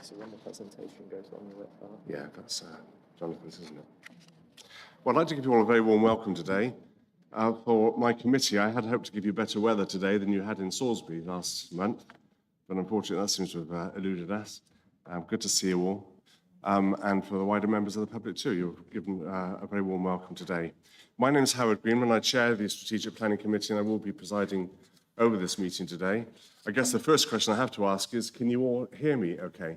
So when the presentation goes on, you let that. Yeah, that's Jonathan's, isn't it? Well, I'd like to give you all a very warm welcome today. For my committee, I had hoped to give you better weather today than you had in Salisbury last month, but unfortunately that seems to have eluded us. Good to see you all. And for the wider members of the public too, you're given a very warm welcome today. My name is Howard Greenman, I chair the Strategic Planning Committee, and I will be presiding over this meeting today. I guess the first question I have to ask is, can you all hear me okay?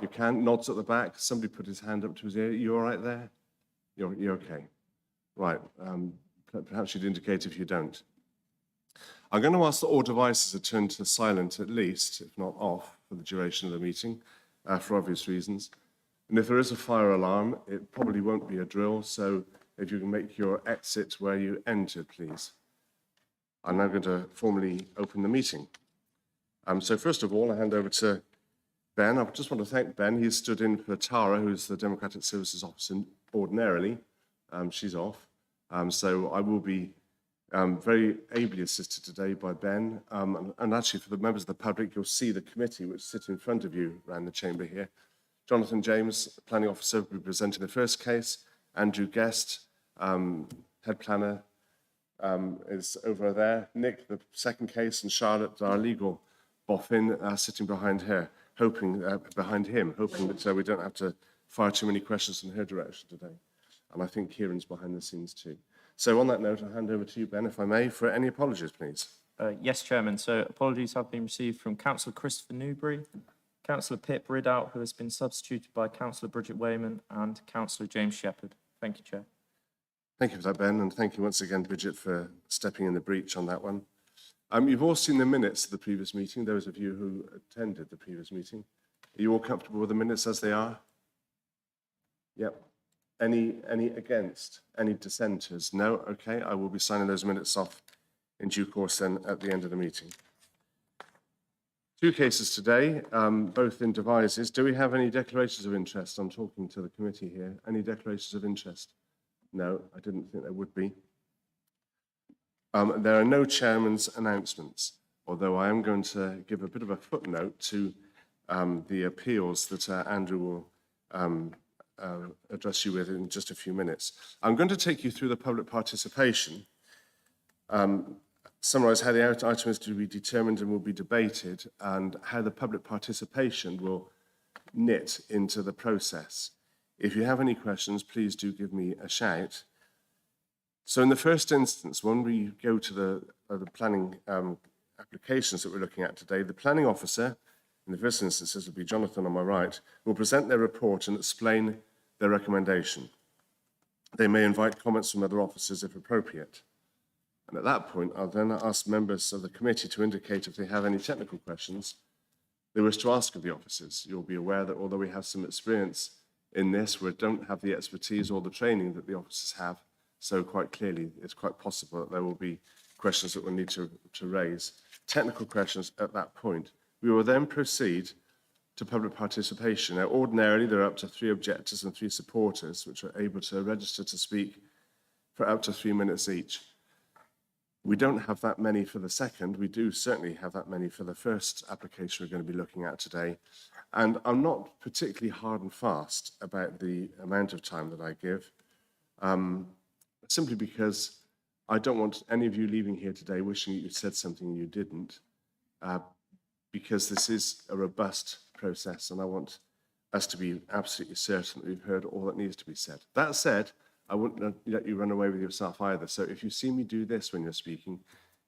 You can. Nods at the back. Somebody put his hand up to his ear. You all right there? You're okay. Right. Perhaps you'd indicate if you don't. I'm going to ask that all devices are turned to silent at least, if not off, for the duration of the meeting, for obvious reasons. And if there is a fire alarm, it probably won't be a drill, so if you can make your exit where you entered, please. I'm now going to formally open the meeting. So first of all, I hand over to Ben. I just want to thank Ben. He's stood in for Tara, who's the Democratic Services Officer ordinarily. She's off. So I will be very ably assisted today by Ben. And actually, for the members of the public, you'll see the committee which sit in front of you around the chamber here. Jonathan James, Planning Officer, will be presenting the first case. Andrew Guest, Head Planner, is over there. Nick, the second case, and Charlotte, our legal boffin, sitting behind her. Hoping that we don't have to fire too many questions in her direction today. And I think Kieran's behind the scenes too. So on that note, I'll hand over to you, Ben, if I may, for any apologies, please. Yes, Chairman. So apologies have been received from Councillor Christopher Newbury, Councillor Pip Ridout, who has been substituted by Councillor Bridget Wayman, and Councillor James Shepherd. Thank you, Chair. Thank you for that, Ben, and thank you once again, Bridget, for stepping in the breach on that one. You've all seen the minutes of the previous meeting, those of you who attended the previous meeting. Are you all comfortable with the minutes as they are? Yep. Any against? Any dissenters? No? Okay, I will be signing those minutes off in due course then at the end of the meeting. Two cases today, both in devices. Do we have any declarations of interest? I'm talking to the committee here. Any declarations of interest? No, I didn't think there would be. There are no chairman's announcements, although I am going to give a bit of a footnote to the appeals that Andrew will address you with in just a few minutes. I'm going to take you through the public participation, summarise how the item is to be determined and will be debated, and how the public participation will knit into the process. If you have any questions, please do give me a shout. So in the first instance, when we go to the planning applications that we're looking at today, the planning officer, in the first instance, this will be Jonathan on my right, will present their report and explain their recommendation. They may invite comments from other officers if appropriate. And at that point, I'll then ask members of the committee to indicate if they have any technical questions they wish to ask of the officers. You'll be aware that although we have some experience in this, we don't have the expertise or the training that the officers have. So quite clearly, it's quite possible that there will be questions that we'll need to raise. Technical questions at that point. We will then proceed to public participation. Now, ordinarily, there are up to 3 objectors and 3 supporters, which are able to register to speak for up to 3 minutes each. We don't have that many for the second. We do certainly have that many for the first application we're going to be looking at today. And I'm not particularly hard and fast about the amount of time that I give. Simply because I don't want any of you leaving here today wishing you said something you didn't, because this is a robust process and I want us to be absolutely certain that we've heard all that needs to be said. That said, I wouldn't let you run away with yourself either. So if you see me do this when you're speaking,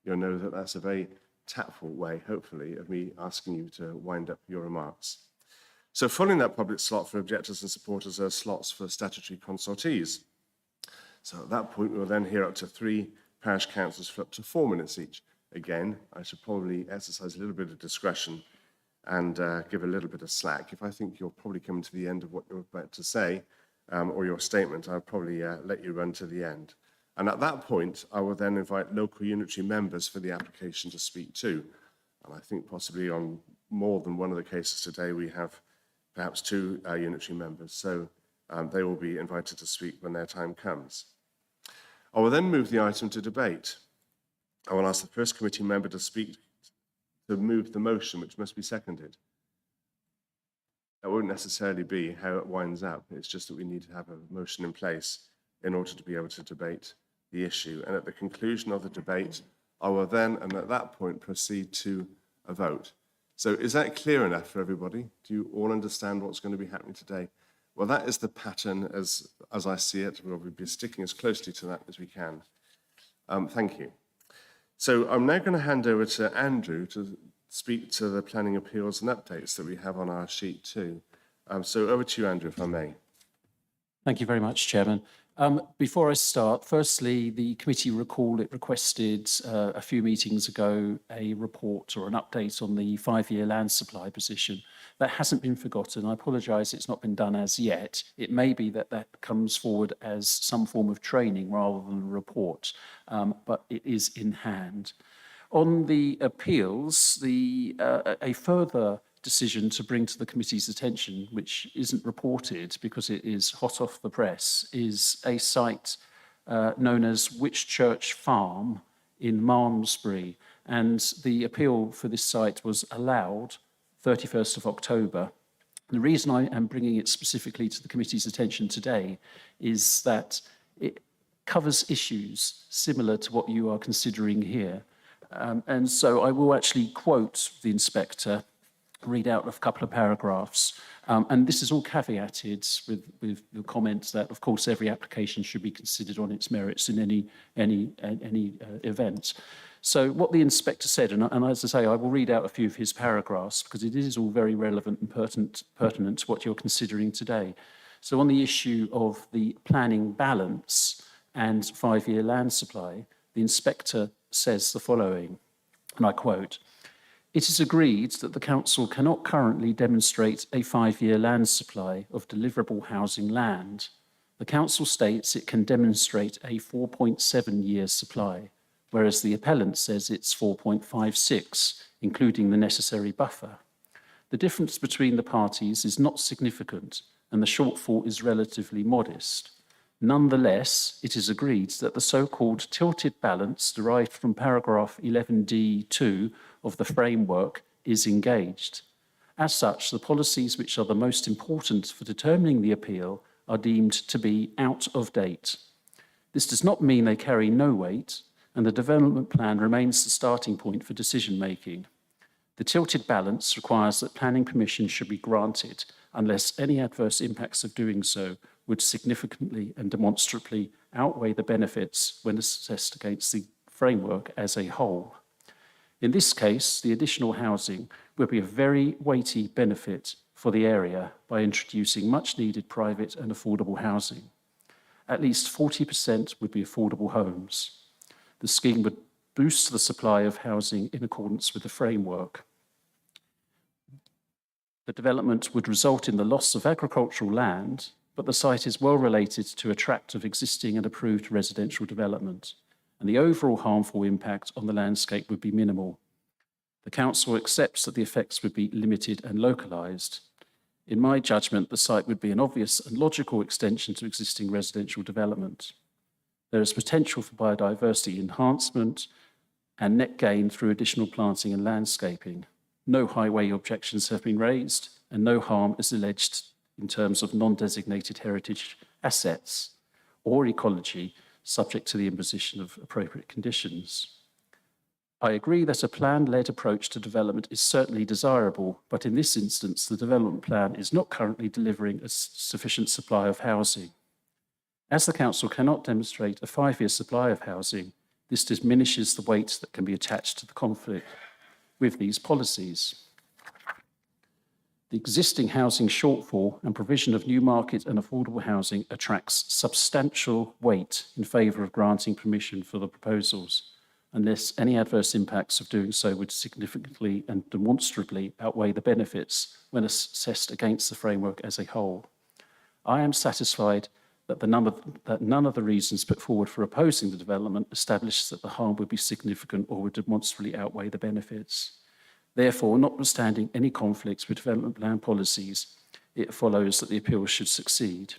you'll know that that's a very tactful way, hopefully, of me asking you to wind up your remarks. So following that public slot for objectors and supporters are slots for statutory consultees. So at that point, we'll then hear up to 3 parish councillors for up to 4 minutes each. Again, I should probably exercise a little bit of discretion and give a little bit of slack. If I think you're probably coming to the end of what you're about to say or your statement, I'll probably let you run to the end. And at that point, I will then invite local unitary members for the application to speak too. And I think possibly on more than one of the cases today, we have perhaps 2 unitary members. So they will be invited to speak when their time comes. I will then move the item to debate. I will ask the first committee member to speak, to move the motion, which must be seconded. That won't necessarily be how it winds up. It's just that we need to have a motion in place in order to be able to debate the issue. And at the conclusion of the debate, I will then, and at that point, proceed to a vote. So is that clear enough for everybody? Do you all understand what's going to be happening today? Well, that is the pattern as I see it. We'll be sticking as closely to that as we can. Thank you. So I'm now going to hand over to Andrew to speak to the planning appeals and updates that we have on our sheet too. So over to you, Andrew, if I may. Thank you very much, Chairman. Before I start, firstly, the committee requested a few meetings ago a report or an update on the 5-year land supply position. That hasn't been forgotten. I apologise it's not been done as yet. It may be that that comes forward as some form of training rather than a report, but it is in hand. On the appeals, a further decision to bring to the committee's attention, which isn't reported because it is hot off the press, is a site known as Whitchurch Farm in Malmesbury. And the appeal for this site was allowed 31st of October. The reason I am bringing it specifically to the committee's attention today is that it covers issues similar to what you are considering here. And so I will actually quote the inspector, read out a couple of paragraphs. And this is all caveated with the comments that, of course, every application should be considered on its merits in any event. So what the inspector said, and as I say, I will read out a few of his paragraphs because it is all very relevant and pertinent to what you're considering today. So on the issue of the planning balance and 5-year land supply, the inspector says the following, and I quote, "It is agreed that the council cannot currently demonstrate a 5-year land supply of deliverable housing land. The council states it can demonstrate a 4.7-year supply, whereas the appellant says it's 4.56, including the necessary buffer. The difference between the parties is not significant, and the shortfall is relatively modest. Nonetheless, it is agreed that the so-called tilted balance derived from paragraph 11D2 of the framework is engaged. As such, the policies which are the most important for determining the appeal are deemed to be out of date. This does not mean they carry no weight, and the development plan remains the starting point for decision-making. The tilted balance requires that planning permission should be granted unless any adverse impacts of doing so would significantly and demonstrably outweigh the benefits when assessed against the framework as a whole. In this case, the additional housing will be a very weighty benefit for the area by introducing much-needed private and affordable housing. At least 40% would be affordable homes. The scheme would boost the supply of housing in accordance with the framework. The development would result in the loss of agricultural land, but the site is well related to a tract of existing and approved residential development, and the overall harmful impact on the landscape would be minimal. The council accepts that the effects would be limited and localised. In my judgment, the site would be an obvious and logical extension to existing residential development. There is potential for biodiversity enhancement and net gain through additional planting and landscaping. No highway objections have been raised, and no harm is alleged in terms of non-designated heritage assets or ecology subject to the imposition of appropriate conditions. I agree that a plan-led approach to development is certainly desirable, but in this instance, the development plan is not currently delivering a sufficient supply of housing. As the council cannot demonstrate a 5-year supply of housing, this diminishes the weight that can be attached to the conflict with these policies. The existing housing shortfall and provision of new market and affordable housing attracts substantial weight in favour of granting permission for the proposals, unless any adverse impacts of doing so would significantly and demonstrably outweigh the benefits when assessed against the framework as a whole. I am satisfied that none of the reasons put forward for opposing the development establishes that the harm would be significant or would demonstrably outweigh the benefits. Therefore, notwithstanding any conflicts with development plan policies, it follows that the appeal should succeed.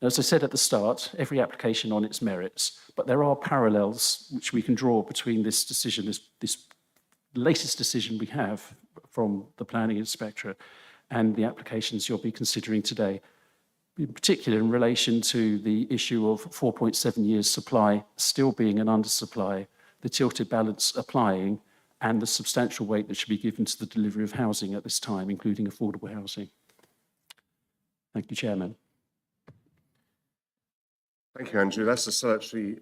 Now, as I said at the start, every application on its merits, but there are parallels which we can draw between this decision, this latest decision we have from the planning inspectorate, and the applications you'll be considering today, in particular in relation to the issue of 4.7 years supply still being an undersupply, the tilted balance applying, and the substantial weight that should be given to the delivery of housing at this time, including affordable housing. Thank you, Chairman. Thank you, Andrew. That's a salutary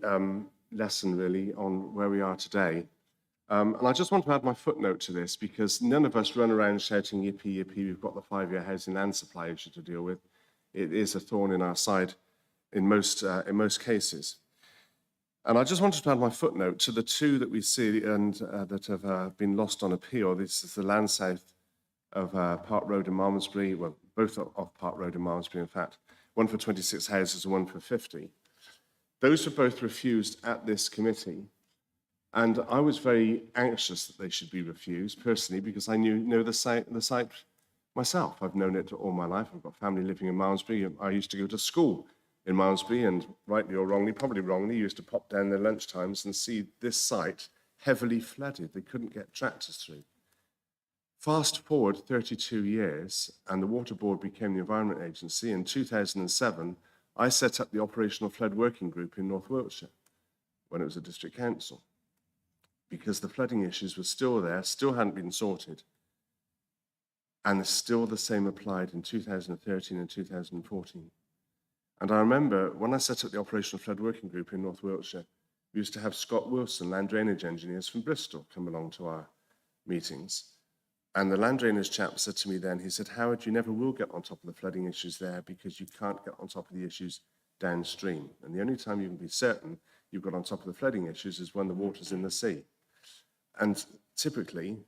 lesson, really, on where we are today. And I just want to add my footnote to this, because none of us run around shouting, yippee, yippee, we've got the 5-year housing land supply issue to deal with. It is a thorn in our side in most cases. And I just wanted to add my footnote to the two that we see and that have been lost on appeal. This is the land south of Park Road in Malmesbury, well, both off Park Road in Malmesbury, in fact, one for 26 houses and one for 50. Those were both refused at this committee. And I was very anxious that they should be refused, personally, because I know the site myself. I've known it all my life. I've got family living in Malmesbury. I used to go to school in Malmesbury, and rightly or wrongly, probably wrongly, used to pop down their lunchtimes and see this site heavily flooded. They couldn't get tractors through. Fast forward 32 years, and the Water Board became the Environment Agency. In 2007, I set up the Operational Flood Working Group in North Wiltshire when it was a district council, because the flooding issues were still there, still hadn't been sorted, and still the same applied in 2013 and 2014. And I remember when I set up the Operational Flood Working Group in North Wiltshire, we used to have Scott Wilson, land drainage engineers from Bristol, come along to our meetings. And the land drainage chap said to me then, he said, Howard, you never will get on top of the flooding issues there because you can't get on top of the issues downstream. And the only time you can be certain you've got on top of the flooding issues is when the water's in the sea. And typically,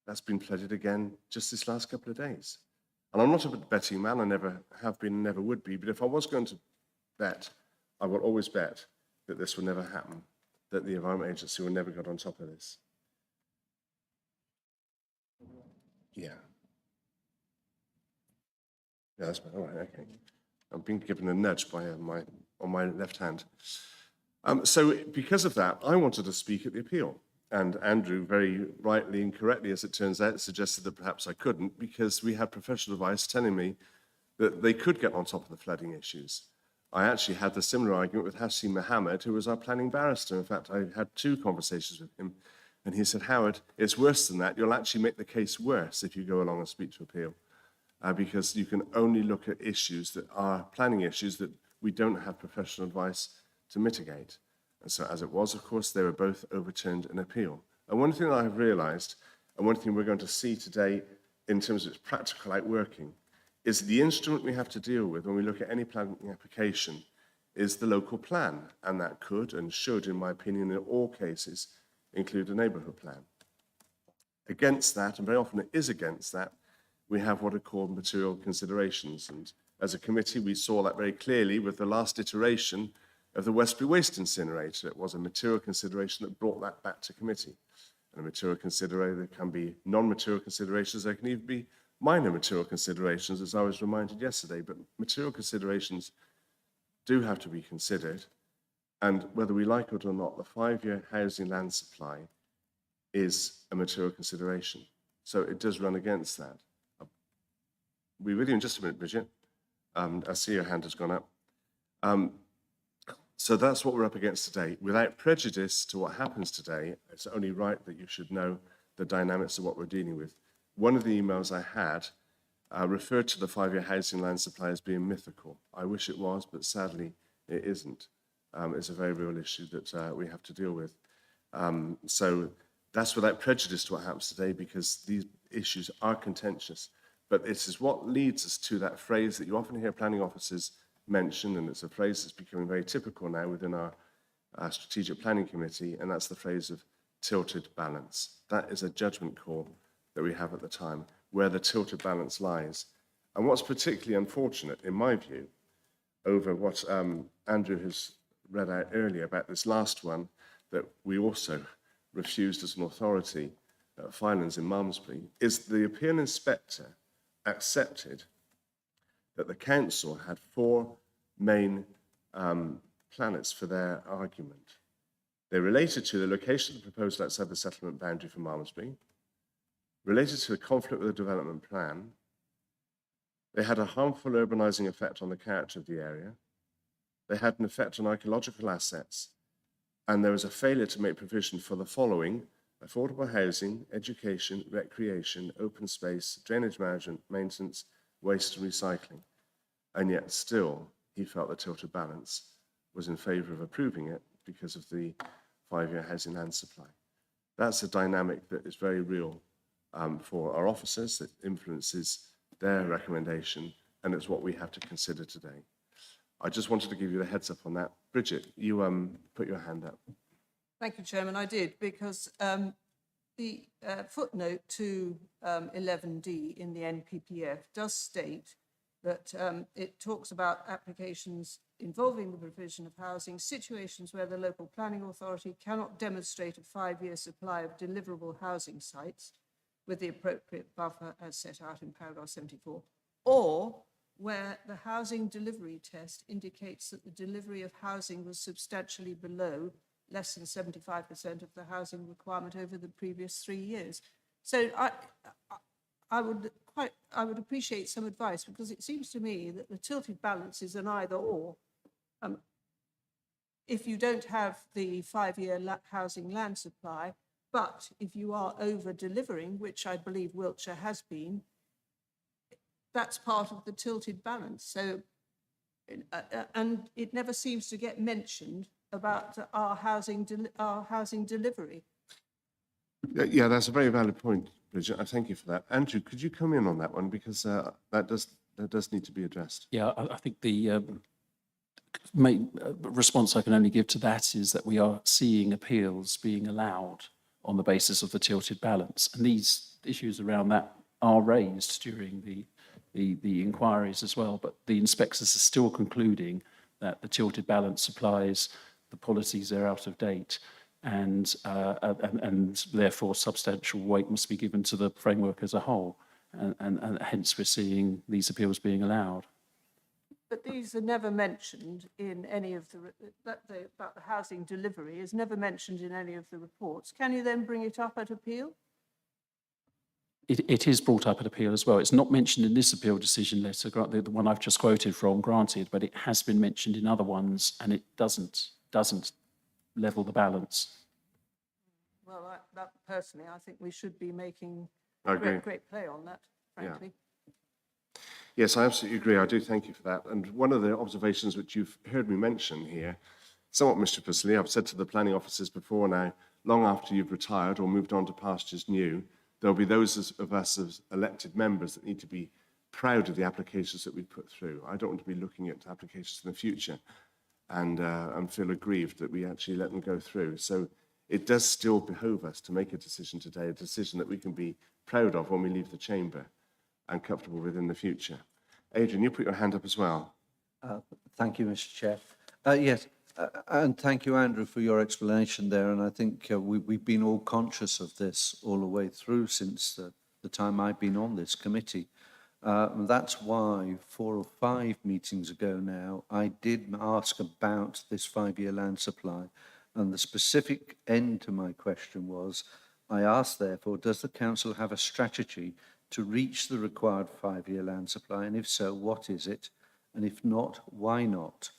that's been flooded again just this last couple of days. And I'm not a betting man, I never have been and never would be, but if I was going to bet, I would always bet that this will never happen, that the Environment Agency will never get on top of this. Yeah. Yeah, that's all right, okay. I'm being given a nudge by on my left hand. So because of that, I wanted to speak at the appeal. And Andrew, very rightly and correctly, as it turns out, suggested that perhaps I couldn't, because we had professional advice telling me that they could get on top of the flooding issues. I actually had the similar argument with Hassim Mohammed, who was our planning barrister. In fact, I had 2 conversations with him, and he said, Howard, it's worse than that. You'll actually make the case worse if you go along and speak to appeal, because you can only look at issues that are planning issues that we don't have professional advice to mitigate. And so as it was, of course, they were both overturned in appeal. And one thing that I've realized, and one thing we're going to see today in terms of its practical outworking, is the instrument we have to deal with when we look at any planning application is the local plan. And that could and should, in my opinion, in all cases, include a neighbourhood plan. Against that, and very often it is against that, we have what are called material considerations. And as a committee, we saw that very clearly with the last iteration of the Westbury Waste Incinerator. It was a material consideration that brought that back to committee. And a material consideration, there can be non-material considerations, there can even be minor material considerations, as I was reminded yesterday, but material considerations do have to be considered. And whether we like it or not, the 5-year housing land supply is a material consideration. So it does run against that. I'll be with you in just a minute, Bridget. I see your hand has gone up. So that's what we're up against today. Without prejudice to what happens today, it's only right that you should know the dynamics of what we're dealing with. One of the emails I had referred to the 5-year housing land supply as being mythical. I wish it was, but sadly it isn't. It's a very real issue that we have to deal with. So that's without prejudice to what happens today, because these issues are contentious. But this is what leads us to that phrase that you often hear planning officers mention, and it's a phrase that's becoming very typical now within our strategic planning committee, and that's the phrase of tilted balance. That is a judgment call that we have at the time, where the tilted balance lies. And what's particularly unfortunate, in my view, over what Andrew has read out earlier about this last one, that we also refused as an authority at Finelands in Malmesbury, is the appeal inspector accepted that the council had 4 main planets for their argument. They related to the location of the proposal outside the settlement boundary for Malmesbury, related to the conflict with the development plan, They had a harmful urbanising effect on the character of the area. They had an effect on archaeological assets. And there was a failure to make provision for the following: affordable housing, education, recreation, open space, drainage management, maintenance, waste and recycling. And yet still, he felt the tilted balance was in favour of approving it because of the 5-year housing land supply. That's a dynamic that is very real for our officers, that influences their recommendation, and it's what we have to consider today. I just wanted to give you the heads up on that. Bridget, you put your hand up. Thank you, Chairman. I did, because the footnote to 11D in the NPPF does state that it talks about applications involving the provision of housing, situations where the local planning authority cannot demonstrate a 5-year supply of deliverable housing sites with the appropriate buffer as set out in paragraph 74, or where the housing delivery test indicates that the delivery of housing was substantially below less than 75% of the housing requirement over the previous 3 years. So I would appreciate some advice, because it seems to me that the tilted balance is an either or. If you don't have the 5-year housing land supply, but if you are over delivering, which I believe Wiltshire has been, that's part of the tilted balance. So, and it never seems to get mentioned about our housing delivery. Yeah, that's a very valid point, Bridget. I thank you for that. Andrew, could you come in on that one, because that does need to be addressed. Yeah, I think the main response I can only give to that is that we are seeing appeals being allowed on the basis of the tilted balance, and these issues around that are raised during the inquiries as well. But the inspectors are still concluding that the tilted balance applies, the policies are out of date, and therefore substantial weight must be given to the framework as a whole, and hence we're seeing these appeals being allowed. But these are never mentioned in any of about the housing delivery is never mentioned in any of the reports. Can you then bring it up at appeal? It is brought up at appeal as well. It's not mentioned in this appeal decision letter, the one I've just quoted from, granted, but it has been mentioned in other ones, and it doesn't level the balance. Well, personally, I think we should be making I agree. great play on that, frankly. Yes, I absolutely agree. I do thank you for that. And one of the observations which you've heard me mention here, somewhat mischievously, I've said to the planning officers before now, long after you've retired or moved on to pastures new, there'll be those of us as elected members that need to be proud of the applications that we put through. I don't want to be looking at applications in the future and feel aggrieved that we actually let them go through. So it does still behove us to make a decision today, a decision that we can be proud of when we leave the chamber and comfortable with in the future. Adrian, you put your hand up as well. Thank you, Mr. Chair. Yes, and thank you, Andrew, for your explanation there. And I think we've been all conscious of this all the way through since the time I've been on this committee. That's why 4 or 5 meetings ago now, I did ask about this 5-year land supply. And the specific end to my question was, I asked, therefore, does the council have a strategy to reach the required 5-year land supply? And if so, what is it? And if not, why not?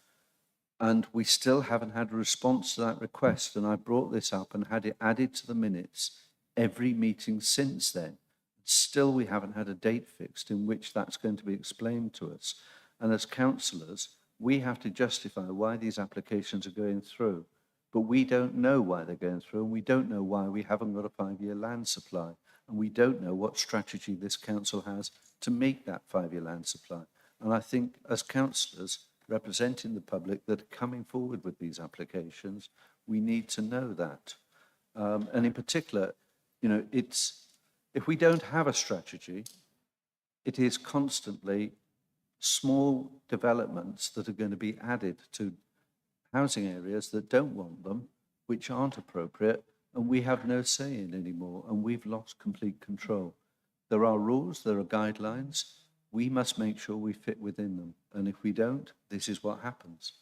And we still haven't had a response to that request. And I brought this up and had it added to the minutes every meeting since then. Still, we haven't had a date fixed in which that's going to be explained to us. And as councillors, we have to justify why these applications are going through. But we don't know why they're going through, and we don't know why we haven't got a 5-year land supply. And we don't know what strategy this council has to make that 5-year land supply. And I think as councillors representing the public that are coming forward with these applications, we need to know that. And in particular, you know, if we don't have a strategy, it is constantly small developments that are going to be added to housing areas that don't want them, which aren't appropriate, and we have no say in anymore, and we've lost complete control. There are rules, there are guidelines. We must make sure we fit within them. And if we don't, this is what happens.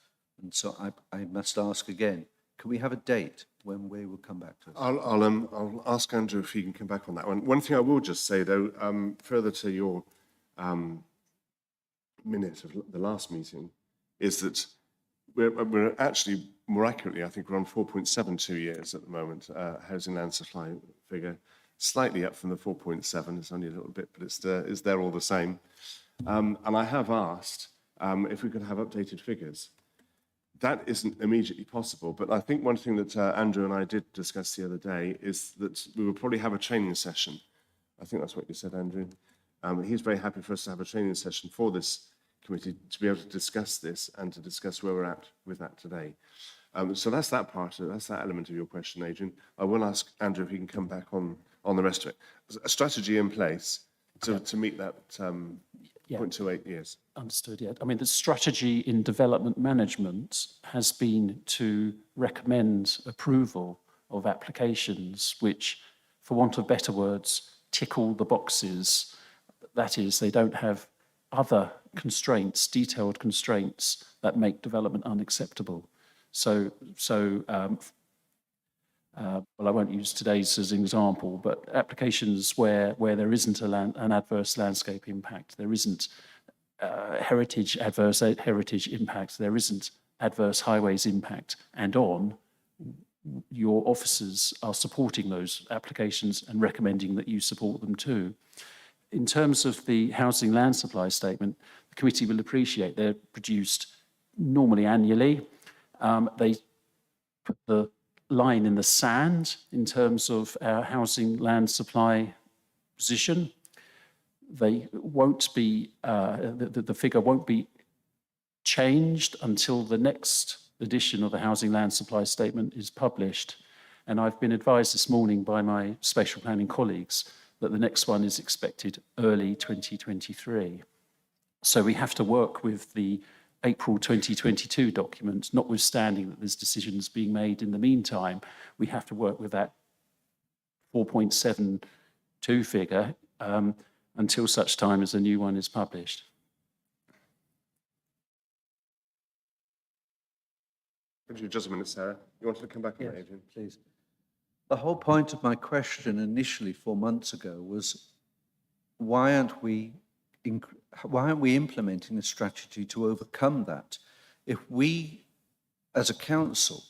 And so I must ask again, can we have a date when we will come back to us? I'll ask Andrew if he can come back on that one. One thing I will just say, though, further to your minute of the last meeting is that we're actually, more accurately, I think we're on 4.72 years at the moment, housing land supply figure, slightly up from the 4.7. It's only a little bit, but it's there all the same. And I have asked if we could have updated figures. That isn't immediately possible, but I think one thing that Andrew and I did discuss the other day is that we will probably have a training session. I think that's what you said, Andrew. He's very happy for us to have a training session for this committee to be able to discuss this and to discuss where we're at with that today. So that's that part, that's that element of your question, Adrian. I will ask Andrew if he can come back on the rest of it. There's a strategy in place to meet that 0.28 years. Understood, yeah. I mean, the strategy in development management has been to recommend approval of applications which, for want of better words, tick all the boxes. That is, they don't have other constraints, detailed constraints that make development unacceptable. Well, I won't use today's as an example, but applications where there isn't an adverse landscape impact, there isn't adverse heritage impact, there isn't adverse highways impact, and your officers are supporting those applications and recommending that you support them too. In terms of the housing land supply statement, the committee will appreciate they're produced normally annually. They put the line in the sand in terms of our housing land supply position. They won't be, the figure won't be changed until the next edition of the housing land supply statement is published. And I've been advised this morning by my spatial planning colleagues that the next one is expected early 2023. So we have to work with the April 2022 document, notwithstanding that there's decisions being made in the meantime. We have to work with that 4.72 figure until such time as a new one is published. Just a minute, Sarah. You wanted to come back on that, Adrian? Please. The whole point of my question initially 4 months ago was why aren't we implementing a strategy to overcome that? If we, as a council,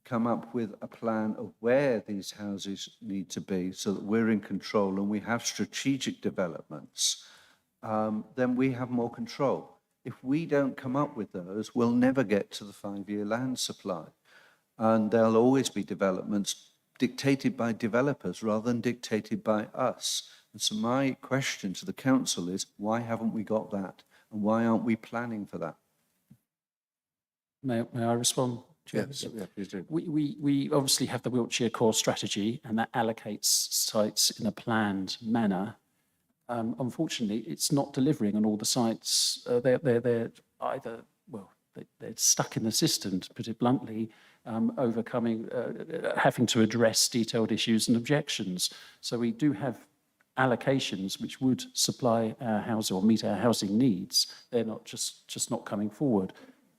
come up with a plan of where these houses need to be so that we're in control and we have strategic developments, then we have more control. If we don't come up with those, we'll never get to the 5-year land supply. And there'll always be developments dictated by developers rather than dictated by us. And so my question to the council is, why haven't we got that? And why aren't we planning for that? May I respond? Yes, yeah, please do. We obviously have the Wiltshire core strategy, and that allocates sites in a planned manner. Unfortunately, it's not delivering on all the sites. They're either, well, they're stuck in the system, to put it bluntly, overcoming, having to address detailed issues and objections. So we do have allocations which would supply our housing or meet our housing needs. They're not just not coming forward.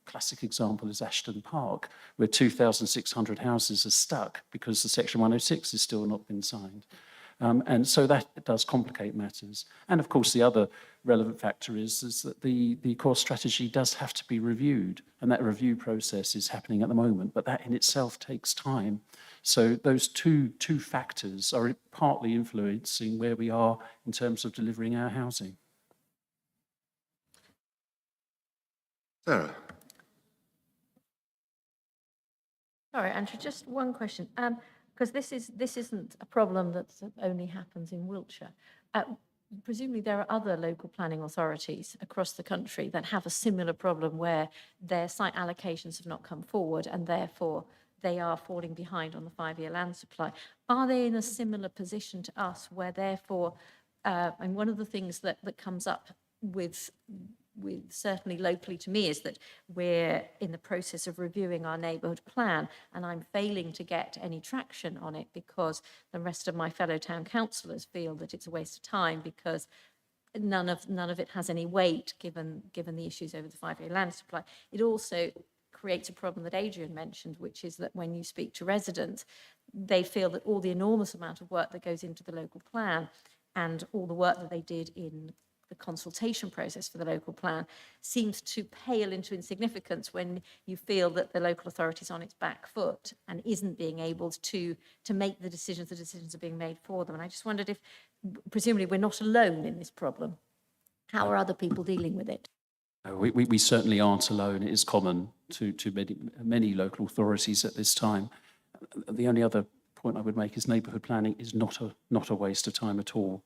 Classic example is Ashton Park, where 2,600 houses are stuck because the Section 106 has still not been signed. And so that does complicate matters. And of course, the other relevant factor is that the core strategy does have to be reviewed, and that review process is happening at the moment, but that in itself takes time. So those two factors are partly influencing where we are in terms of delivering our housing. Sarah. Sorry, Andrew, just one question. Because this isn't a problem that only happens in Wiltshire. Presumably there are other local planning authorities across the country that have a similar problem where their site allocations have not come forward and therefore they are falling behind on the 5-year land supply. Are they in a similar position to us where therefore, and one of the things that comes up with certainly locally to me is that we're in the process of reviewing our neighbourhood plan and I'm failing to get any traction on it because the rest of my fellow town councillors feel that it's a waste of time because none of it has any weight given the issues over the 5-year land supply. It also creates a problem that Adrian mentioned, which is that when you speak to residents, they feel that all the enormous amount of work that goes into the local plan and all the work that they did in the consultation process for the local plan seems to pale into insignificance when you feel that the local authority is on its back foot and isn't being able to make the decisions are being made for them. And I just wondered if, presumably, we're not alone in this problem. How are other people dealing with it? We certainly aren't alone. It is common to many local authorities at this time. The only other point I would make is neighbourhood planning is not a waste of time at all.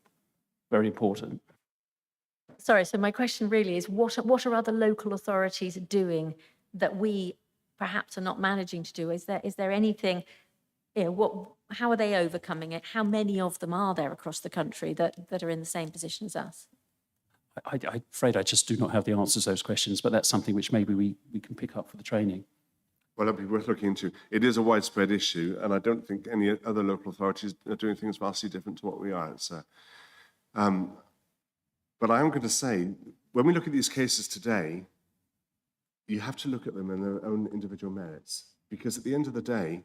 Very important. Sorry, so my question really is, what are other local authorities doing that we perhaps are not managing to do? Is there anything, how are they overcoming it? How many of them are there across the country that are in the same position as us? I'm afraid I just do not have the answers to those questions, but that's something which maybe we can pick up for the training. Well, that'd be worth looking into. It is a widespread issue, and I don't think any other local authorities are doing things vastly different to what we are. But I am going to say, when we look at these cases today, you have to look at them in their own individual merits. Because at the end of the day,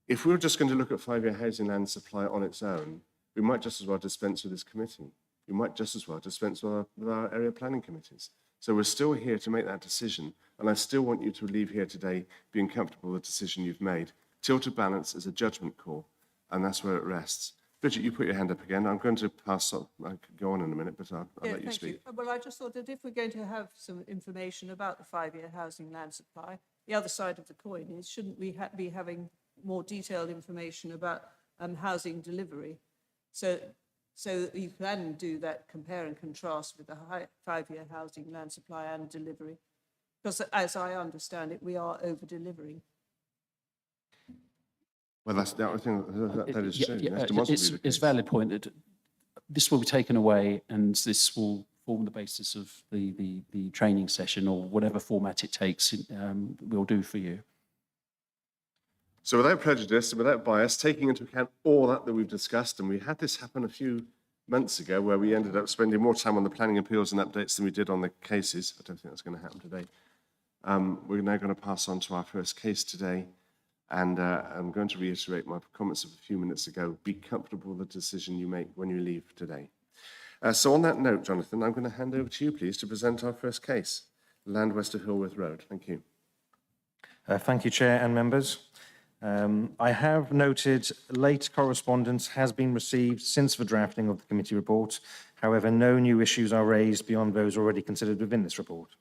if we were just going to look at 5-year housing land supply on its own, we might just as well dispense with this committee. We might just as well dispense with our area planning committees. So we're still here to make that decision. And I still want you to leave here today being comfortable with the decision you've made. Tilted balance is a judgment call, and that's where it rests. Bridget, you put your hand up again. I'm going to pass on. I could go on in a minute, but I'll let you thank speak. Well, I just thought that if we're going to have some information about the 5-year housing land supply, the other side of the coin is, shouldn't we be having more detailed information about housing delivery? So you can do that compare and contrast with the 5-year housing land supply and delivery. Because as I understand it, we are over-delivering. Well, that's the other thing. That is true. That's demonstrably the It's case. a valid point that this will be taken away and this will form the basis of the training session or whatever format it takes, we'll do for you. So without prejudice and without bias, taking into account all that we've discussed, and we had this happen a few months ago where we ended up spending more time on the planning appeals and updates than we did on the cases. I don't think that's going to happen today. We're now going to pass on to our first case today. And I'm going to reiterate my comments of a few minutes ago. Be comfortable with the decision you make when you leave today. So on that note, Jonathan, I'm going to hand over to you, please, to present our first case, Land West of Hillworth Road. Thank you. Thank you, Chair and members. I have noted late correspondence has been received since the drafting of the committee report. However, no new issues are raised beyond those already considered within this report.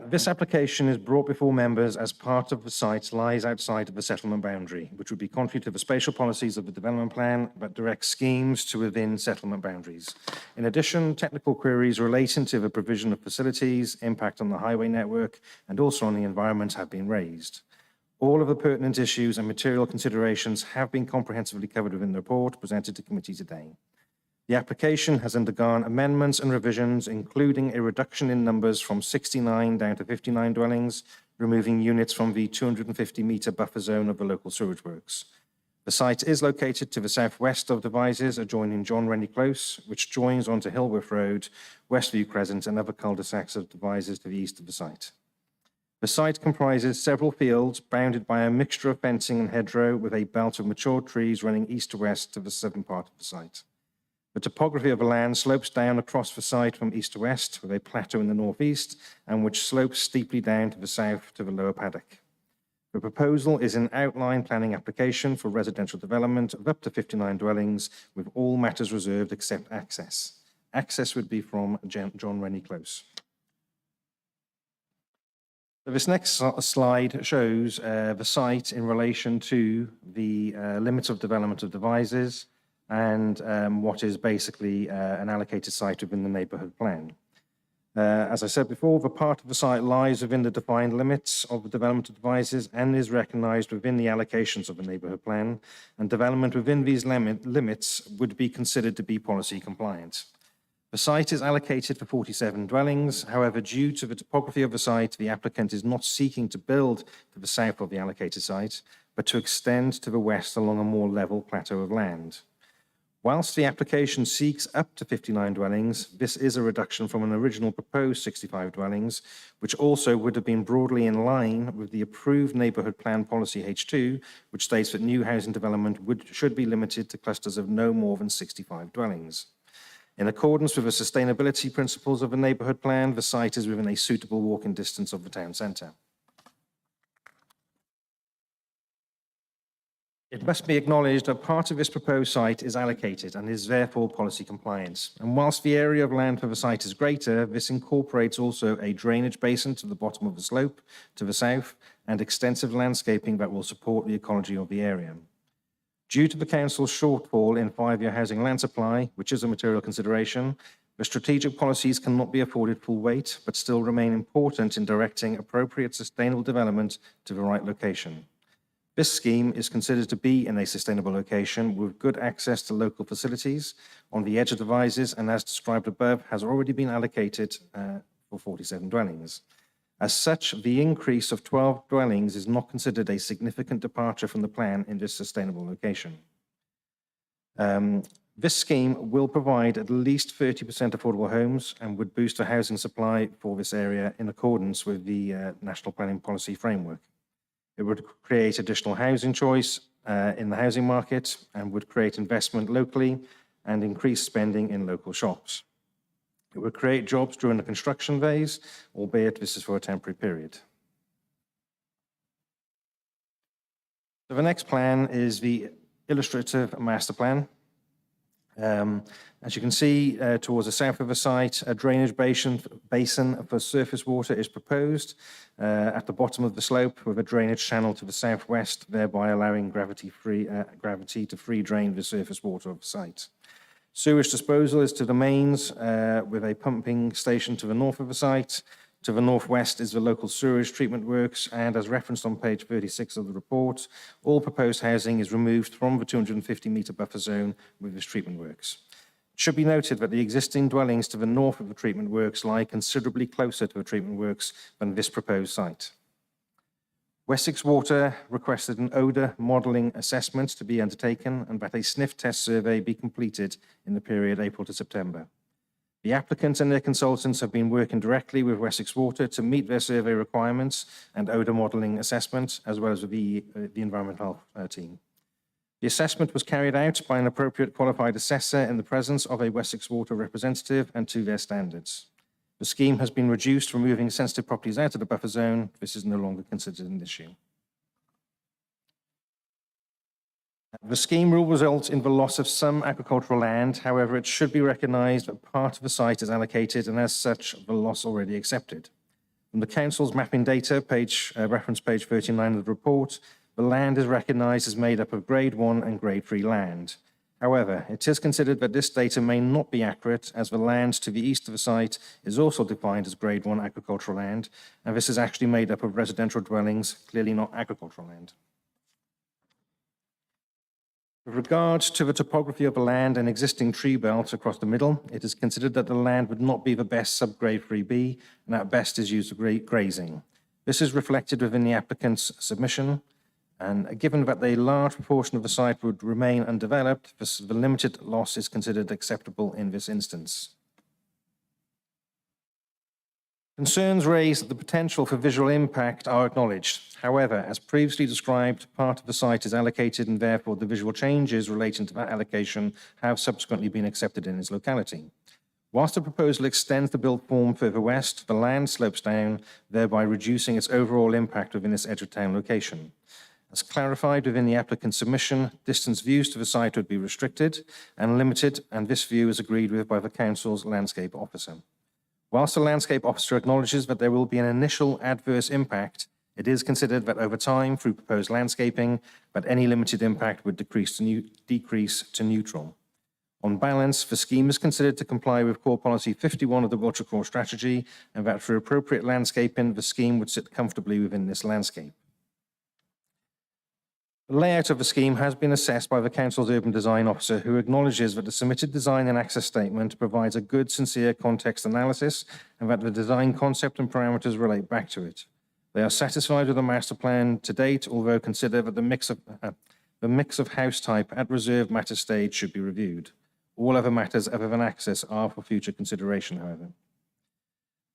This application is brought before members as part of the site lies outside of the settlement boundary, which would be contrary to the spatial policies of the development plan, but directs schemes to within settlement boundaries. In addition, technical queries relating to the provision of facilities, impact on the highway network, and also on the environment have been raised. All of the pertinent issues and material considerations have been comprehensively covered within the report presented to committee today. The application has undergone amendments and revisions, including a reduction in numbers from 69 down to 59 dwellings, removing units from the 250-metre buffer zone of the local sewage works. The site is located to the southwest of Devizes, adjoining John Rennie Close, which joins onto Hillworth Road, Westview Crescent, and other cul-de-sacs of Devizes to the east of the site. The site comprises several fields bounded by a mixture of fencing and hedgerow with a belt of mature trees running east to west to the southern part of the site. The topography of the land slopes down across the site from east to west with a plateau in the northeast and which slopes steeply down to the south to the lower paddock. The proposal is an outline planning application for residential development of up to 59 dwellings with all matters reserved except access. Access would be from John Rennie Close. So this next slide shows the site in relation to the limits of development of Devizes and what is basically an allocated site within the neighbourhood plan. As I said before, the part of the site lies within the defined limits of the development of Devizes and is recognised within the allocations of the neighbourhood plan, and development within these limits would be considered to be policy compliant. The site is allocated for 47 dwellings. However, due to the topography of the site, the applicant is not seeking to build to the south of the allocated site, but to extend to the west along a more level plateau of land. Whilst the application seeks up to 59 dwellings, this is a reduction from an original proposed 65 dwellings, which also would have been broadly in line with the approved neighbourhood plan policy H2, which states that new housing development should be limited to clusters of no more than 65 dwellings. In accordance with the sustainability principles of the neighbourhood plan, the site is within a suitable walking distance of the town centre. It must be acknowledged that part of this proposed site is allocated and is therefore policy compliant. And whilst the area of land for the site is greater, this incorporates also a drainage basin to the bottom of the slope to the south and extensive landscaping that will support the ecology of the area. Due to the council's shortfall in 5-year housing land supply, which is a material consideration, the strategic policies cannot be afforded full weight, but still remain important in directing appropriate sustainable development to the right location. This scheme is considered to be in a sustainable location with good access to local facilities on the edge of the Devizes, and as described above, has already been allocated for 47 dwellings. As such, the increase of 12 dwellings is not considered a significant departure from the plan in this sustainable location. This scheme will provide at least 30% affordable homes and would boost the housing supply for this area in accordance with the National Planning Policy Framework. It would create additional housing choice in the housing market and would create investment locally and increase spending in local shops. It would create jobs during the construction phase, albeit this is for a temporary period. So the next plan is the illustrative master plan. As you can see, towards the south of the site, a drainage basin for surface water is proposed at the bottom of the slope with a drainage channel to the southwest, thereby allowing gravity to free drain the surface water of the site. Sewage disposal is to the mains with a pumping station to the north of the site. To the northwest is the local sewage treatment works, and as referenced on page 36 of the report, all proposed housing is removed from the 250-metre buffer zone with this treatment works. It should be noted that the existing dwellings to the north of the treatment works lie considerably closer to the treatment works than this proposed site. Wessex Water requested an odour modelling assessment to be undertaken and that a sniff test survey be completed in the period April to September. The applicants and their consultants have been working directly with Wessex Water to meet their survey requirements and odour modelling assessment, as well as with the environmental team. The assessment was carried out by an appropriate qualified assessor in the presence of a Wessex Water representative and to their standards. The scheme has been reduced, removing sensitive properties out of the buffer zone. This is no longer considered an issue. The scheme will result in the loss of some agricultural land. However, it should be recognised that part of the site is allocated and as such, the loss already accepted. From the Council's mapping data, reference page 39 of the report, the land is recognised as made up of Grade 1 and Grade 3 land. However, it is considered that this data may not be accurate as the land to the east of the site is also defined as Grade 1 agricultural land, and this is actually made up of residential dwellings, clearly not agricultural land. With regard to the topography of the land and existing tree belt across the middle, it is considered that the land would not be the best sub-grade 3B and at best is used for grazing. This is reflected within the applicant's submission, and given that a large proportion of the site would remain undeveloped, the limited loss is considered acceptable in this instance. Concerns raised at the potential for visual impact are acknowledged. However, as previously described, part of the site is allocated and therefore the visual changes relating to that allocation have subsequently been accepted in its locality. Whilst the proposal extends the built form further west, the land slopes down, thereby reducing its overall impact within this edge of town location. As clarified within the applicant's submission, distance views to the site would be restricted and limited, and this view is agreed with by the council's landscape officer. Whilst the landscape officer acknowledges that there will be an initial adverse impact, it is considered that over time, through proposed landscaping, that any limited impact would decrease to neutral. On balance, the scheme is considered to comply with Core Policy 51 of the Wiltshire Core Strategy, and that for appropriate landscaping, the scheme would sit comfortably within this landscape. The layout of the scheme has been assessed by the Council's Urban Design Officer, who acknowledges that the submitted design and access statement provides a good, sincere context analysis and that the design concept and parameters relate back to it. They are satisfied with the master plan to date, although consider that the the mix of house type at reserved matter stage should be reviewed. All other matters other than access are for future consideration, however.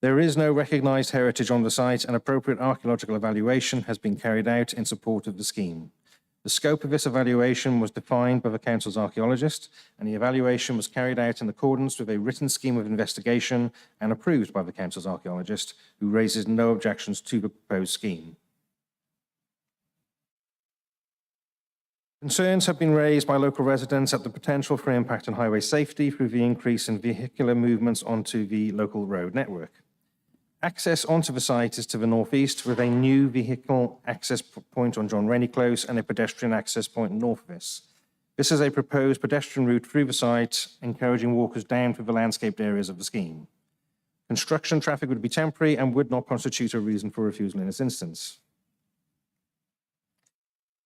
There is no recognised heritage on the site, and appropriate archaeological evaluation has been carried out in support of the scheme. The scope of this evaluation was defined by the Council's archaeologist, and the evaluation was carried out in accordance with a written scheme of investigation and approved by the Council's archaeologist, who raises no objections to the proposed scheme. Concerns have been raised by local residents at the potential for impact on highway safety through the increase in vehicular movements onto the local road network. Access onto the site is to the northeast, with a new vehicle access point on John Rennie Close and a pedestrian access point north of this. This is a proposed pedestrian route through the site, encouraging walkers down through the landscaped areas of the scheme. Construction traffic would be temporary and would not constitute a reason for refusal in this instance.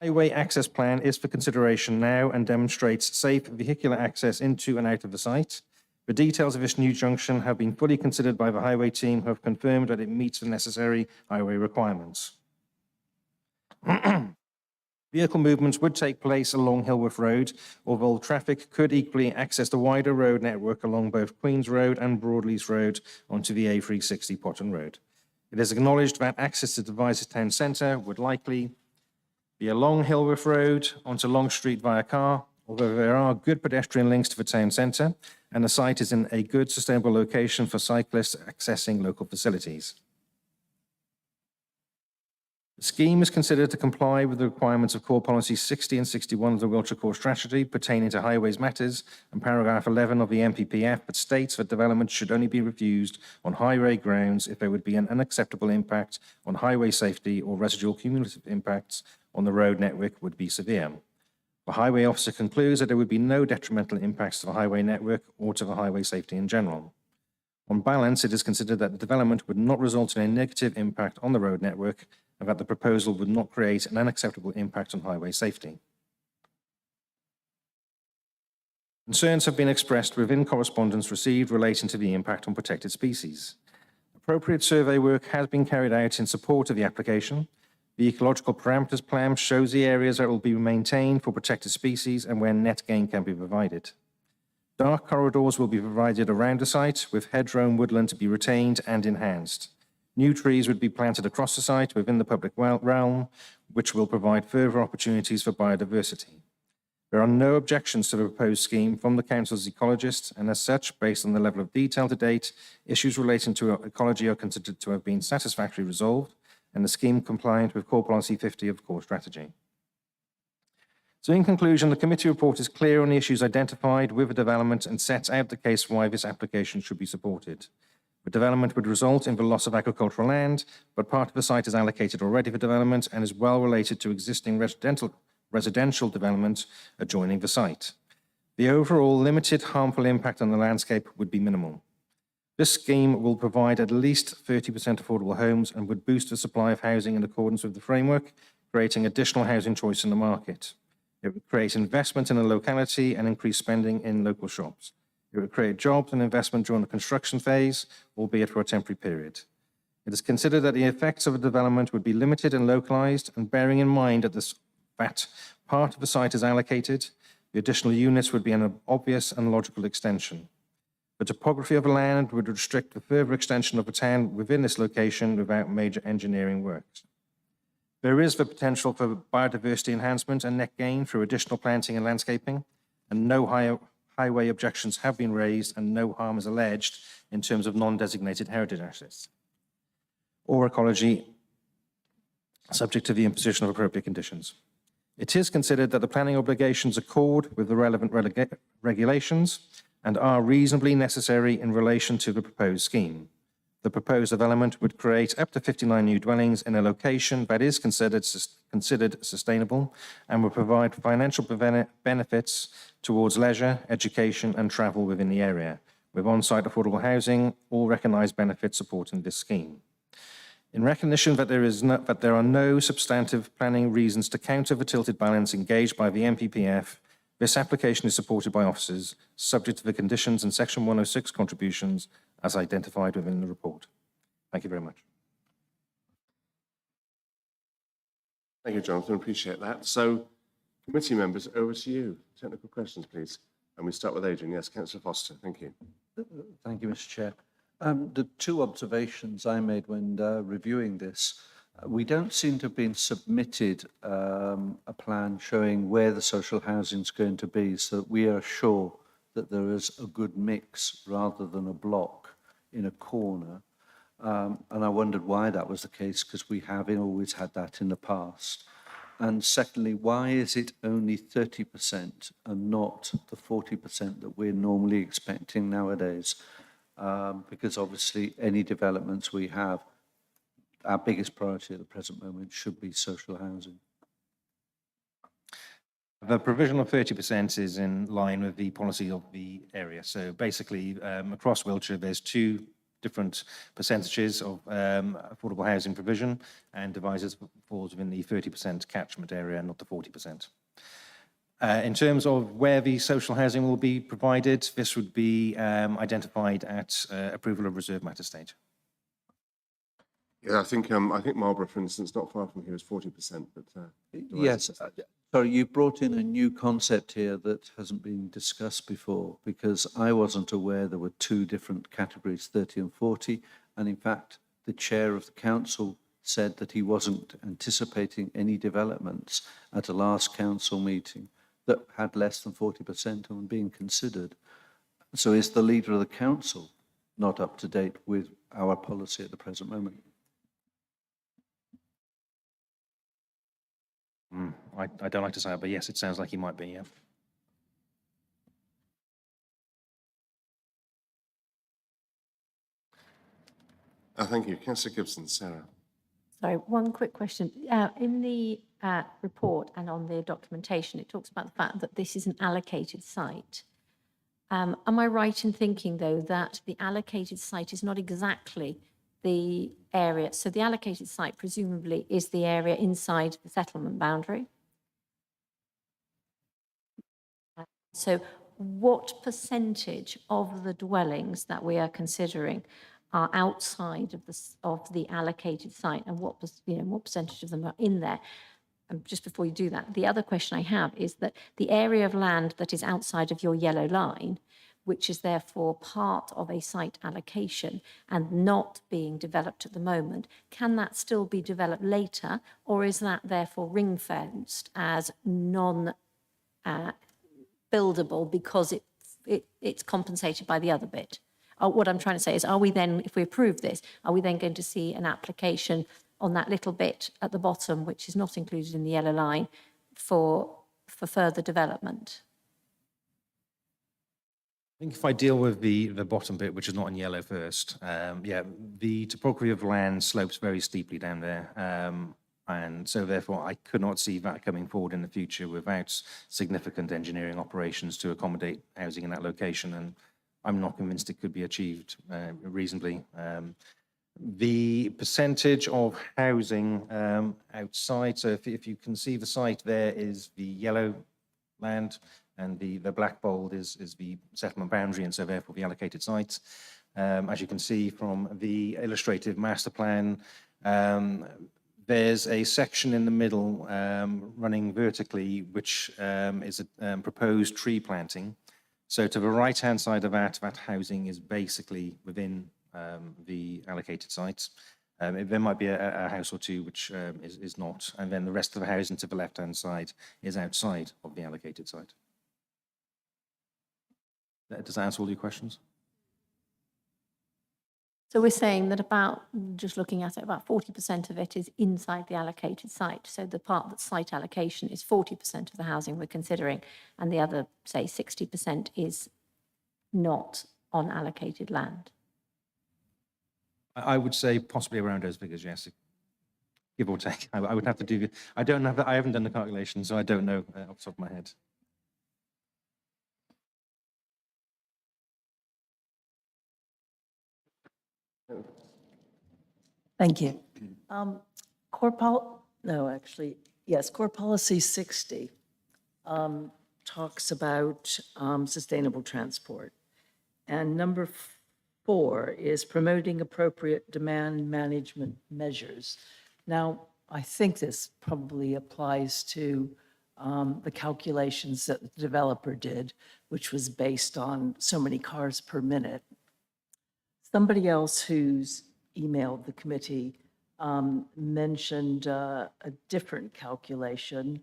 Highway access plan is for consideration now and demonstrates safe vehicular access into and out of the site. The details of this new junction have been fully considered by the highway team, who have confirmed that it meets the necessary highway requirements. Vehicle movements would take place along Hillworth Road, although traffic could equally access the wider road network along both Queen's Road and Broadleys Road onto the A360 Potton Road. It is acknowledged that access to Devizes Town Centre would likely be along Hillworth Road onto Long Street via car, although there are good pedestrian links to the town centre, and the site is in a good, sustainable location for cyclists accessing local facilities. The scheme is considered to comply with the requirements of Core Policies 60 and 61 of the Wiltshire Core Strategy pertaining to highways matters, and paragraph 11 of the NPPF, but states that development should only be refused on highway grounds if there would be an unacceptable impact on highway safety or residual cumulative impacts on the road network would be severe. The highway officer concludes that there would be no detrimental impacts to the highway network or to the highway safety in general. On balance, it is considered that the development would not result in a negative impact on the road network and that the proposal would not create an unacceptable impact on highway safety. Concerns have been expressed within correspondence received relating to the impact on protected species. Appropriate survey work has been carried out in support of the application. The Ecological Parameters Plan shows the areas that will be maintained for protected species and where net gain can be provided. Dark corridors will be provided around the site, with hedgerow and woodland to be retained and enhanced. New trees would be planted across the site within the public realm, which will provide further opportunities for biodiversity. There are no objections to the proposed scheme from the Council's ecologists, and as such, based on the level of detail to date, issues relating to ecology are considered to have been satisfactorily resolved, and the scheme compliant with Core Policy 50 of Core Strategy. So in conclusion, the committee report is clear on the issues identified with the development and sets out the case why this application should be supported. The development would result in the loss of agricultural land, but part of the site is allocated already for development and is well related to existing residential development adjoining the site. The overall limited harmful impact on the landscape would be minimal. This scheme will provide at least 30% affordable homes and would boost the supply of housing in accordance with the framework, creating additional housing choice in the market. It would create investment in the locality and increase spending in local shops. It would create jobs and investment during the construction phase, albeit for a temporary period. It is considered that the effects of a development would be limited and localized, and bearing in mind that part of the site is allocated, the additional units would be an obvious and logical extension. The topography of the land would restrict the further extension of the town within this location without major engineering works. There is the potential for biodiversity enhancement and net gain through additional planting and landscaping, and no highway objections have been raised and no harm is alleged in terms of non-designated heritage assets or ecology, subject to the imposition of appropriate conditions. It is considered that the planning obligations accord with the relevant regulations and are reasonably necessary in relation to the proposed scheme. The proposed development would create up to 59 new dwellings in a location that is considered sustainable and will provide financial benefits towards leisure, education, and travel within the area, with on-site affordable housing, all recognised benefits supporting this scheme. In recognition that there are no substantive planning reasons to counter the tilted balance engaged by the NPPF, this application is supported by officers, subject to the conditions in Section 106 contributions as identified within the report. Thank you very much. Thank you, Jonathan. Appreciate that. So, Committee members, over to you. Technical questions, please. And we start with Adrian. Yes, Councillor Foster, thank you. Thank you, Mr. Chair. The two observations I made when reviewing this, we don't seem to have been submitted a plan showing where the social housing is going to be, so that we are sure that there is a good mix rather than a block in a corner. And I wondered why that was the case, because we have always had that in the past. And secondly, why is it only 30% and not the 40% that we're normally expecting nowadays? Because obviously any developments we have, our biggest priority at the present moment should be social housing. The provision of 30% is in line with the policy of the area. So basically, across Wiltshire, there's two different percentages of affordable housing provision, and Devizes falls within the 30% catchment area, not the 40%. In terms of where the social housing will be provided, this would be identified at approval of reserve matter stage. Yeah, I think Marlborough, for instance, not far from here is 40%, but Yes, sorry, you brought in a new concept here that hasn't been discussed before, because I wasn't aware there were two different categories, 30 and 40. And in fact, the chair of the council said that he wasn't anticipating any developments at a last council meeting that had less than 40% on being considered. So is the leader of the council not up to date with our policy at the present moment? I don't like to say it, but yes, it sounds like he might be, yeah. thank you. Councillor Gibson, Sarah. Sorry, one quick question. In the report and on the documentation, it talks about the fact that this is an allocated site. Am I right in thinking, though, that the allocated site is not exactly the area? So the allocated site presumably is the area inside the settlement boundary. So what percentage of the dwellings that we are considering are outside of the allocated site, and what percentage of them are in there? And just before you do that, the other question I have is that the area of land that is outside of your yellow line, which is therefore part of a site allocation and not being developed at the moment, can that still be developed later, or is that therefore ring-fenced as non-buildable because it's compensated by the other bit? What I'm trying to say is, are we then, if we approve this, are we then going to see an application on that little bit at the bottom, which is not included in the yellow line, for further development? I think if I deal with the bottom bit, which is not in yellow first, yeah, the topography of land slopes very steeply down there. And so therefore I could not see that coming forward in the future without significant engineering operations to accommodate housing in that location. And I'm not convinced it could be achieved reasonably. The percentage of housing outside, so if you can see the site, there is the yellow land, and the black bold is the settlement boundary, and so therefore the allocated sites. As you can see from the illustrative master plan, there's a section in the middle running vertically, which is a proposed tree planting. So to the right-hand side of that housing is basically within the allocated sites. There might be a house or two which is not, and then the rest of the housing to the left-hand side is outside of the allocated site. Does that answer all your questions? So we're saying that just looking at it, about 40% of it is inside the allocated site. So the part that's site allocation is 40% of the housing we're considering, and the other, say, 60% is not on allocated land. I would say possibly around those figures, yes. Give or take. I would have to do, I haven't done the calculation, so I don't know off the top of my head. Thank you. Core policy 60 talks about sustainable transport. And number 4 is promoting appropriate demand management measures. Now, I think this probably applies to the calculations that the developer did, which was based on so many cars per minute. Somebody else who's emailed the committee mentioned a different calculation.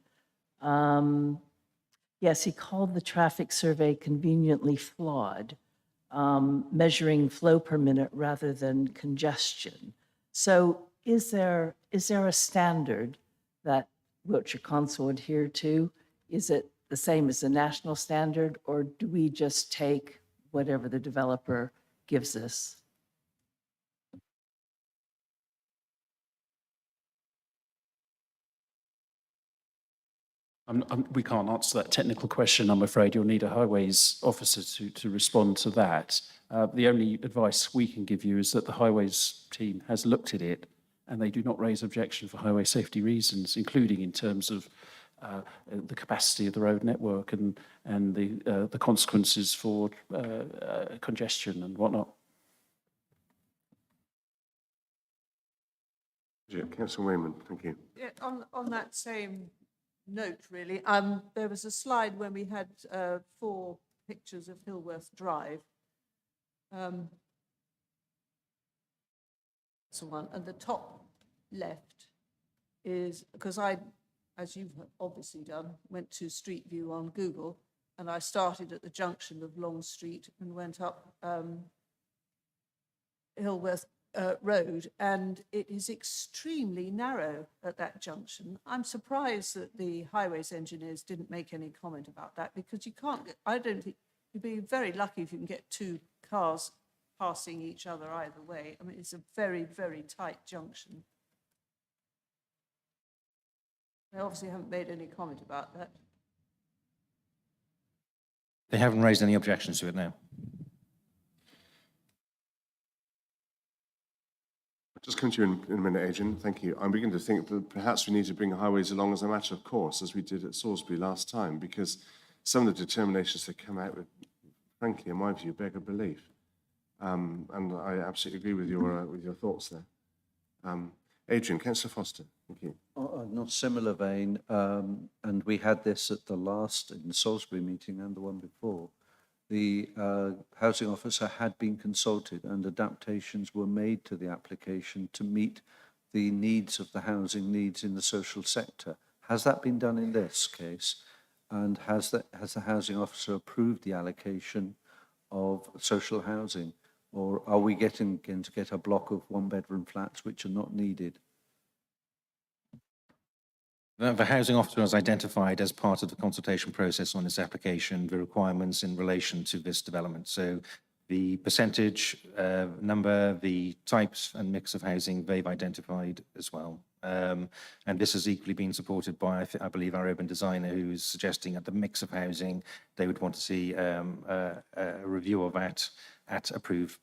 Yes, he called the traffic survey conveniently flawed, measuring flow per minute rather than congestion. So is there a standard that Wiltshire Council adhere to? Is it the same as the national standard, or do we just take whatever the developer gives us? We can't answer that technical question, I'm afraid. You'll need a highways officer to respond to that. The only advice we can give you is that the highways team has looked at it and they do not raise objection for highway safety reasons, including in terms of the capacity of the road network and the consequences for congestion and whatnot. Councillor Wayman, thank you. Yeah, on that same note, really, there was a slide when we had 4 pictures of Hillworth Drive. That's the one, and the top left is, because I, as you've obviously done, went to Street View on Google, and I started at the junction of Long Street and went up Hillworth Road, and it is extremely narrow at that junction. I'm surprised that the highways engineers didn't make any comment about that, because you can't get, I don't think, you'd be very lucky if you can get 2 cars passing each other either way. I mean, it's a very, very tight junction. They obviously haven't made any comment about that. They haven't raised any objections to it now. I'll just come to you in a minute, Adrian. Thank you. I'm beginning to think that perhaps we need to bring highways along as a matter of course, as we did at Salisbury last time, because some of the determinations that come out with, frankly, in my view, beg a belief. And I absolutely agree with your thoughts there. Adrian, Councillor Foster, thank you. In a similar vein, and we had this at the last, in the Salisbury meeting and the one before, the housing officer had been consulted and adaptations were made to the application to meet the needs of the housing needs in the social sector. Has that been done in this case? And has the housing officer approved the allocation of social housing? Or are we going to get a block of 1-bedroom flats which are not needed? The housing officer has identified as part of the consultation process on this application the requirements in relation to this development. So the percentage number, the types and mix of housing they've identified as well. And this has equally been supported by, I believe, our urban designer, who is suggesting that the mix of housing, they would want to see a review of that at approved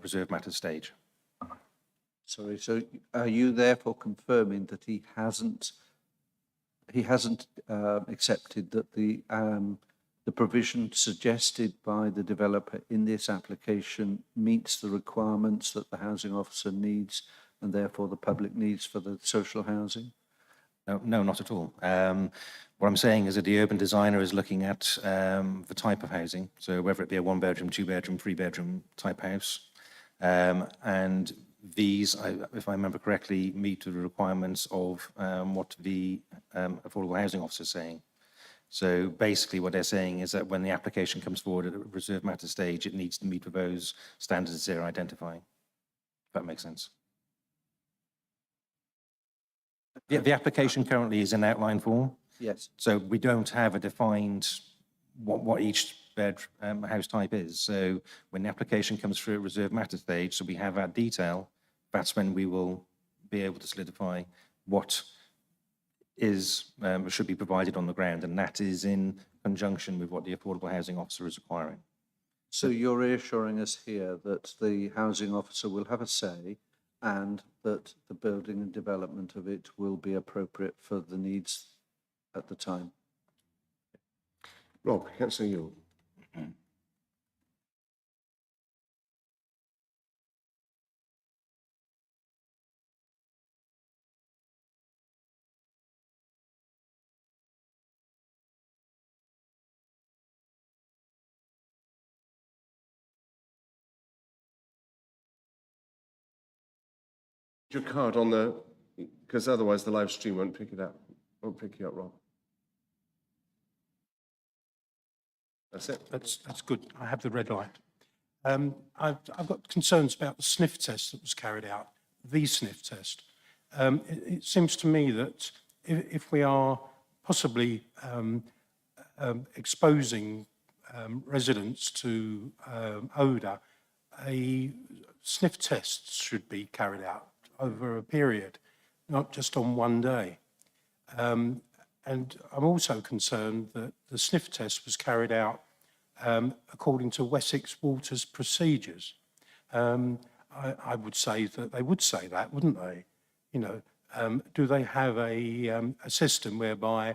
reserve matter stage. Sorry, so are you therefore confirming that he hasn't accepted that the provision suggested by the developer in this application meets the requirements that the housing officer needs and therefore the public needs for the social housing? No, not at all. What I'm saying is that the urban designer is looking at the type of housing, so whether it be a 1-bedroom, 2-bedroom, 3-bedroom type house, and these, if I remember correctly, meet the requirements of what the affordable housing officer is saying. So basically what they're saying is that when the application comes forward at a reserve matter stage, it needs to meet with those standards they're identifying. If that makes sense. The application currently is in outline form. Yes. So we don't have a defined what each bed house type is. So when the application comes through at reserve matter stage, so we have that detail, that's when we will be able to solidify what is should be provided on the ground, and that is in conjunction with what the affordable housing officer is requiring. So you're reassuring us here that the housing officer will have a say and that the building and development of it will be appropriate for the needs at the time? Rob, Councillor Yule. Your card on the, because otherwise the live stream won't pick it up. Won't pick you up, Rob. That's it. That's good. I have the red light. I've got concerns about the sniff test that was carried out, the sniff test. It seems to me that if we are possibly exposing residents to odour, a sniff test should be carried out over a period, not just on one day. And I'm also concerned that the sniff test was carried out according to Wessex Water's procedures. I would say that they would say that, wouldn't they? You know, do they have a system whereby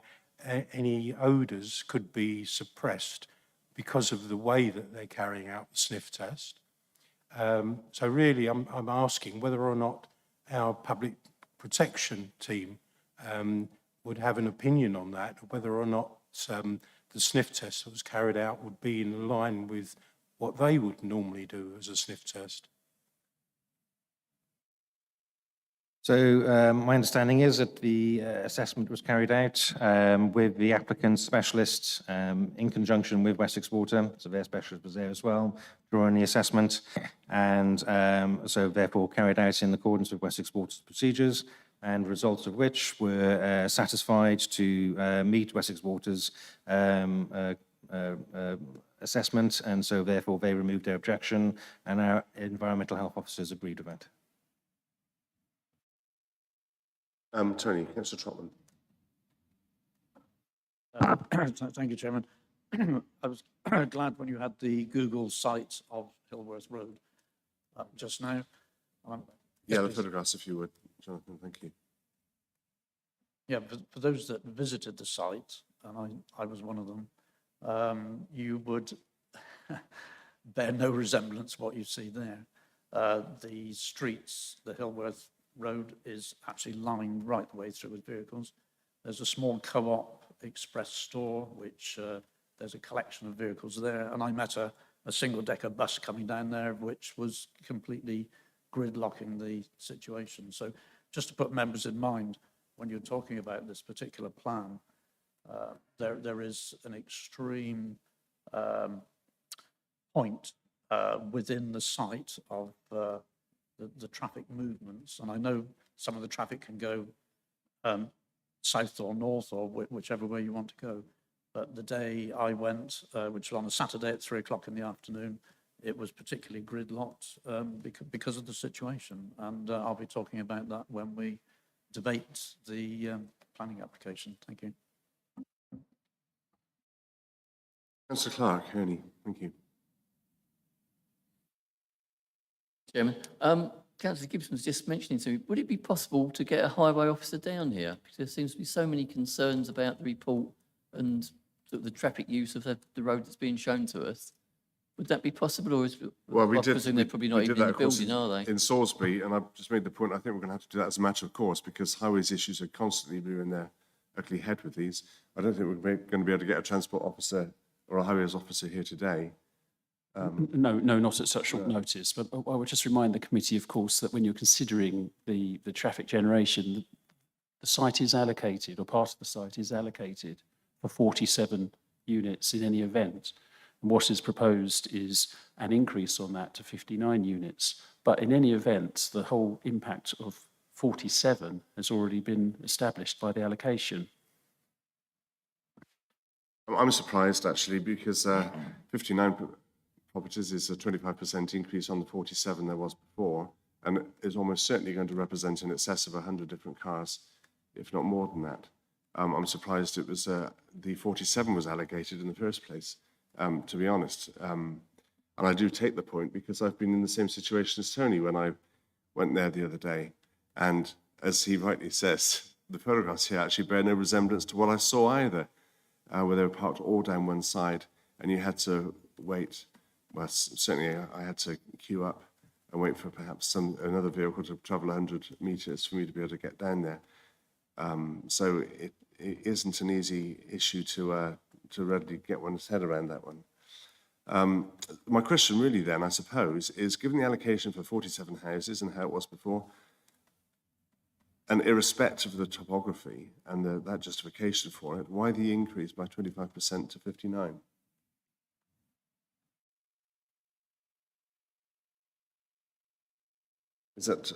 any odours could be suppressed because of the way that they're carrying out the sniff test? So really, I'm asking whether or not our public protection team would have an opinion on that, whether or not the sniff test that was carried out would be in line with what they would normally do as a sniff test. So my understanding is that the assessment was carried out with the applicant specialist in conjunction with Wessex Water, so their specialist was there as well during the assessment, and so therefore carried out in accordance with Wessex Water's procedures, and results of which were satisfied to meet Wessex Water's assessment, and so therefore they removed their objection, and our environmental health officers agreed with that. Tony, Councillor Trotman. Thank you, Chairman. I was glad when you had the Google site of Hillworth Road just now. Yeah, the photographs, if you would, Jonathan, thank you. Yeah, for those that visited the site, and I was one of them, you would bear no resemblance what you see there. The streets, the Hillworth Road is actually lined right the way through with vehicles. There's a small Co-op express store, which there's a collection of vehicles there. And I met a single-decker bus coming down there, which was completely gridlocking the situation. So just to put members in mind, when you're talking about this particular plan, there is an extreme point within the site of the traffic movements. And I know some of the traffic can go south or north or whichever way you want to go. But the day I went, which was on a Saturday at 3 o'clock in the afternoon, it was particularly gridlocked because of the situation. And I'll be talking about that when we debate the planning application. Thank you. Councillor Clark, Ernie, thank you. Chairman, Councillor Gibson was just mentioning to me, would it be possible to get a highway officer down here? Because there seems to be so many concerns about the report and the traffic use of the road that's being shown to us. Would that be possible, or is Well, I presume they're probably not even in the building, are they? In Salisbury, and I've just made the point, I think we're going to have to do that as a matter of course, because highways issues are constantly rearing their ugly head with these. I don't think we're going to be able to get a transport officer or a highways officer here today. No, not at such short notice. But I would just remind the committee, of course, that when you're considering the traffic generation, the site is allocated, or part of the site is allocated for 47 units in any event. And what is proposed is an increase on that to 59 units. But in any event, the whole impact of 47 has already been established by the allocation. I'm surprised actually, because 59 properties is a 25% increase on the 47 there was before, and is almost certainly going to represent in excess of 100 different cars, if not more than that. I'm surprised it was the 47 was allocated in the first place, to be honest. And I do take the point because I've been in the same situation as Tony when I went there the other day. And as he rightly says, the photographs here actually bear no resemblance to what I saw either, where they were parked all down one side and you had to wait. Well, certainly I had to queue up and wait for perhaps another vehicle to travel 100 metres for me to be able to get down there. So it isn't an easy issue to readily get one's head around that one. My question really then, I suppose, is given the allocation for 47 houses and how it was before, And irrespective of the topography and that justification for it, why the increase by 25% to 59? Is that,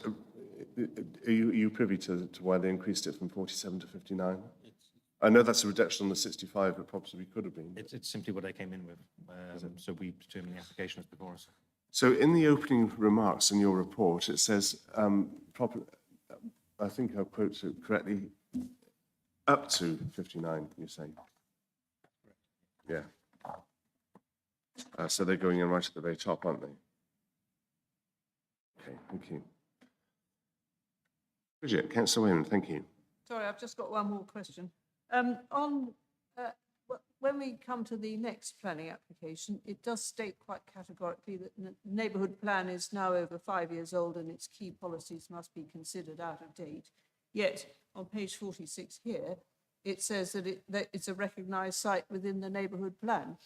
are you privy to why they increased it from 47 to 59? I know that's a reduction on the 65, it probably could have been. It's simply what I came in with. So we determine the application as before us. So in the opening remarks in your report, it says, I think I'll quote it correctly, up to 59, you say? Yeah. So they're going in right at the very top, aren't they? Okay, thank you. Bridget, Councillor Wayman, thank you. Sorry, I've just got one more question. When we come to the next planning application, it does state quite categorically that the neighbourhood plan is now over 5 years old and its key policies must be considered out of date. Yet, on page 46 here, it says that it's a recognised site within the neighbourhood plan.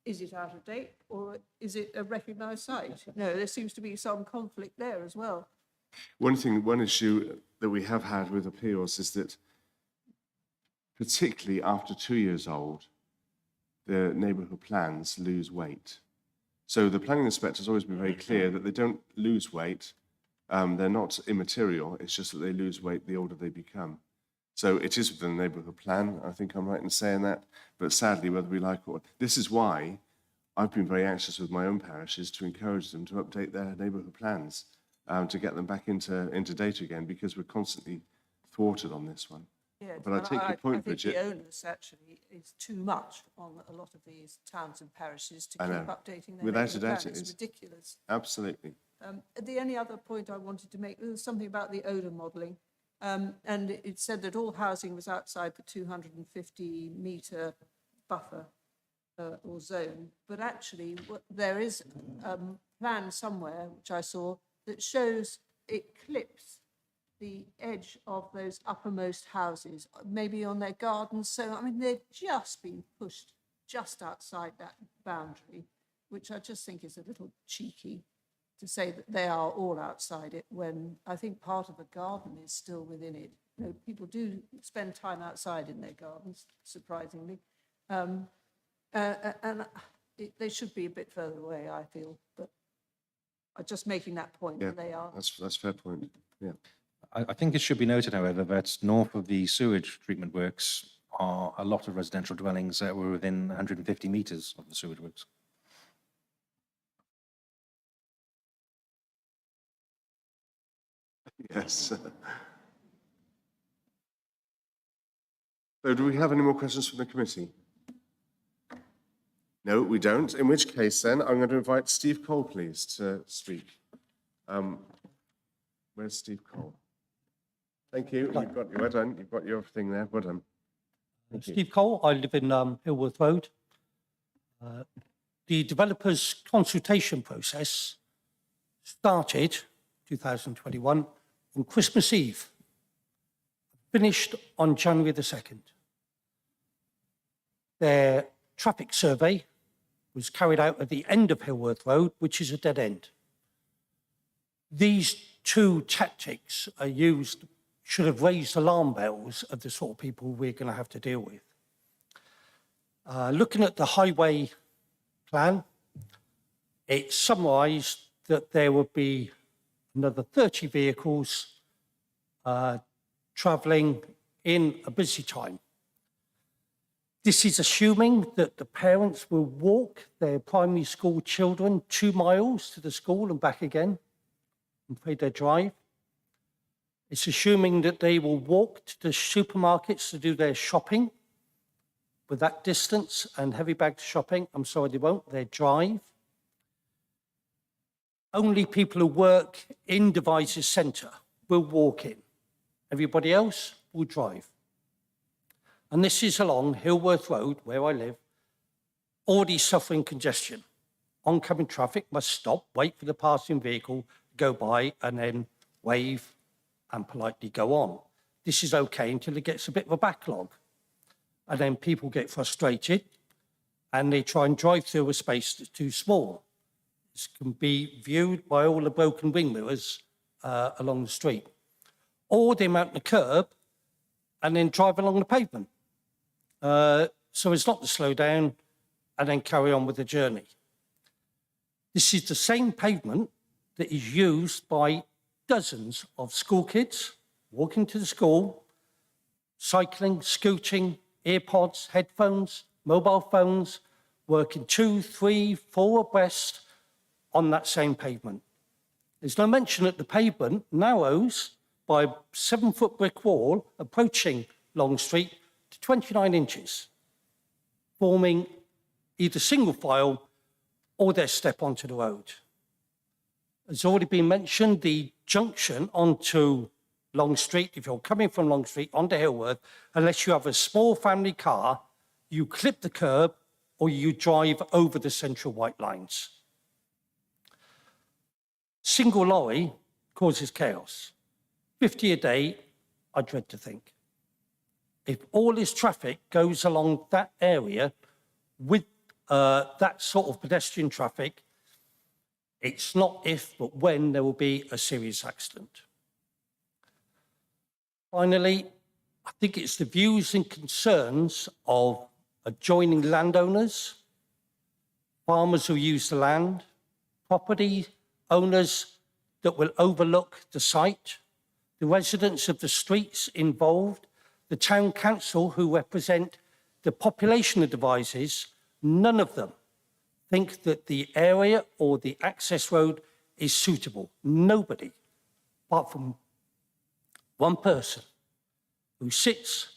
Is it out of date or is it a recognised site? No, there seems to be some conflict there as well. One issue that we have had with appeals is that, particularly after 2 years old, the neighbourhood plans lose weight. So the planning inspector's always been very clear that they don't lose weight. They're not immaterial. It's just that they lose weight the older they become. So it is within the neighbourhood plan. I think I'm right in saying that. But sadly, whether we like it, this is why I've been very anxious with my own parishes to encourage them to update their neighbourhood plans, to get them back into date again, because we're constantly thwarted on this one. Yes, But I take your point, I think Bridget. the onus actually is too much on a lot of these towns and parishes to I keep know. updating their Without a neighbourhood doubt plan. it It's is. ridiculous. Absolutely. The only other point I wanted to make was something about the odour modelling. And it said that all housing was outside the 250-metre buffer or zone. But actually, there is a plan somewhere, which I saw, that shows it clips the edge of those uppermost houses, maybe on their gardens. So, I mean, they've just been pushed just outside that boundary, which I just think is a little cheeky to say that they are all outside it when I think part of the garden is still within it. You know, people do spend time outside in their gardens, surprisingly. They should be a bit further away, I feel, but I'm just making that point Yeah, that they are. that's a fair point. Yeah. I think it should be noted, however, that north of the sewage treatment works are a lot of residential dwellings that were within 150 metres of the sewage works. Yes. So do we have any more questions from the committee? No, we don't. In which case, then, I'm going to invite Steve Cole, please, to speak. Where's Steve Cole? Thank you. You've got, well done. You've got your thing there. Well done. Thank you. Steve Cole, I live in Hillworth Road. The developers' consultation process started 2021 on Christmas Eve, finished on January the 2nd. Their traffic survey was carried out at the end of Hillworth Road, which is a dead end. These two tactics are used, should have raised alarm bells of the sort of people we're going to have to deal with. Looking at the highway plan, it summarised that there would be another 30 vehicles travelling in a busy time. This is assuming that the parents will walk their primary school children 2 miles to the school and back again and pay their drive. It's assuming that they will walk to the supermarkets to do their shopping with that distance and heavy bag shopping. I'm sorry, they won't, they drive. Only people who work in Devizes Centre will walk in. Everybody else will drive. And this is along Hillworth Road, where I live, already suffering congestion. Oncoming traffic must stop, wait for the passing vehicle to go by, and then wave and politely go on. This is okay until it gets a bit of a backlog. And then people get frustrated and they try and drive through a space that's too small. This can be viewed by all the broken wing mirrors along the street. or they mount the curb and then drive along the pavement. So as not to slow down and then carry on with the journey. This is the same pavement that is used by dozens of school kids walking to the school, cycling, scooting, earpods, headphones, mobile phones, working 2, 3, 4 abreast on that same pavement. There's no mention that the pavement narrows by a 7-foot brick wall approaching Long Street to 29 inches, forming either single file or their step onto the road. As already been mentioned, the junction onto Long Street, if you're coming from Long Street onto Hillworth, unless you have a small family car, you clip the curb or you drive over the central white lines. Single lorry causes chaos. 50 a day, I dread to think. If all this traffic goes along that area with that sort of pedestrian traffic, it's not if, but when there will be a serious accident. Finally, I think it's the views and concerns of adjoining landowners, farmers who use the land, property owners that will overlook the site, the residents of the streets involved, the town council who represent the population of Devizes. None of them think that the area or the access road is suitable. Nobody, apart from one person who sits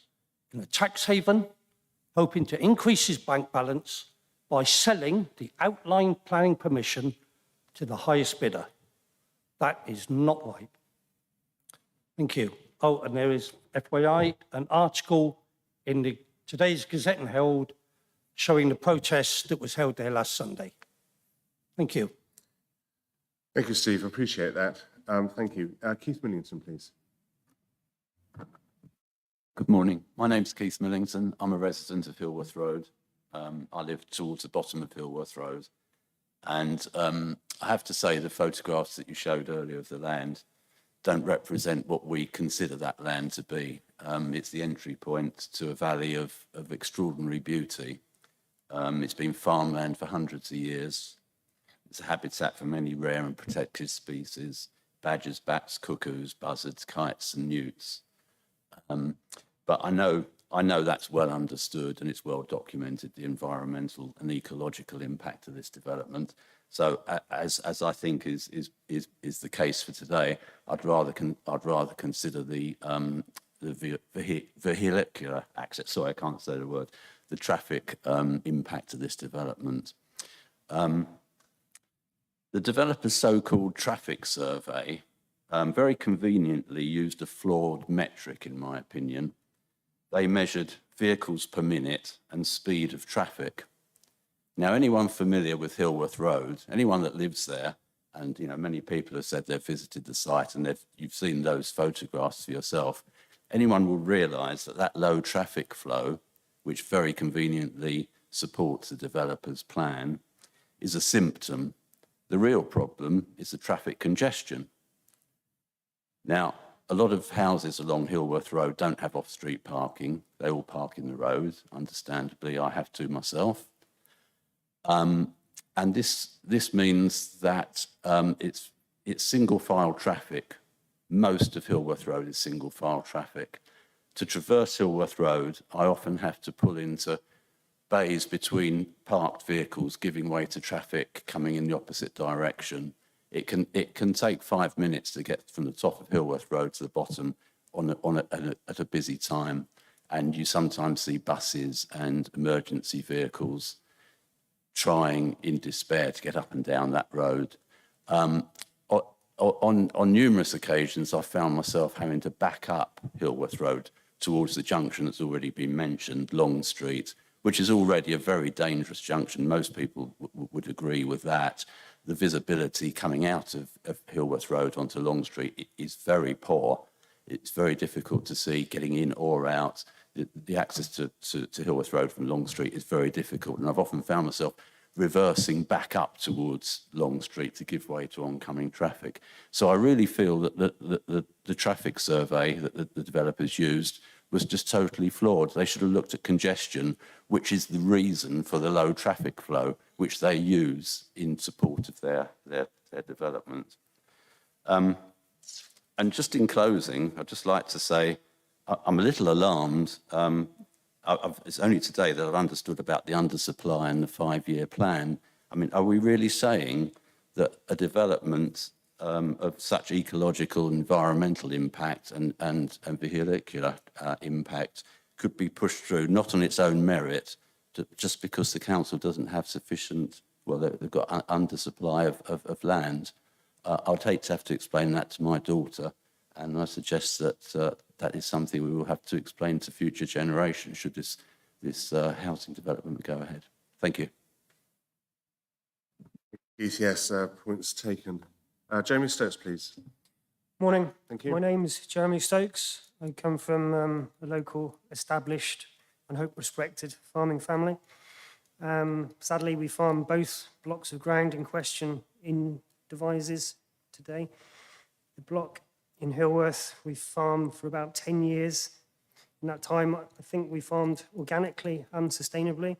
in a tax haven hoping to increase his bank balance by selling the outline planning permission to the highest bidder. That is not right. Thank you. Oh, and there is, FYI, an article in today's Gazette and Herald showing the protest that was held there last Sunday. Thank you. Thank you, Steve. I appreciate that. Thank you. Keith Millington, please. Good morning. My name's Keith Millington. I'm a resident of Hillworth Road. I live towards the bottom of Hillworth Road. And I have to say the photographs that you showed earlier of the land don't represent what we consider that land to be. It's the entry point to a valley of extraordinary beauty. It's been farmland for hundreds of years. It's a habitat for many rare and protected species, badgers, bats, cuckoos, buzzards, kites and newts. But I know that's well understood and it's well documented, the environmental and ecological impact of this development. So as I think is the case for today, I'd rather consider the vehicular access, sorry, I can't say the word, the traffic impact of this development. The developer's so-called traffic survey very conveniently used a flawed metric, in my opinion. They measured vehicles per minute and speed of traffic. Now, anyone familiar with Hillworth Road, anyone that lives there, and many people have said they've visited the site and you've seen those photographs for yourself, anyone will realise that low traffic flow, which very conveniently supports the developer's plan, is a symptom. The real problem is the traffic congestion. Now, a lot of houses along Hillworth Road don't have off-street parking. They all park in the road. Understandably, I have to myself. And this means that it's single-file traffic. Most of Hillworth Road is single-file traffic. To traverse Hillworth Road, I often have to pull into bays between parked vehicles, giving way to traffic coming in the opposite direction. It can take 5 minutes to get from the top of Hillworth Road to the bottom at a busy time, and you sometimes see buses and emergency vehicles trying in despair to get up and down that road. On numerous occasions, I found myself having to back up Hillworth Road towards the junction that's already been mentioned, Long Street, which is already a very dangerous junction. Most people would agree with that. The visibility coming out of Hillworth Road onto Long Street is very poor. It's very difficult to see getting in or out. The access to Hillworth Road from Long Street is very difficult. And I've often found myself reversing back up towards Long Street to give way to oncoming traffic. So I really feel that the traffic survey that the developers used was just totally flawed. They should have looked at congestion, which is the reason for the low traffic flow, which they use in support of their development. And just in closing, I'd just like to say I'm a little alarmed. It's only today that I've understood about the undersupply and the 5-year plan. I mean, are we really saying that a development of such ecological, environmental impact and vehicular impact could be pushed through, not on its own merit, just because the council doesn't have sufficient, well, they've got undersupply of land? I'd hate to have to explain that to my daughter, and I suggest that that is something we will have to explain to future generations should this housing development go ahead. Thank you. Yes, points taken. Jeremy Stokes, please. Morning. Thank you. My name's Jeremy Stokes. I come from a local, established and hope respected farming family. Sadly, we farm both blocks of ground in question in Devizes today. The block in Hillworth, we've farmed for about 10 years. In that time, I think we farmed organically and sustainably,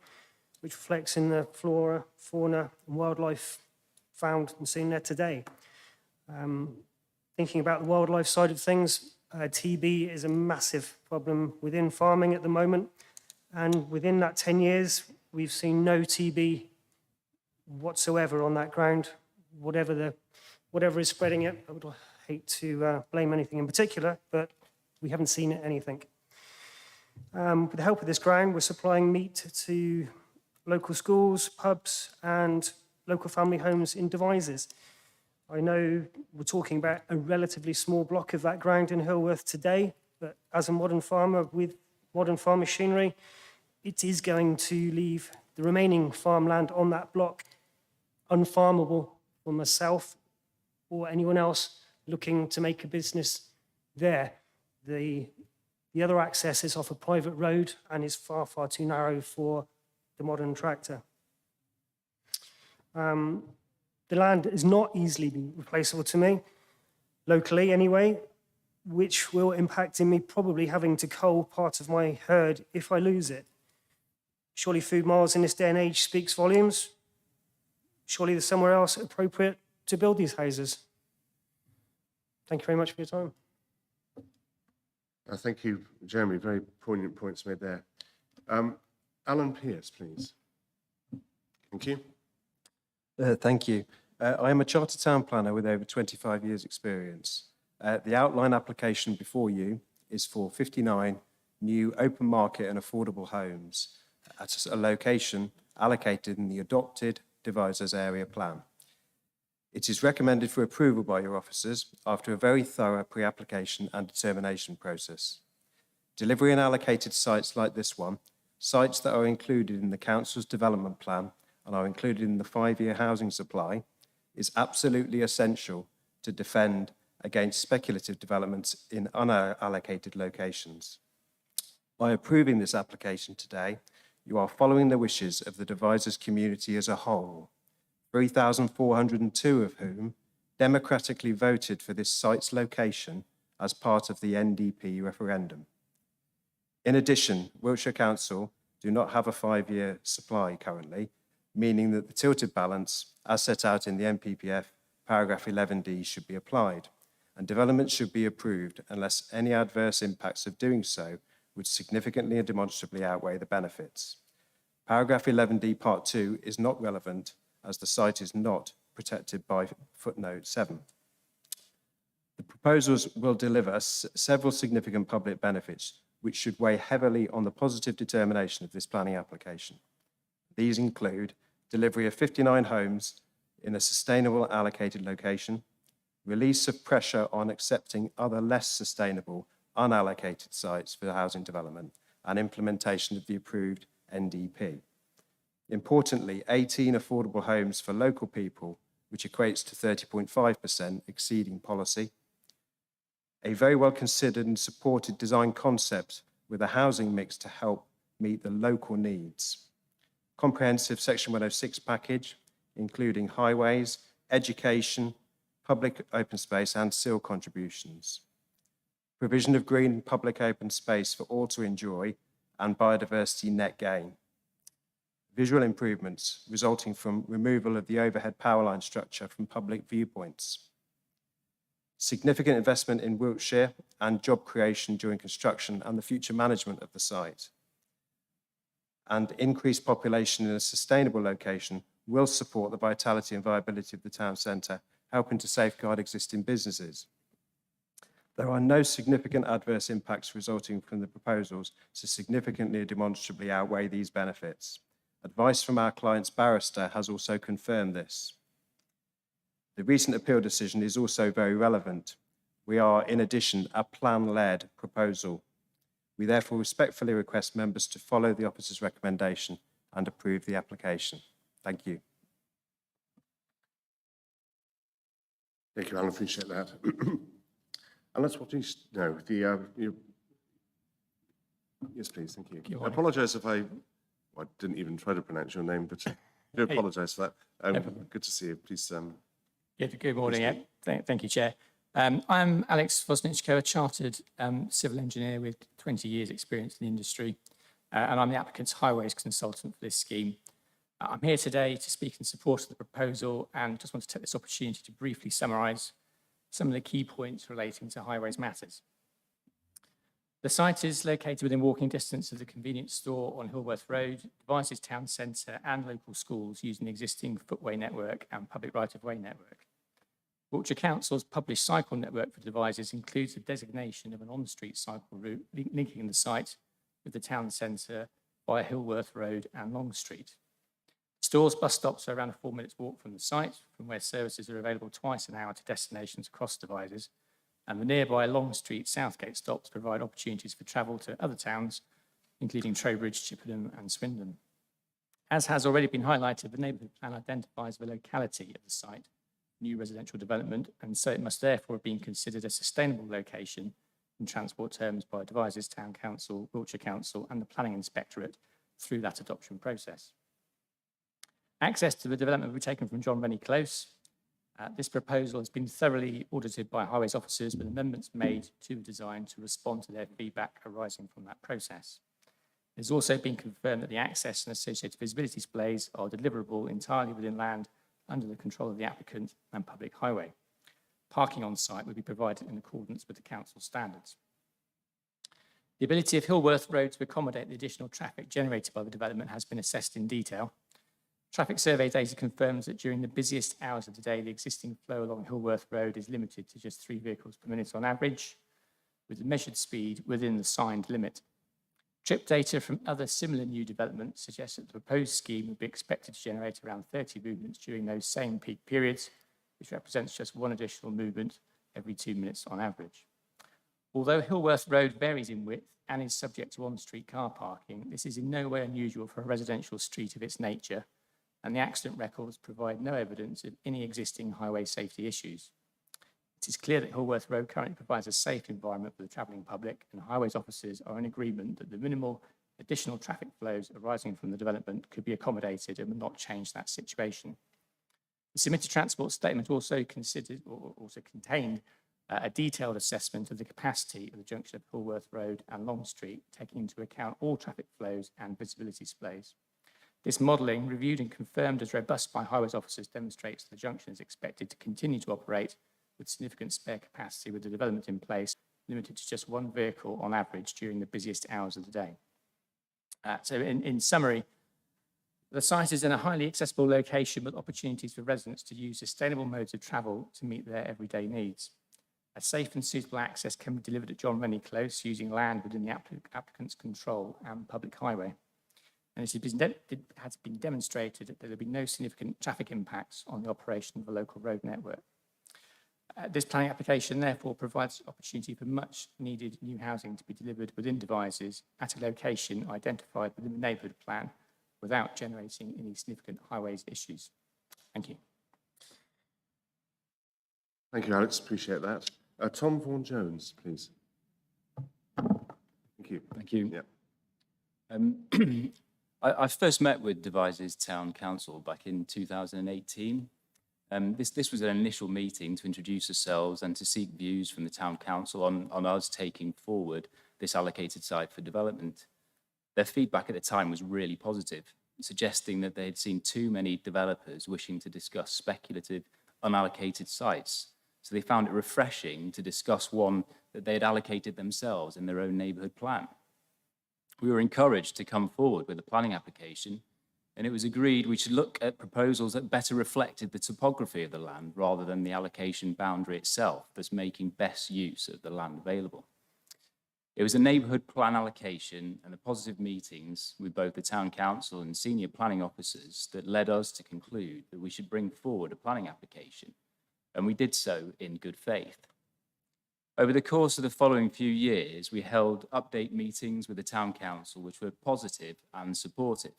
which reflects in the flora, fauna and wildlife found and seen there today. Thinking about the wildlife side of things, TB is a massive problem within farming at the moment. And within that 10 years, we've seen no TB whatsoever on that ground, whatever is spreading it. I would hate to blame anything in particular, but we haven't seen anything. With the help of this ground, we're supplying meat to local schools, pubs, and local family homes in Devizes. I know we're talking about a relatively small block of that ground in Hillworth today, but as a modern farmer with modern farm machinery, it is going to leave the remaining farmland on that block unfarmable for myself or anyone else looking to make a business there. The other access is off a private road and is far, far too narrow for the modern tractor. The land is not easily replaceable to me, locally anyway, which will impact in me probably having to cull part of my herd if I lose it. Surely food miles in this day and age speaks volumes. Surely there's somewhere else appropriate to build these houses. Thank you very much for your time. Thank you, Jeremy. Very poignant points made there. Alan Pearce, please. Thank you. Thank you. I am a chartered town planner with over 25 years' experience. The outline application before you is for 59 new open market and affordable homes at a location allocated in the adopted Devizes area plan. It is recommended for approval by your officers after a very thorough pre-application and determination process. Delivery and allocated sites like this one, sites that are included in the council's development plan and are included in the 5-year housing supply, is absolutely essential to defend against speculative developments in unallocated locations. By approving this application today, you are following the wishes of the Devizes community as a whole, 3,402 of whom democratically voted for this site's location as part of the NDP referendum. In addition, Wiltshire Council do not have a 5-year supply currently, meaning that the tilted balance, as set out in the NPPF, paragraph 11D, should be applied, and development should be approved unless any adverse impacts of doing so would significantly and demonstrably outweigh the benefits. Paragraph 11D, part 2, is not relevant as the site is not protected by footnote 7. The proposals will deliver several significant public benefits, which should weigh heavily on the positive determination of this planning application. These include delivery of 59 homes in a sustainable allocated location, release of pressure on accepting other less sustainable unallocated sites for housing development, and implementation of the approved NDP. Importantly, 18 affordable homes for local people, which equates to 30.5%, exceeding policy. A very well considered and supported design concept with a housing mix to help meet the local needs. comprehensive Section 106 package, including highways, education, public open space and seal contributions. Provision of green public open space for all to enjoy and biodiversity net gain. Visual improvements resulting from removal of the overhead power line structure from public viewpoints. Significant investment in Wiltshire and job creation during construction and the future management of the site. And increased population in a sustainable location will support the vitality and viability of the town centre, helping to safeguard existing businesses. There are no significant adverse impacts resulting from the proposals to significantly or demonstrably outweigh these benefits. Advice from our client's barrister has also confirmed this. The recent appeal decision is also very relevant. We are, in addition, a plan-led proposal. We therefore respectfully request members to follow the officer's recommendation and approve the application. Thank you. Thank you, Alan. Appreciate that. Unless what is no, yes, please. Thank you. I apologise if I didn't even try to pronounce your name, but I do apologise for that. Good to see you. Please. Good morning. Thank you, Chair. I'm Alex Vosnichko, a chartered civil engineer with 20 years' experience in the industry, and I'm the applicant's highways consultant for this scheme. I'm here today to speak in support of the proposal and just want to take this opportunity to briefly summarise some of the key points relating to highways matters. The site is located within walking distance of the convenience store on Hillworth Road, Devizes town centre and local schools using the existing footway network and public right-of-way network. Wiltshire Council's published cycle network for Devizes includes the designation of an on-street cycle route linking the site with the town centre via Hillworth Road and Long Street. Stores bus stops are around a 4 minutes walk from the site, from where services are available twice an hour to destinations across Devizes, and the nearby Long Street Southgate stops provide opportunities for travel to other towns, including Trowbridge, Chippenham and Swindon. As has already been highlighted, the neighbourhood plan identifies the locality of the site, new residential development, and so it must therefore have been considered a sustainable location in transport terms by Devizes Town Council, Wiltshire Council and the Planning Inspectorate through that adoption process. Access to the development will be taken from John Rennie Close. This proposal has been thoroughly audited by highways officers with amendments made to the design to respond to their feedback arising from that process. It has also been confirmed that the access and associated visibility displays are deliverable entirely within land under the control of the applicant and public highway. Parking on site will be provided in accordance with the council standards. The ability of Hillworth Road to accommodate the additional traffic generated by the development has been assessed in detail. Traffic survey data confirms that during the busiest hours of the day, the existing flow along Hillworth Road is limited to just 3 vehicles per minute on average, with the measured speed within the signed limit. Trip data from other similar new developments suggests that the proposed scheme would be expected to generate around 30 movements during those same peak periods, which represents just 1 additional movement every 2 minutes on average. Although Hillworth Road varies in width and is subject to on-street car parking, this is in no way unusual for a residential street of its nature, and the accident records provide no evidence of any existing highway safety issues. It is clear that Hillworth Road currently provides a safe environment for the travelling public, and highways officers are in agreement that the minimal additional traffic flows arising from the development could be accommodated and will not change that situation. The submitted transport statement also contained a detailed assessment of the capacity of the junction of Hillworth Road and Long Street, taking into account all traffic flows and visibility displays. This modelling, reviewed and confirmed as robust by highways officers, demonstrates the junction is expected to continue to operate with significant spare capacity with the development in place, limited to just 1 vehicle on average during the busiest hours of the day. So in summary, the site is in a highly accessible location with opportunities for residents to use sustainable modes of travel to meet their everyday needs. A safe and suitable access can be delivered at John Rennie Close using land within the applicant's control and public highway. And it has been demonstrated that there will be no significant traffic impacts on the operation of the local road network. This planning application therefore provides opportunity for much needed new housing to be delivered within Devizes at a location identified within the neighbourhood plan without generating any significant highways issues. Thank you. Thank you, Alex. Appreciate that. Tom Vaughan-Jones, please. Thank you. Thank you. Yeah. I first met with Devizes Town Council back in 2018. This was an initial meeting to introduce ourselves and to seek views from the Town Council on us taking forward this allocated site for development. Their feedback at the time was really positive, suggesting that they had seen too many developers wishing to discuss speculative, unallocated sites. So they found it refreshing to discuss one that they had allocated themselves in their own neighbourhood plan. We were encouraged to come forward with a planning application, and it was agreed we should look at proposals that better reflected the topography of the land rather than the allocation boundary itself, thus making best use of the land available. It was a neighbourhood plan allocation and the positive meetings with both the Town Council and senior planning officers that led us to conclude that we should bring forward a planning application, and we did so in good faith. Over the course of the following few years, we held update meetings with the Town Council, which were positive and supportive.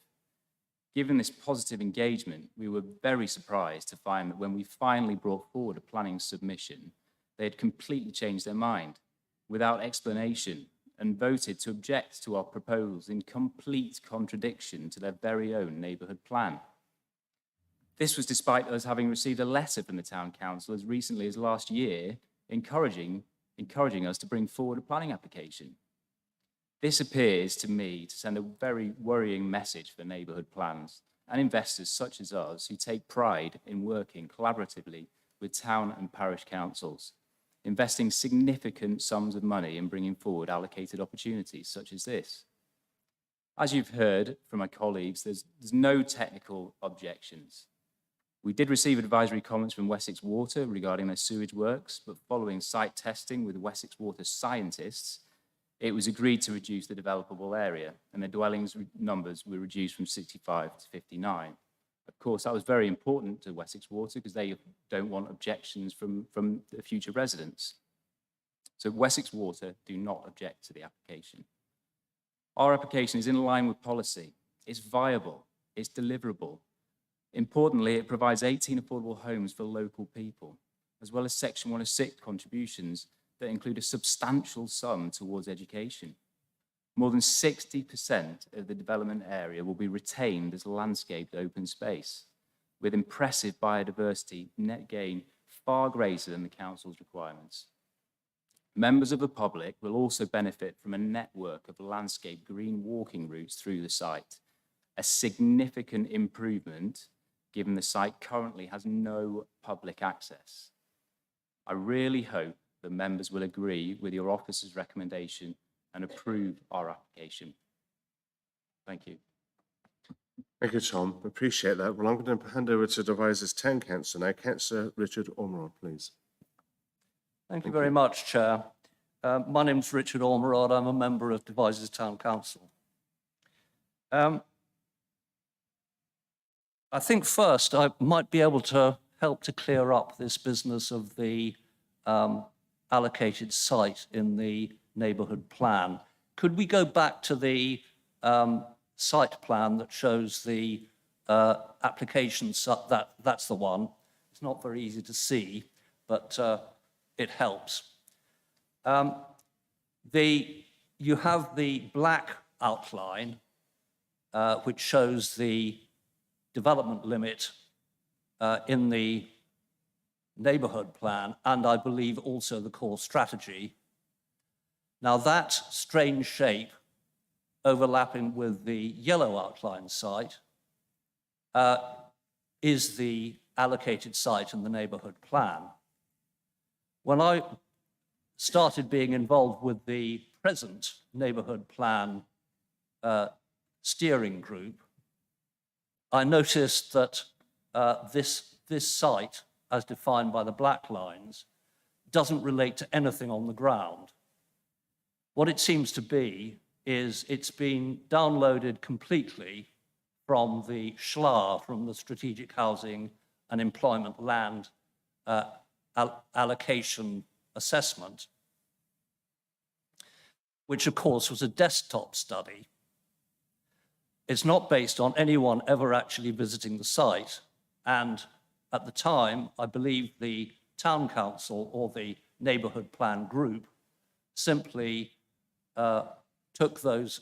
Given this positive engagement, we were very surprised to find that when we finally brought forward a planning submission, they had completely changed their mind without explanation and voted to object to our proposals in complete contradiction to their very own neighbourhood plan. This was despite us having received a letter from the Town Council as recently as last year encouraging us to bring forward a planning application. This appears to me to send a very worrying message for neighbourhood plans and investors such as us who take pride in working collaboratively with town and parish councils, investing significant sums of money in bringing forward allocated opportunities such as this. As you've heard from my colleagues, there's no technical objections. We did receive advisory comments from Wessex Water regarding their sewage works, but following site testing with Wessex Water scientists, it was agreed to reduce the developable area and the dwellings numbers were reduced from 65 to 59. Of course, that was very important to Wessex Water because they don't want objections from the future residents. So Wessex Water do not object to the application. Our application is in line with policy. It's viable, it's deliverable. Importantly, it provides 18 affordable homes for local people, as well as Section 106 contributions that include a substantial sum towards education. More than 60% of the development area will be retained as landscaped open space, with impressive biodiversity net gain far greater than the council's requirements. Members of the public will also benefit from a network of landscape green walking routes through the site, a significant improvement given the site currently has no public access. I really hope that members will agree with your officer's recommendation and approve our application. Thank you. Thank you, Tom. Appreciate that. Well, I'm going to hand over to Devizes Town Council now. Councillor Richard Ormerod, please. Thank you very much, Chair. My name's Richard Ormerod. I'm a member of Devizes Town Council. I think first I might be able to help to clear up this business of the allocated site in the neighbourhood plan. Could we go back to the site plan that shows the application, that's the one. It's not very easy to see, but it helps. You have the black outline, which shows the development limit in the neighbourhood plan, and I believe also the core strategy. Now that strange shape overlapping with the yellow outline site is the allocated site in the neighbourhood plan. When I started being involved with the present neighbourhood plan steering group, I noticed that this site, as defined by the black lines, doesn't relate to anything on the ground. What it seems to be is it's been downloaded completely from the SHLA, from the Strategic Housing and Employment Land Allocation Assessment, which of course was a desktop study. It's not based on anyone ever actually visiting the site. And at the time, I believe the town council or the neighbourhood plan group simply took those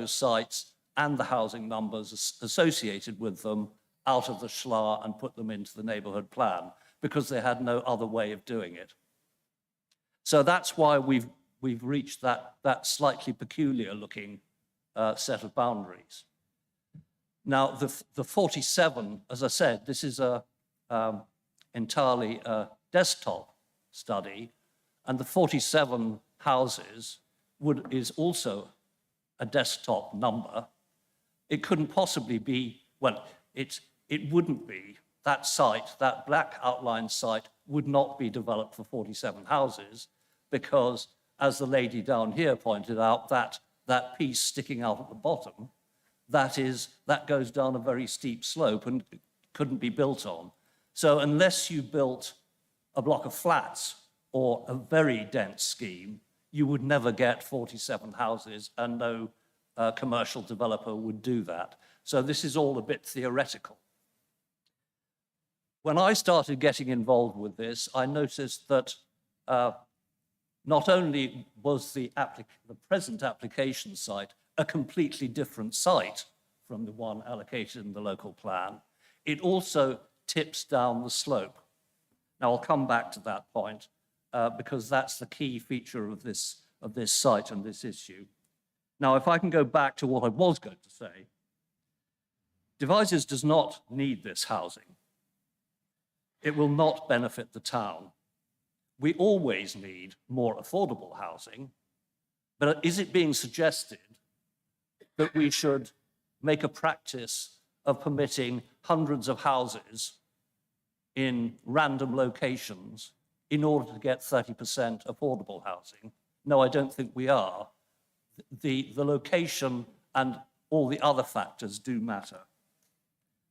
sites and the housing numbers associated with them out of the SHLA and put them into the neighbourhood plan because they had no other way of doing it. So that's why we've reached that slightly peculiar looking set of boundaries. Now, the 47, as I said, this is entirely a desktop study, and the 47 houses is also a desktop number. It couldn't possibly be, well, it wouldn't be. That site, that black outline site, would not be developed for 47 houses because, as the lady down here pointed out, that piece sticking out at the bottom, that goes down a very steep slope and couldn't be built on. So unless you built a block of flats or a very dense scheme, you would never get 47 houses, and no commercial developer would do that. So this is all a bit theoretical. When I started getting involved with this, I noticed that not only was the present application site a completely different site from the one allocated in the local plan, it also tips down the slope. Now, I'll come back to that point because that's the key feature of this site and this issue. Now, if I can go back to what I was going to say, Devizes does not need this housing. It will not benefit the town. We always need more affordable housing, but is it being suggested that we should make a practice of permitting hundreds of houses in random locations in order to get 30% affordable housing? No, I don't think we are. The location and all the other factors do matter.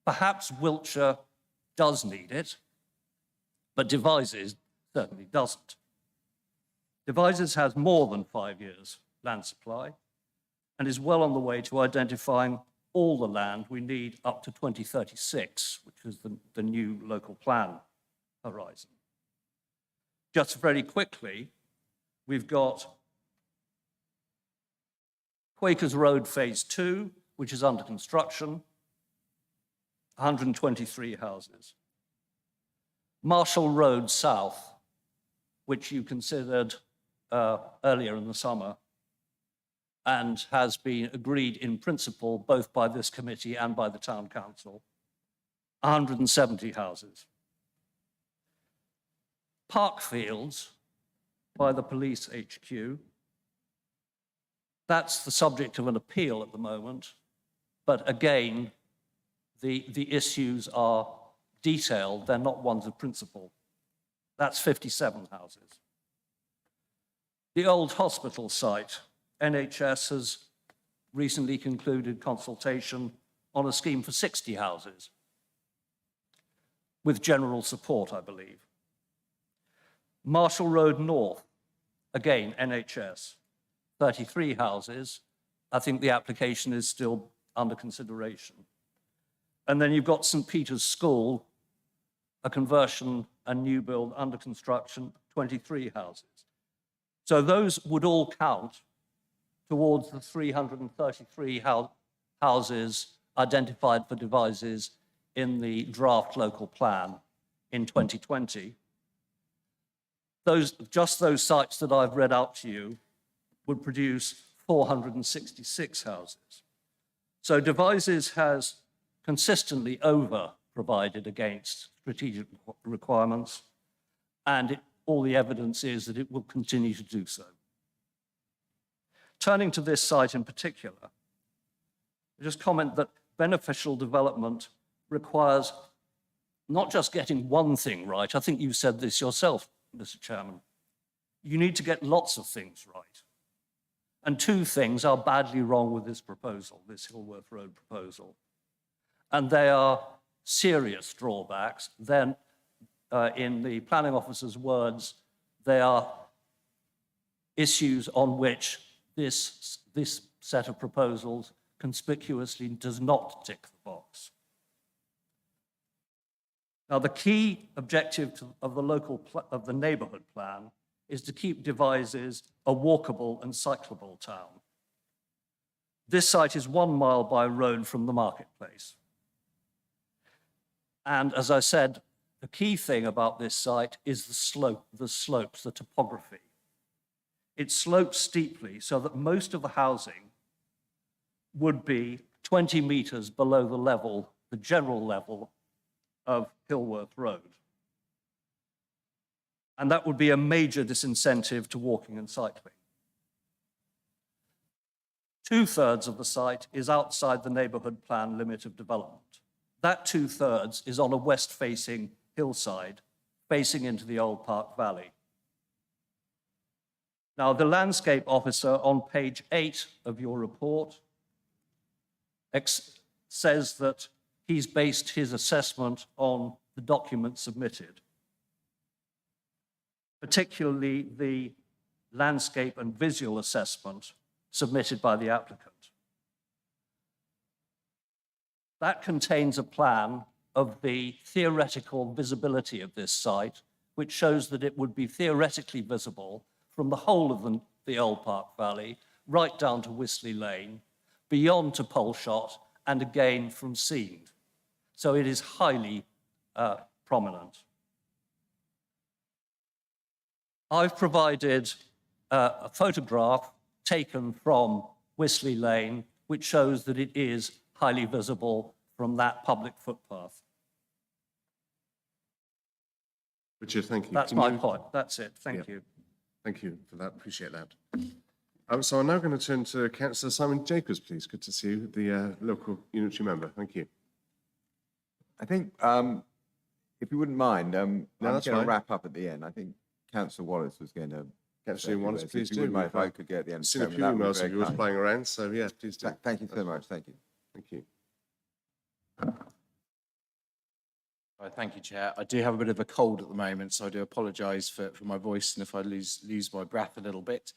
Perhaps Wiltshire does need it, but Devizes certainly doesn't. Devizes has more than 5 years land supply and is well on the way to identifying all the land we need up to 2036, which is the new local plan horizon. Just very quickly, we've got Quakers Road Phase 2, which is under construction, 123 houses. Marshall Road South, which you considered earlier in the summer, and has been agreed in principle both by this committee and by the town council, 170 houses. Parkfields by the police HQ, that's the subject of an appeal at the moment, but again, the issues are detailed, they're not ones of principle. That's 57 houses. The old hospital site, NHS has recently concluded consultation on a scheme for 60 houses, with general support, I believe. Marshall Road North, again, NHS, 33 houses. I think the application is still under consideration. And then you've got St. Peter's School, a conversion and new build under construction, 23 houses. So those would all count towards the 333 houses identified for Devizes in the draft local plan in 2020. Just those sites that I've read out to you would produce 466 houses. So Devizes has consistently over-provided against strategic requirements, and all the evidence is that it will continue to do so. Turning to this site in particular, I just comment that beneficial development requires not just getting one thing right. I think you said this yourself, Mr. Chairman. You need to get lots of things right. And two things are badly wrong with this proposal, this Hillworth Road proposal. And they are serious drawbacks. Then, in the planning officer's words, they are issues on which this set of proposals conspicuously does not tick the box. Now, the key objective of the neighborhood plan is to keep Devizes a walkable and cyclable town. This site is 1 mile by road from the marketplace. And as I said, the key thing about this site is the slopes, the topography. It slopes steeply so that most of the housing would be 20 meters below the level, the general level of Hillworth Road. And that would be a major disincentive to walking and cycling. 2/3 of the site is outside the neighborhood plan limit of development. That 2/3 is on a west-facing hillside, facing into the Old Park Valley. Now, the landscape officer on page 8 of your report says that he's based his assessment on the documents submitted, particularly the landscape and visual assessment submitted by the applicant. That contains a plan of the theoretical visibility of this site, which shows that it would be theoretically visible from the whole of the Old Park Valley, right down to Wisley Lane, beyond to Poleshot, and again from Seed. So it is highly prominent. I've provided a photograph taken from Wisley Lane, which shows that it is highly visible from that public footpath. Richard, thank you. That's my point. That's it. Thank you. Thank you for that. Appreciate that. So I'm now going to turn to Councillor Simon Jacobs, please. Good to see you, the local unitary member. Thank you. I think, if you wouldn't mind, I'm that's going to fine. wrap up at the end. I think Councillor Wallace was going to... Councillor Wallace, please If you do. wouldn't mind if I could get at the end. I've seen a Chairman, few that would be emails very of yours kind. flying around, so yeah, please do. Thank you so much. Thank you. Thank you. Thank you, Chair. I do have a bit of a cold at the moment, so I do apologise for my voice and if I lose my breath a little bit.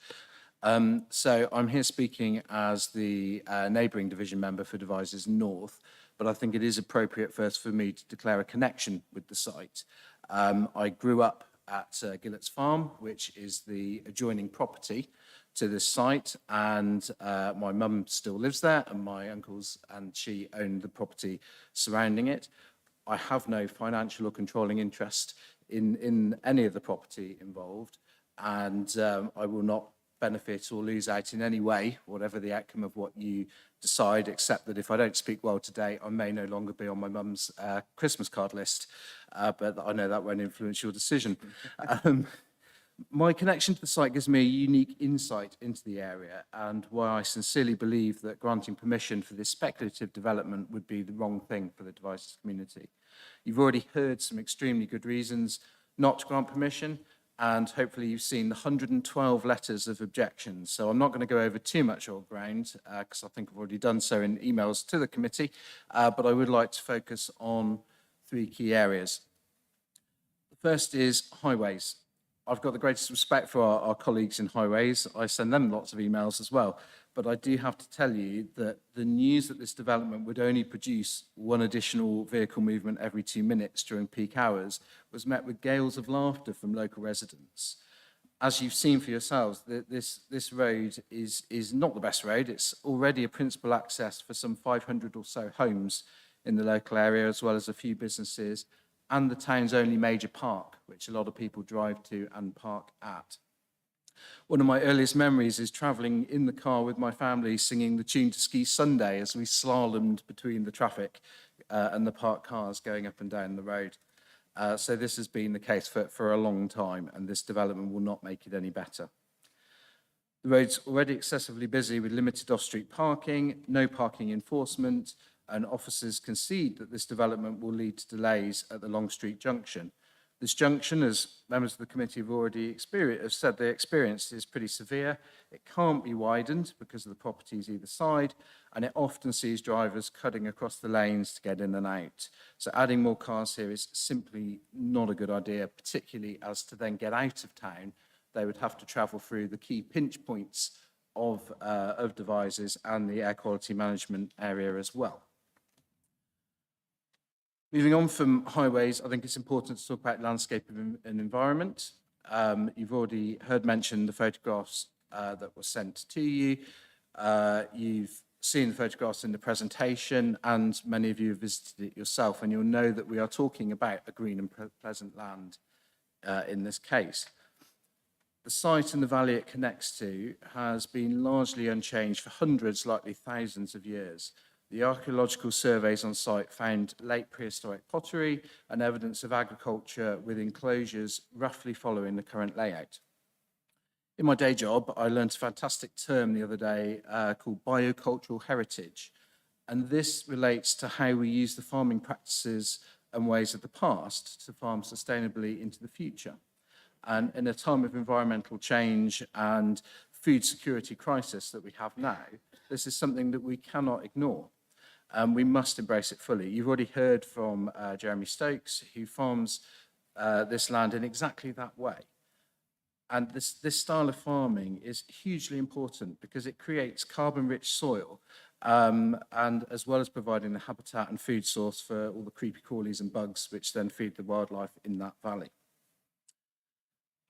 So I'm here speaking as the neighbouring division member for Devizes North, but I think it is appropriate first for me to declare a connection with the site. I grew up at Gillett's Farm, which is the adjoining property to this site, and my mum still lives there, and my uncles and she own the property surrounding it. I have no financial or controlling interest in any of the property involved, and I will not benefit or lose out in any way, whatever the outcome of what you decide, except that if I don't speak well today, I may no longer be on my mum's Christmas card list, but I know that won't influence your decision. My connection to the site gives me a unique insight into the area, and why I sincerely believe that granting permission for this speculative development would be the wrong thing for the Devizes community. You've already heard some extremely good reasons not to grant permission, and hopefully you've seen the 112 letters of objections. So I'm not going to go over too much old ground, because I think I've already done so in emails to the committee, but I would like to focus on 3 key areas. The first is highways. I've got the greatest respect for our colleagues in highways. I send them lots of emails as well. But I do have to tell you that the news that this development would only produce 1 additional vehicle movement every 2 minutes during peak hours was met with gales of laughter from local residents. As you've seen for yourselves, this road is not the best road. It's already a principal access for some 500 or so homes in the local area, as well as a few businesses, and the town's only major park, which a lot of people drive to and park at. One of my earliest memories is travelling in the car with my family singing the tune to Ski Sunday as we slalomed between the traffic and the parked cars going up and down the road. So this has been the case for a long time, and this development will not make it any better. The road's already excessively busy with limited off-street parking, no parking enforcement, and officers concede that this development will lead to delays at the Long Street junction. This junction, as members of the committee have already said they experienced, is pretty severe. It can't be widened because of the properties either side, and it often sees drivers cutting across the lanes to get in and out. So adding more cars here is simply not a good idea, particularly as to then get out of town. They would have to travel through the key pinch points of Devizes and the air quality management area as well. Moving on from highways, I think it's important to talk about landscape and environment. You've already heard mentioned the photographs that were sent to you. You've seen the photographs in the presentation, and many of you have visited it yourself, and you'll know that we are talking about a green and pleasant land in this case. The site and the valley it connects to has been largely unchanged for hundreds, likely thousands of years. The archaeological surveys on site found late prehistoric pottery and evidence of agriculture with enclosures roughly following the current layout. In my day job, I learned a fantastic term the other day called biocultural heritage. And this relates to how we use the farming practices and ways of the past to farm sustainably into the future. And in a time of environmental change and food security crisis that we have now, this is something that we cannot ignore. We must embrace it fully. You've already heard from Jeremy Stokes, who farms this land in exactly that way. And this style of farming is hugely important because it creates carbon-rich soil, and as well as providing the habitat and food source for all the creepy crawlies and bugs, which then feed the wildlife in that valley.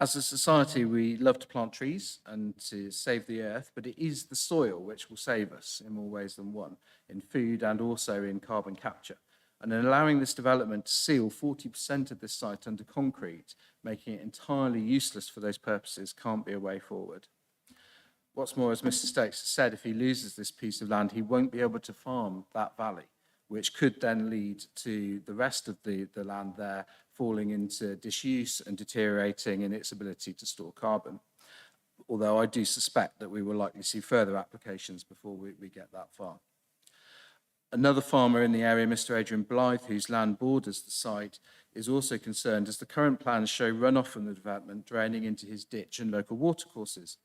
As a society, we love to plant trees and to save the earth, but it is the soil which will save us in more ways than one, in food and also in carbon capture. And in allowing this development to seal 40% of this site under concrete, making it entirely useless for those purposes, can't be a way forward. What's more, as Mr. Stokes has said, if he loses this piece of land, he won't be able to farm that valley, which could then lead to the rest of the land there falling into disuse and deteriorating in its ability to store carbon. Although I do suspect that we will likely see further applications before we get that far. Another farmer in the area, Mr. Adrian Blythe, whose land borders the site, is also concerned as the current plans show runoff from the development draining into his ditch and local watercourses.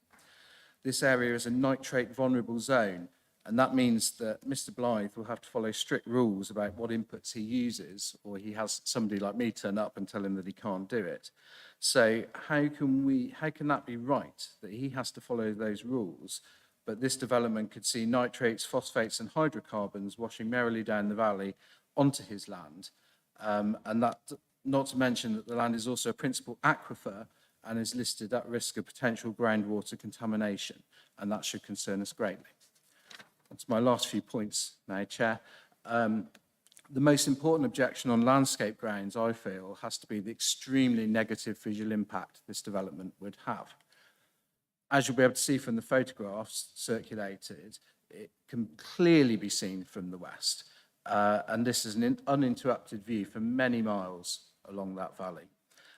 This area is a nitrate vulnerable zone, and that means that Mr. Blythe will have to follow strict rules about what inputs he uses, or he has somebody like me turn up and tell him that he can't do it. So how can that be right, that he has to follow those rules, but this development could see nitrates, phosphates and hydrocarbons washing merrily down the valley onto his land, and that, not to mention that the land is also a principal aquifer and is listed at risk of potential groundwater contamination, and that should concern us greatly. That's my last few points now, Chair. The most important objection on landscape grounds, I feel, has to be the extremely negative visual impact this development would have. As you'll be able to see from the photographs circulated, it can clearly be seen from the west, and this is an uninterrupted view for many miles along that valley.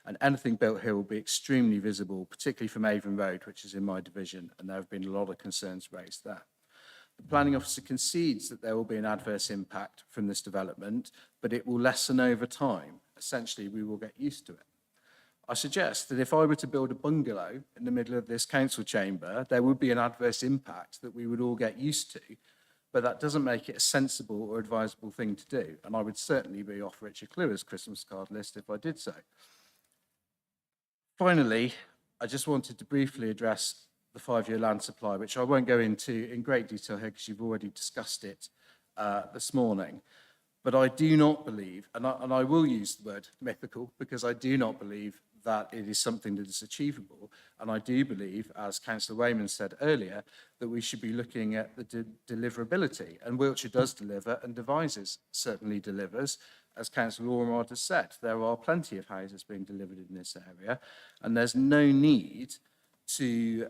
And anything built here will be extremely visible, particularly from Avon Road, which is in my division, and there have been a lot of concerns raised there. The planning officer concedes that there will be an adverse impact from this development, but it will lessen over time. Essentially, we will get used to it. I suggest that if I were to build a bungalow in the middle of this council chamber, there would be an adverse impact that we would all get used to, but that doesn't make it a sensible or advisable thing to do. And I would certainly be off Richard Cluer's Christmas card list if I did so. Finally, I just wanted to briefly address the 5-year land supply, which I won't go into in great detail here because you've already discussed it this morning. But I do not believe, and I will use the word mythical, because I do not believe that it is something that is achievable. And I do believe, as Councillor Wayman said earlier, that we should be looking at the deliverability. And Wiltshire does deliver, and Devizes certainly delivers. As Councillor Ormond has said, there are plenty of houses being delivered in this area, and there's no need to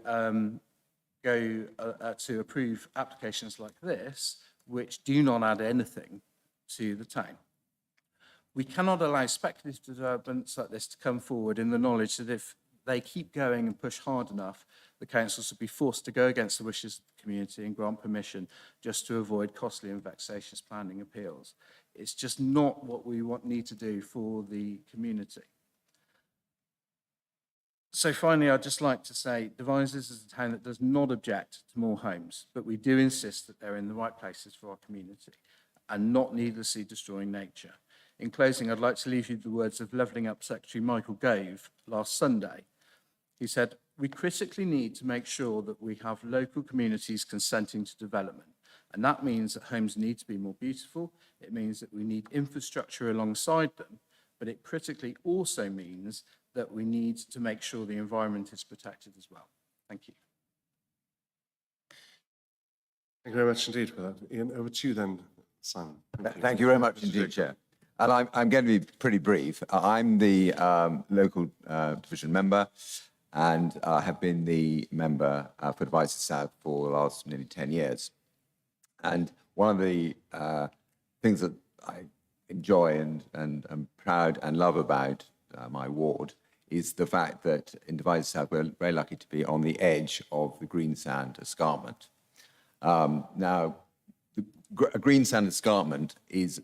to approve applications like this, which do not add anything to the town. We cannot allow speculative developments like this to come forward in the knowledge that if they keep going and push hard enough, the councils will be forced to go against the wishes of the community and grant permission just to avoid costly and vexatious planning appeals. It's just not what we need to do for the community. So finally, I'd just like to say Devizes is a town that does not object to more homes, but we do insist that they're in the right places for our community and not needlessly destroying nature. In closing, I'd like to leave you the words of Levelling Up Secretary Michael Gove last Sunday. He said, "We critically need to make sure that we have local communities consenting to development. And that means that homes need to be more beautiful. It means that we need infrastructure alongside them, but it critically also means that we need to make sure the environment is protected as well." Thank you. Thank you very much indeed for that. Ian, over to you then, Simon. Thank you very much indeed, Chair. And I'm going to be pretty brief. I'm the local division member and have been the member for Devizes South for the last nearly 10 years. And one of the things that I enjoy and am proud and love about my ward is the fact that in Devizes South we're very lucky to be on the edge of the green sand escarpment. Now, a green sand escarpment is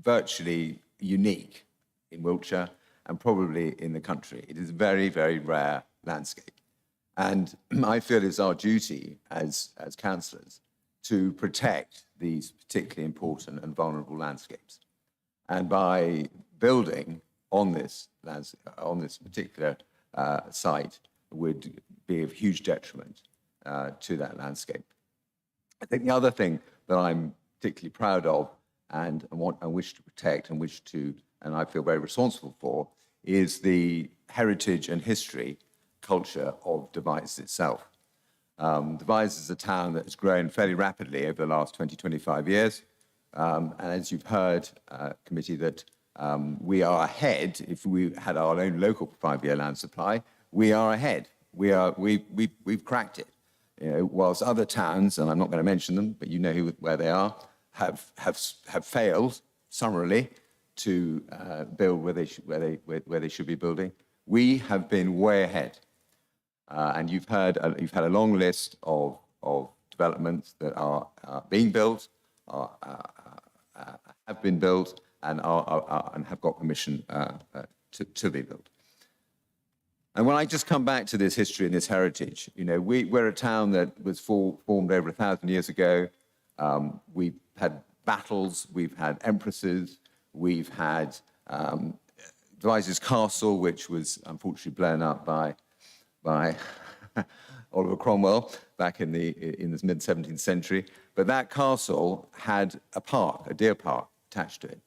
virtually unique in Wiltshire and probably in the country. It is a very, very rare landscape. And I feel it's our duty as councillors to protect these particularly important and vulnerable landscapes. And by building on this particular site would be of huge detriment to that landscape. I think the other thing that I'm particularly proud of and wish to protect and I feel very responsible for is the heritage and history culture of Devizes itself. Devizes is a town that has grown fairly rapidly over the last 20, 25 years. And as you've heard, committee, that we are ahead. If we had our own local 5-year land supply, we are ahead. We've cracked it. You know, whilst other towns, and I'm not going to mention them, but you know where they are, have failed summarily to build where they should be building. We have been way ahead, and you've had a long list of developments that are being built, have been built, and have got permission to be built. And when I just come back to this history and this heritage, you know, we're a town that was formed over 1,000 years ago. We've had battles, we've had empresses, we've had Devizes Castle, which was unfortunately blown up by Oliver Cromwell back in the mid-17th century. But that castle had a park, a deer park, attached to it.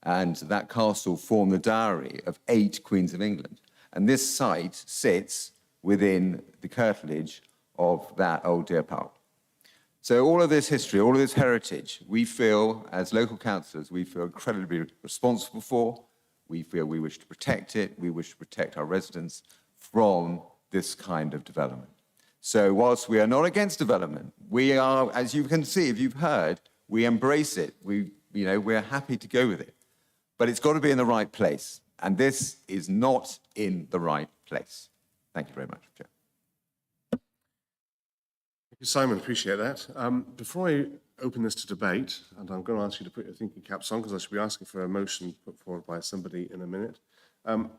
And that castle formed the dowry of 8 Queens of England. And this site sits within the curtilage of that old deer park. So all of this history, all of this heritage, we feel, as local councillors, we feel incredibly responsible for. We feel we wish to protect it. We wish to protect our residents from this kind of development. So whilst we are not against development, we are, as you can see, if you've heard, we embrace it. We're happy to go with it. But it's got to be in the right place. And this is not in the right place. Thank you very much, Chair. Thank you, Simon. Appreciate that. Before I open this to debate, and I'm going to ask you to put your thinking caps on because I should be asking for a motion put forward by somebody in a minute.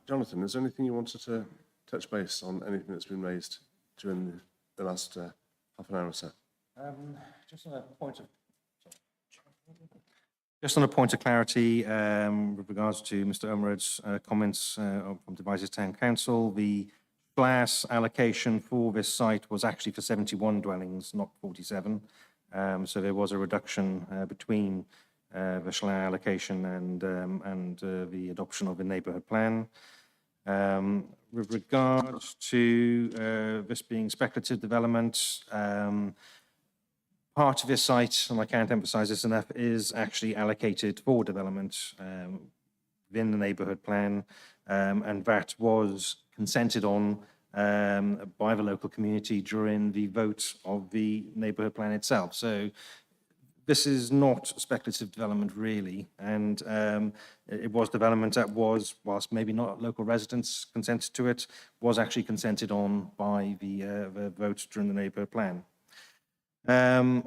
Jonathan, is there anything you wanted to touch base on, anything that's been raised during the last half an hour or so? Just on a point of clarity, with regards to Mr. Umrod's comments from Devizes Town Council, the glass allocation for this site was actually for 71 dwellings, not 47. So there was a reduction between the Schley allocation and the adoption of the neighbourhood plan. With regards to this being speculative development, part of this site, and I can't emphasise this enough, is actually allocated for development within the neighbourhood plan, and that was consented on by the local community during the vote of the neighbourhood plan itself. So this is not speculative development really, and it was development that was, whilst maybe not local residents consented to it, was actually consented on by the vote during the neighbourhood plan. I'm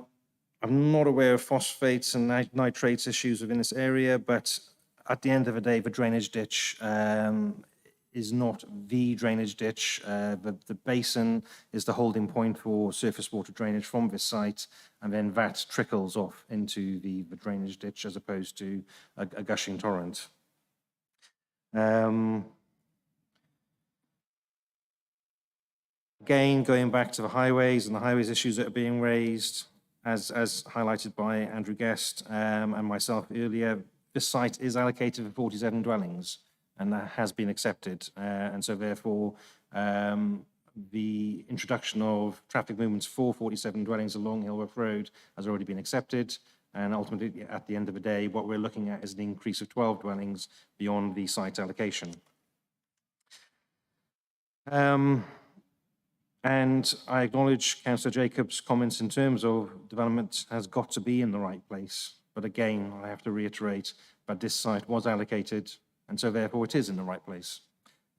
not aware of phosphates and nitrates issues within this area, but at the end of the day, the drainage ditch is not the drainage ditch. The basin is the holding point for surface water drainage from this site, and then that trickles off into the drainage ditch as opposed to a gushing torrent. Again, going back to the highways and the highways issues that are being raised, as highlighted by Andrew Guest and myself earlier, this site is allocated for 47 dwellings, and that has been accepted. And so therefore, the introduction of traffic movements for 47 dwellings along Hillworth Road has already been accepted. And ultimately, at the end of the day, what we're looking at is an increase of 12 dwellings beyond the site allocation. And I acknowledge Councillor Jacobs' comments in terms of development has got to be in the right place. But again, I have to reiterate that this site was allocated, and so therefore it is in the right place.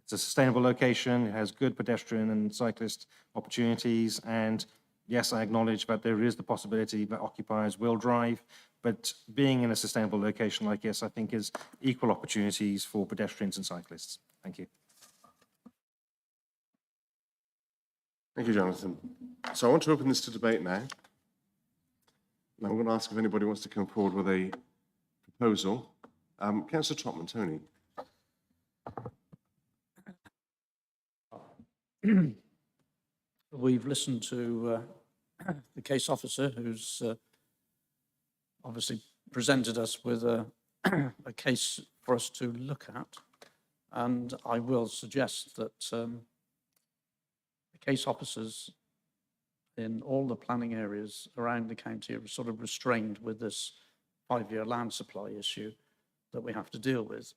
It's a sustainable location, it has good pedestrian and cyclist opportunities, and yes, I acknowledge that there is the possibility that occupiers will drive, but being in a sustainable location like this, I think is equal opportunities for pedestrians and cyclists. Thank you. Thank you, Jonathan. So I want to open this to debate now. Now I'm going to ask if anybody wants to come forward with a proposal. Councillor Trotman, Tony. We've listened to the case officer who's obviously presented us with a case for us to look at. And I will suggest that the case officers in all the planning areas around the county are sort of restrained with this 5-year land supply issue that we have to deal with.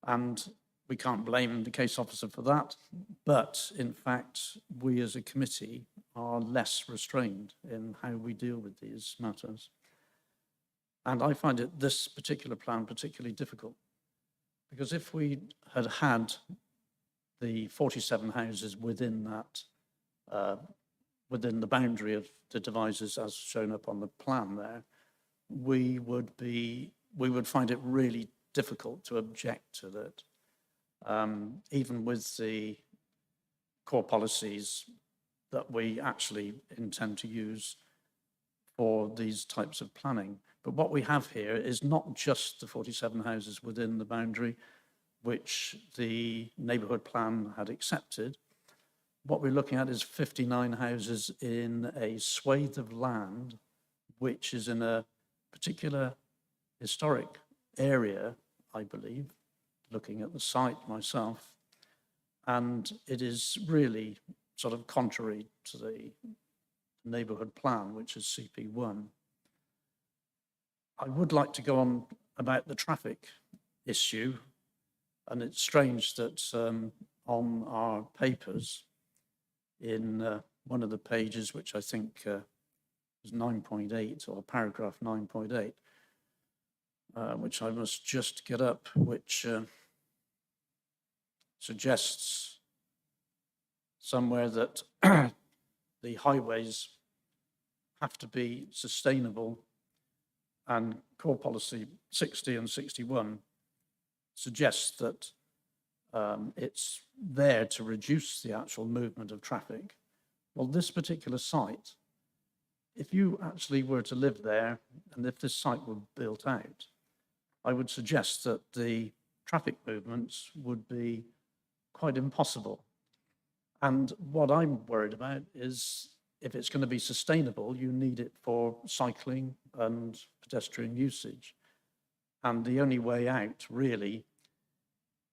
And we can't blame the case officer for that, but in fact, we as a committee are less restrained in how we deal with these matters. And I find this particular plan particularly difficult, because if we had had the 47 houses within that, within the boundary of the devices as shown up on the plan there, we would find it really difficult to object to that. Even with the core policies that we actually intend to use for these types of planning. But what we have here is not just the 47 houses within the boundary, which the neighbourhood plan had accepted. What we're looking at is 59 houses in a swathe of land, which is in a particular historic area, I believe, looking at the site myself, and it is really sort of contrary to the neighbourhood plan, which is CP1. I would like to go on about the traffic issue, and it's strange that on our papers, in one of the pages, which I think is 9.8 or paragraph 9.8, which I must just get up, which suggests somewhere that the highways have to be sustainable, and core policy 60 and 61 suggests that it's there to reduce the actual movement of traffic. Well, this particular site, if you actually were to live there, and if this site were built out, I would suggest that the traffic movements would be quite impossible. And what I'm worried about is if it's going to be sustainable, you need it for cycling and pedestrian usage. And the only way out, really,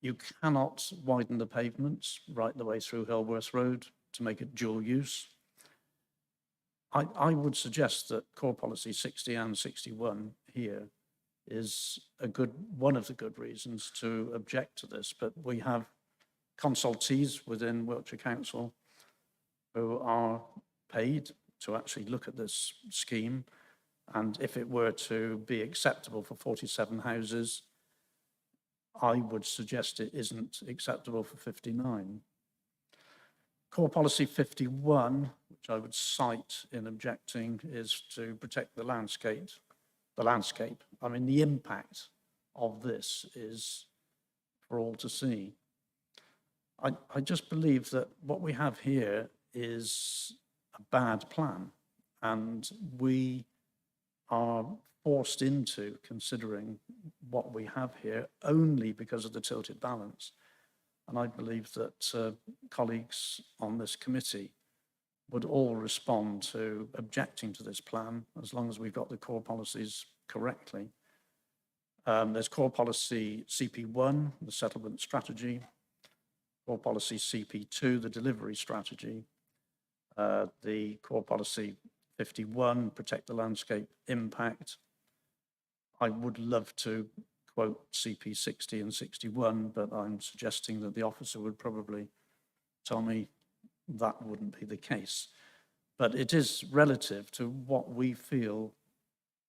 you cannot widen the pavements right the way through Hillworth Road to make it dual use. I would suggest that core policy 60 and 61 here is one of the good reasons to object to this, but we have consultees within Wiltshire Council who are paid to actually look at this scheme, and if it were to be acceptable for 47 houses, I would suggest it isn't acceptable for 59. Core policy 51, which I would cite in objecting, is to protect the landscape. I mean, the impact of this is for all to see. I just believe that what we have here is a bad plan, and we are forced into considering what we have here only because of the tilted balance. And I believe that colleagues on this committee would all respond to objecting to this plan as long as we've got the core policies correctly. There's core policy CP1, the settlement strategy. core policy CP2, the delivery strategy, the core policy 51, protect the landscape impact. I would love to quote CP 60 and 61, but I'm suggesting that the officer would probably tell me that wouldn't be the case. But it is relative to what we feel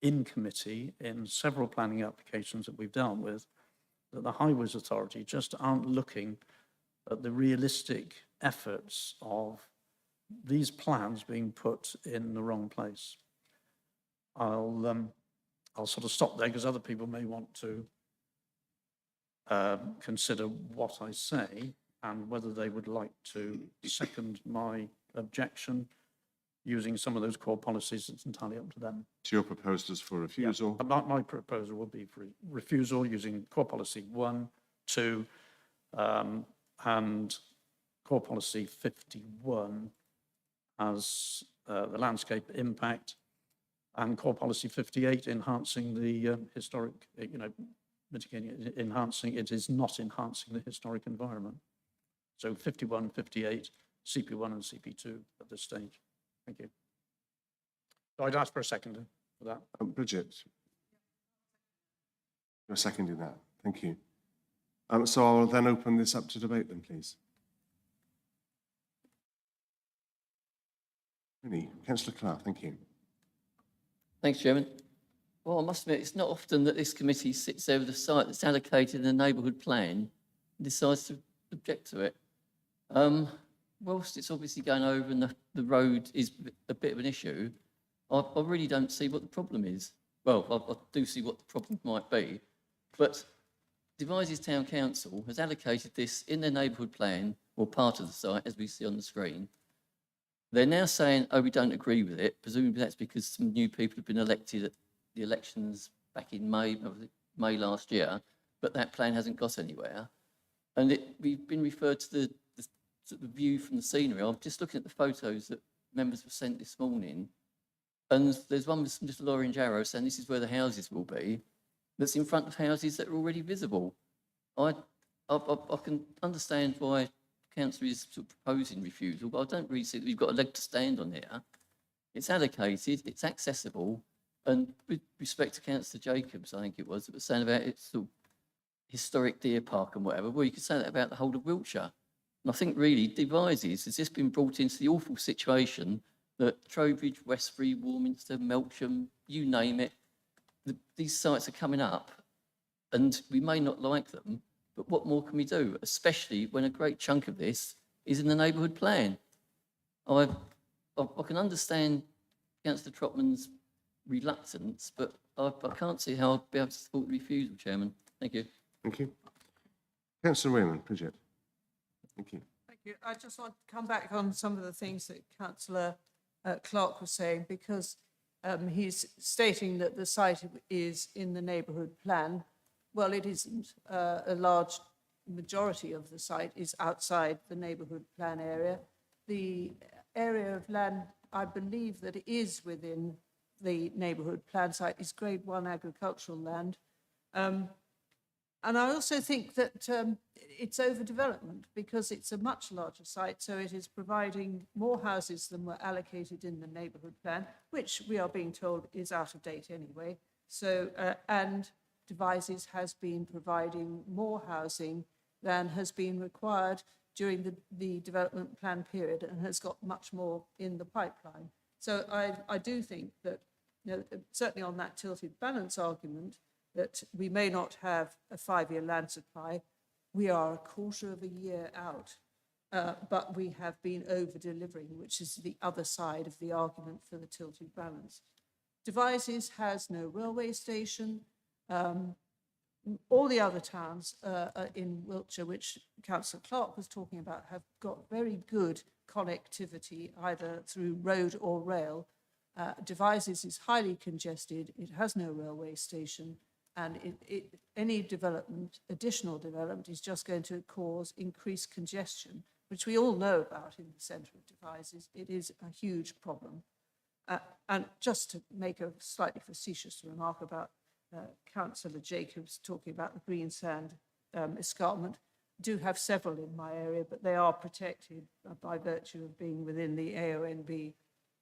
in committee in several planning applications that we've dealt with, that the Highways Authority just aren't looking at the realistic efforts of these plans being put in the wrong place. I'll sort of stop there because other people may want to consider what I say and whether they would like to second my objection using some of those core policies. It's entirely up to them. So your proposal is for refusal? Yeah, my proposal would be for refusal using core policy 1, 2, and core policy 51 as the landscape impact, and core policy 58 enhancing the historic, mitigating it, enhancing, it is not enhancing the historic environment. So 51, 58, CP1 and CP2 at this stage. Thank you. So I'd ask for a second for that. Bridget, you're seconding that. Thank you. So I'll then open this up to debate then, please. Really, Councillor Clark, thank you. Thanks, Chairman. Well, I must admit, it's not often that this committee sits over the site that's allocated in the neighbourhood plan and decides to object to it. Whilst it's obviously going over and the road is a bit of an issue, I really don't see what the problem is. Well, I do see what the problem might be, but Devizes Town Council has allocated this in their neighbourhood plan, or part of the site, as we see on the screen. They're now saying, oh, we don't agree with it. Presumably that's because some new people have been elected at the elections back in May last year, but that plan hasn't got anywhere. And we've been referred to the view from the scenery. I'm just looking at the photos that members were sent this morning, and there's one with some little orange arrows saying this is where the houses will be, that's in front of houses that are already visible. I can understand why Councillor is sort of proposing refusal, but I don't really see that we've got a leg to stand on here. It's allocated, it's accessible, and with respect to Councillor Jacobs, I think it was, that was saying about its sort of historic deer park and whatever, well, you could say that about the whole of Wiltshire. And I think really Devizes has just been brought into the awful situation that Trowbridge, Westbury, Warminster, Melksham, you name it, these sites are coming up, and we may not like them, but what more can we do, especially when a great chunk of this is in the neighbourhood plan? I can understand Councillor Trotman's reluctance, but I can't see how I'll be able to support the refusal, Chairman. Thank you. Thank you. Councillor Raymond, Bridget. Thank you. Thank you. I just want to come back on some of the things that Councillor Clark was saying, because he's stating that the site is in the neighbourhood plan. Well, it isn't. A large majority of the site is outside the neighbourhood plan area. The area of land, I believe, that is within the neighbourhood plan site is Grade 1 agricultural land. And I also think that it's overdevelopment because it's a much larger site, so it is providing more houses than were allocated in the neighbourhood plan, which we are being told is out of date anyway. So, and Devizes has been providing more housing than has been required during the development plan period and has got much more in the pipeline. So I do think that, certainly on that tilted balance argument, that we may not have a 5-year land supply. We are a quarter of a year out, but we have been over-delivering, which is the other side of the argument for the tilted balance. Devizes has no railway station. All the other towns in Wiltshire, which Councillor Clark was talking about, have got very good connectivity, either through road or rail. Devizes is highly congested. It has no railway station. And any development, additional development, is just going to cause increased congestion, which we all know about in the centre of Devizes. It is a huge problem. And just to make a slightly facetious remark about Councillor Jacobs talking about the green sand escarpment, do have several in my area, but they are protected by virtue of being within the AONB,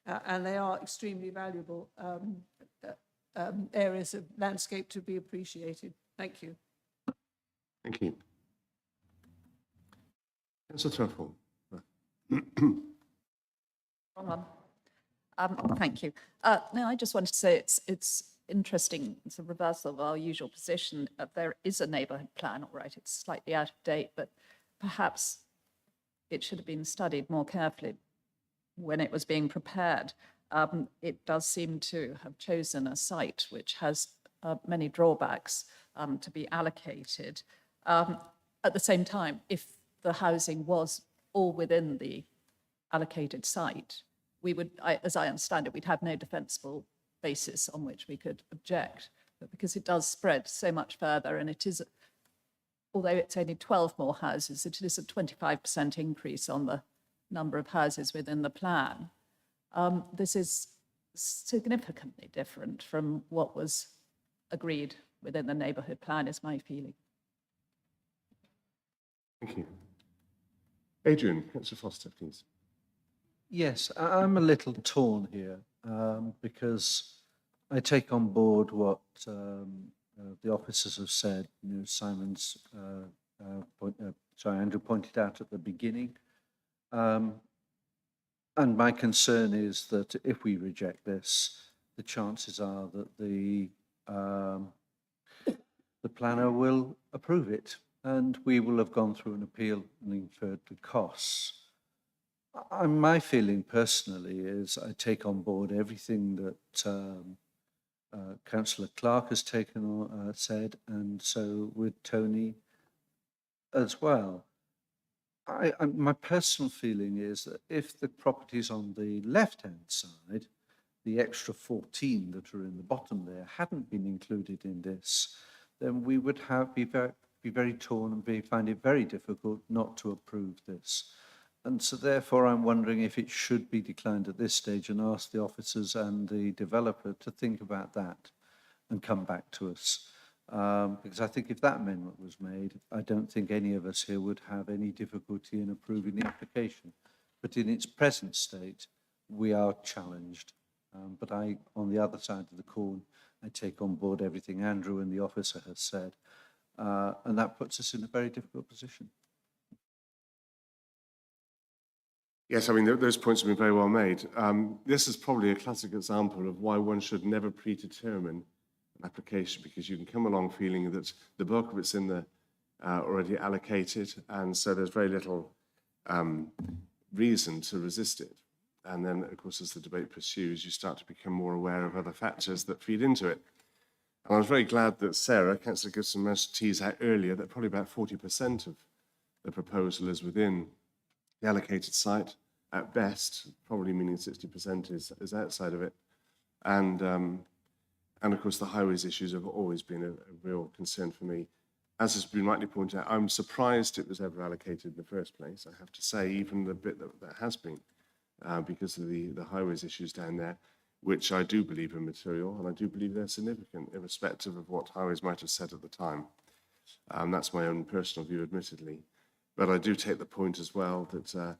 and they are extremely valuable areas of landscape to be appreciated. Thank you. Thank you. Councillor Truffle. Wrong one. Thank you. No, I just wanted to say it's interesting. It's a reversal of our usual position. There is a neighbourhood plan, all right, it's slightly out of date, but perhaps it should have been studied more carefully when it was being prepared. It does seem to have chosen a site which has many drawbacks to be allocated. At the same time, if the housing was all within the allocated site, we would, as I understand it, we'd have no defensible basis on which we could object. But because it does spread so much further, and it is, although it's only 12 more houses, it is a 25% increase on the number of houses within the plan. This is significantly different from what was agreed within the neighbourhood plan, is my feeling. Thank you. Adrian, Councillor Foster, please. Yes, I'm a little torn here because I take on board what the officers have said. You know, Simon's, Andrew pointed out at the beginning. And my concern is that if we reject this, the chances are that the planner will approve it, and we will have gone through an appeal and incurred the costs. My feeling personally is I take on board everything that Councillor Clark has said, and so would Tony as well. My personal feeling is that if the properties on the left-hand side, the extra 14 that are in the bottom there, hadn't been included in this, then we would be very torn and find it very difficult not to approve this. And so therefore I'm wondering if it should be declined at this stage and ask the officers and the developer to think about that and come back to us. Because I think if that amendment was made, I don't think any of us here would have any difficulty in approving the application. But in its present state, we are challenged. But on the other side of the coin, I take on board everything Andrew and the officer has said. And that puts us in a very difficult position. Yes, I mean, those points have been very well made. This is probably a classic example of why one should never predetermine an application, because you can come along feeling that the bulk of it's in the already allocated, and so there's very little reason to resist it. And then, of course, as the debate pursues, you start to become more aware of other factors that feed into it. And I was very glad that Sarah, Councillor Gibson, managed to tease out earlier that probably about 40% of the proposal is within the allocated site. At best, probably meaning 60% is outside of it. And of course, the highways issues have always been a real concern for me. As has been rightly pointed out, I'm surprised it was ever allocated in the first place. I have to say, even the bit that has been, because of the highways issues down there, which I do believe are material, and I do believe they're significant, irrespective of what highways might have said at the time. That's my own personal view, admittedly. But I do take the point as well that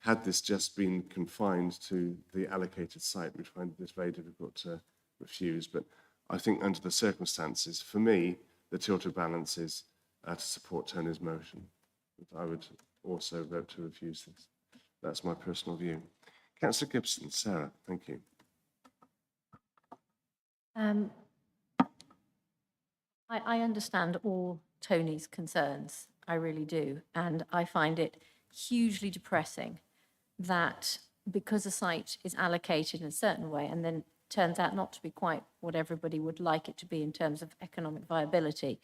had this just been confined to the allocated site, we'd find this very difficult to refuse. But I think under the circumstances, for me, the tilt of balance is to support Tony's motion. But I would also vote to refuse this. That's my personal view. Councillor Gibson, Sarah, thank you. I understand all Tony's concerns, I really do, and I find it hugely depressing that because a site is allocated in a certain way and then turns out not to be quite what everybody would like it to be in terms of economic viability,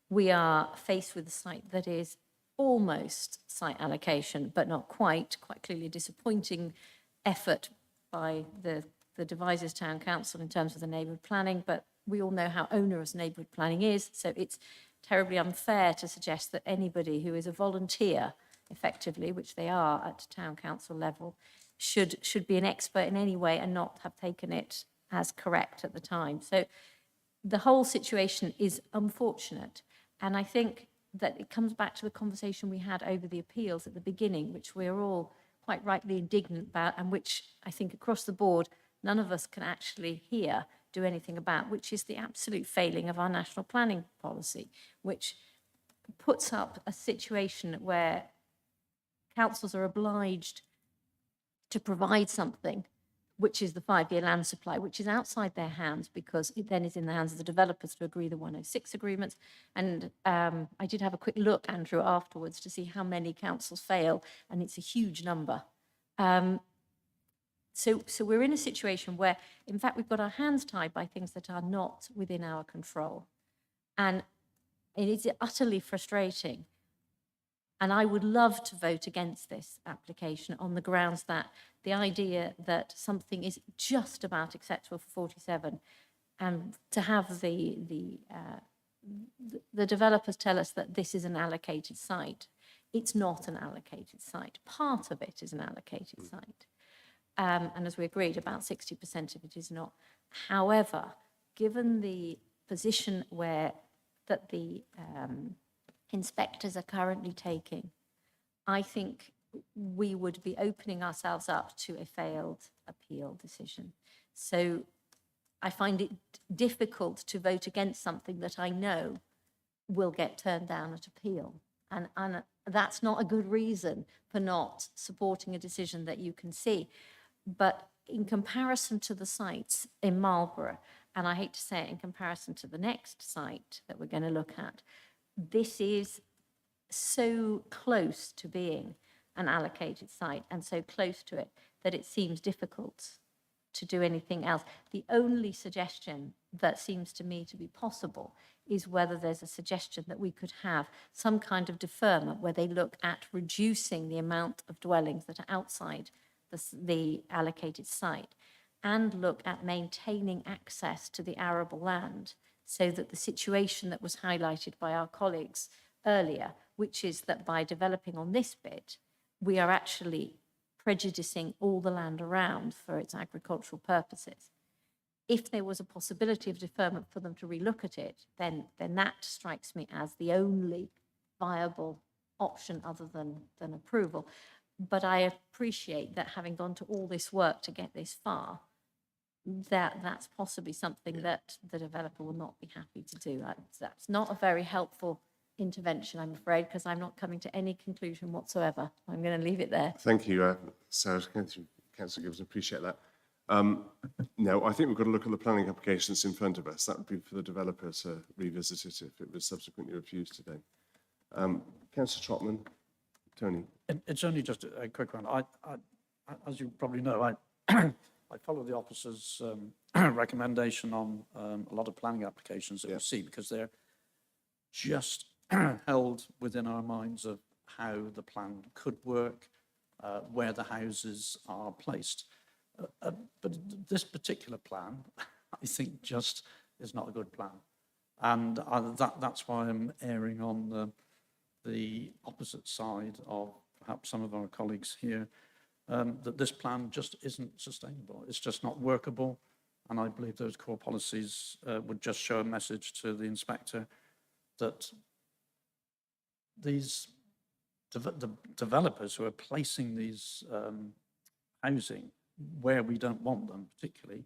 we are faced with a site that is almost site allocation, but not quite clearly a disappointing effort by the Devizes Town Council in terms of the neighbourhood planning, but we all know how onerous neighbourhood planning is, so it's terribly unfair to suggest that anybody who is a volunteer, effectively, which they are at town council level, should be an expert in any way and not have taken it as correct at the time. So the whole situation is unfortunate, and I think that it comes back to the conversation we had over the appeals at the beginning, which we're all quite rightly indignant about, and which I think across the board, none of us can actually here do anything about, which is the absolute failing of our national planning policy, which puts up a situation where councils are obliged to provide something, which is the 5-year land supply, which is outside their hands because it then is in the hands of the developers to agree the 106 agreements. And I did have a quick look, Andrew, afterwards to see how many councils fail, and it's a huge number. So we're in a situation where, in fact, we've got our hands tied by things that are not within our control. And it is utterly frustrating. And I would love to vote against this application on the grounds that the idea that something is just about acceptable for 47, and to have the developers tell us that this is an allocated site. It's not an allocated site. Part of it is an allocated site. And as we agreed, about 60% of it is not. However, given the position that the inspectors are currently taking, I think we would be opening ourselves up to a failed appeal decision. So I find it difficult to vote against something that I know will get turned down at appeal. And that's not a good reason for not supporting a decision that you can see. But in comparison to the sites in Marlborough, and I hate to say it, in comparison to the next site that we're going to look at, this is so close to being an allocated site and so close to it that it seems difficult to do anything else. The only suggestion that seems to me to be possible is whether there's a suggestion that we could have some kind of deferment where they look at reducing the amount of dwellings that are outside the allocated site and look at maintaining access to the arable land, so that the situation that was highlighted by our colleagues earlier, which is that by developing on this bit, we are actually prejudicing all the land around for its agricultural purposes. If there was a possibility of deferment for them to relook at it, then that strikes me as the only viable option other than approval. But I appreciate that having gone to all this work to get this far, that's possibly something that the developer will not be happy to do. That's not a very helpful intervention, I'm afraid, because I'm not coming to any conclusion whatsoever. I'm going to leave it there. Thank you, Sarah. Councillor Gibbs, appreciate that. No, I think we've got to look at the planning applications in front of us. That would be for the developer to revisit it if it was subsequently refused today. Councillor Trotman, Tony. It's only just a quick one. As you probably know, I I follow the officer's recommendation on a lot of planning applications that we see, because they're just held within our minds of how the plan could work, where the houses are placed. But this particular plan, I think, just is not a good plan. And that's why I'm erring on the opposite side of perhaps some of our colleagues here, that this plan just isn't sustainable. It's just not workable. And I believe those core policies would just show a message to the inspector that these the developers who are placing these housing where we don't want them particularly,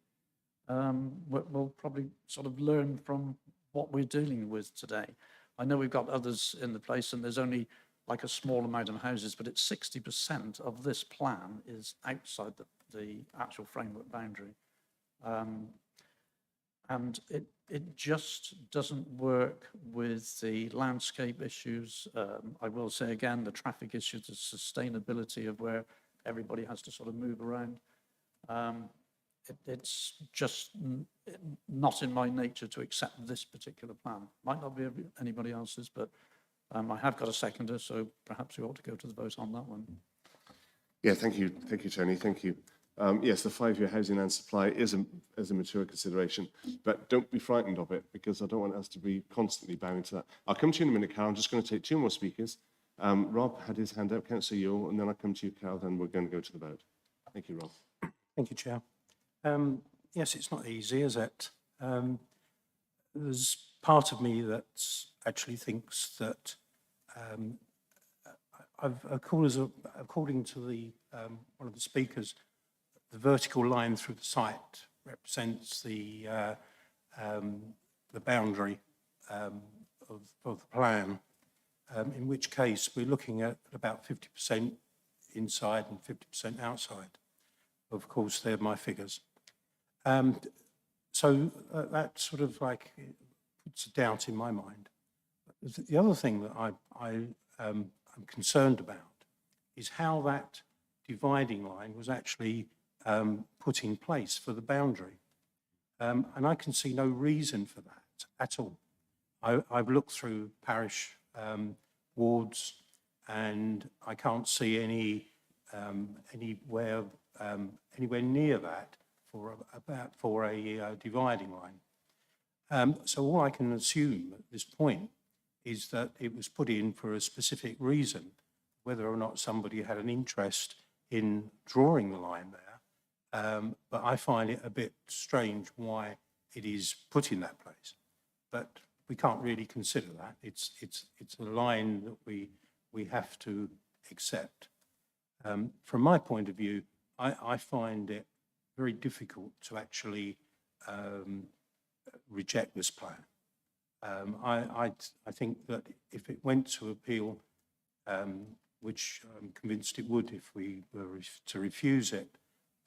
will probably sort of learn from what we're dealing with today. I know we've got others in the place and there's only like a small amount of houses, but it's 60% of this plan is outside the actual framework boundary. And it just doesn't work with the landscape issues. I will say again, the traffic issues, the sustainability of where everybody has to sort of move around. It's just not in my nature to accept this particular plan. Might not be anybody else's, but I have got a seconder, so perhaps we ought to go to the vote on that one. Yeah, thank you, Tony, thank you. Yes, the 5-year housing and supply is a mature consideration, but don't be frightened of it, because I don't want us to be constantly bowing to that. I'll come to you in a minute, Carol. I'm just going to take 2 more speakers. Rob had his hand up, Councillor Yule, and then I'll come to you, Carol, then we're going to go to the vote. Thank you, Rob. Thank you, Chair. Yes, it's not easy, is it? There's part of me that actually thinks that according to one of the speakers, the vertical line through the site represents the boundary of the plan, in which case we're looking at about 50% inside and 50% outside. Of course, they're my figures. So that sort of like puts a doubt in my mind. The other thing that I'm concerned about is how that dividing line was actually put in place for the boundary. And I can see no reason for that at all. I've looked through parish wards and I can't see anywhere near that for a dividing line. So all I can assume at this point is that it was put in for a specific reason, whether or not somebody had an interest in drawing the line there. But I find it a bit strange why it is put in that place. But we can't really consider that. It's a line that we have to accept. From my point of view, I find it very difficult to actually reject this plan. I think that if it went to appeal, which I'm convinced it would if we were to refuse it,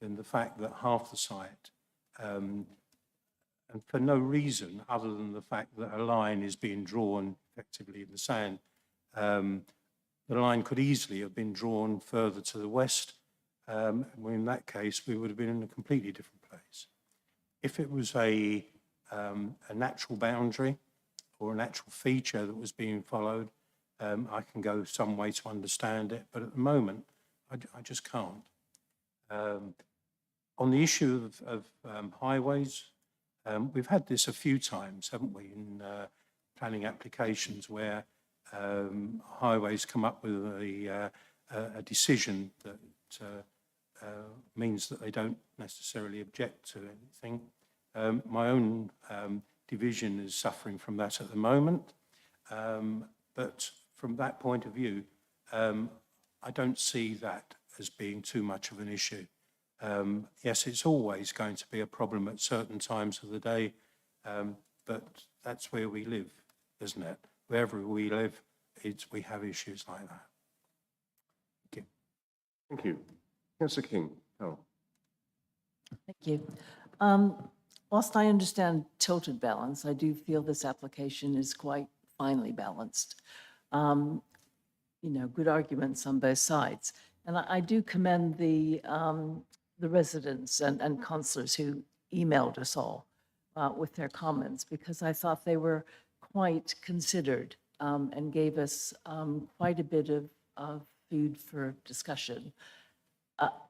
then the fact that half the site, and for no reason other than the fact that a line is being drawn effectively in the sand, the line could easily have been drawn further to the west. In that case, we would have been in a completely different place. If it was a natural boundary or a natural feature that was being followed, I can go some way to understand it, but at the moment, I just can't. On the issue of highways, we've had this a few times, haven't we, in planning applications where highways come up with a decision that means that they don't necessarily object to anything. My own division is suffering from that at the moment, but from that point of view, I don't see that as being too much of an issue. Yes, it's always going to be a problem at certain times of the day, but that's where we live, isn't it? Wherever we live, we have issues like that. Thank you. Thank you. Councillor King. Oh. Thank you. Whilst I understand tilted balance, I do feel this application is quite finely balanced. You know, good arguments on both sides. And I do commend the residents and councillors who emailed us all with their comments, because I thought they were quite considered and gave us quite a bit of food for discussion.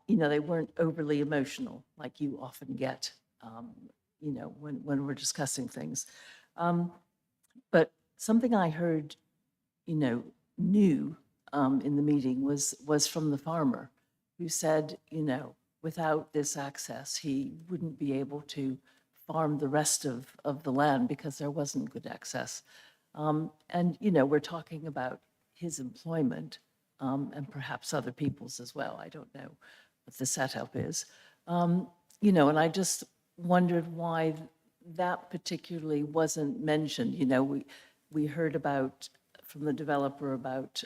You know, they weren't overly emotional like you often get, you know, when we're discussing things. But something I heard, you know, new in the meeting was from the farmer who said, you know, without this access, he wouldn't be able to farm the rest of the land because there wasn't good access. And, you know, we're talking about his employment and perhaps other people's as well. I don't know what the setup is. You know, and I just wondered why that particularly wasn't mentioned. You know, we heard about from the developer about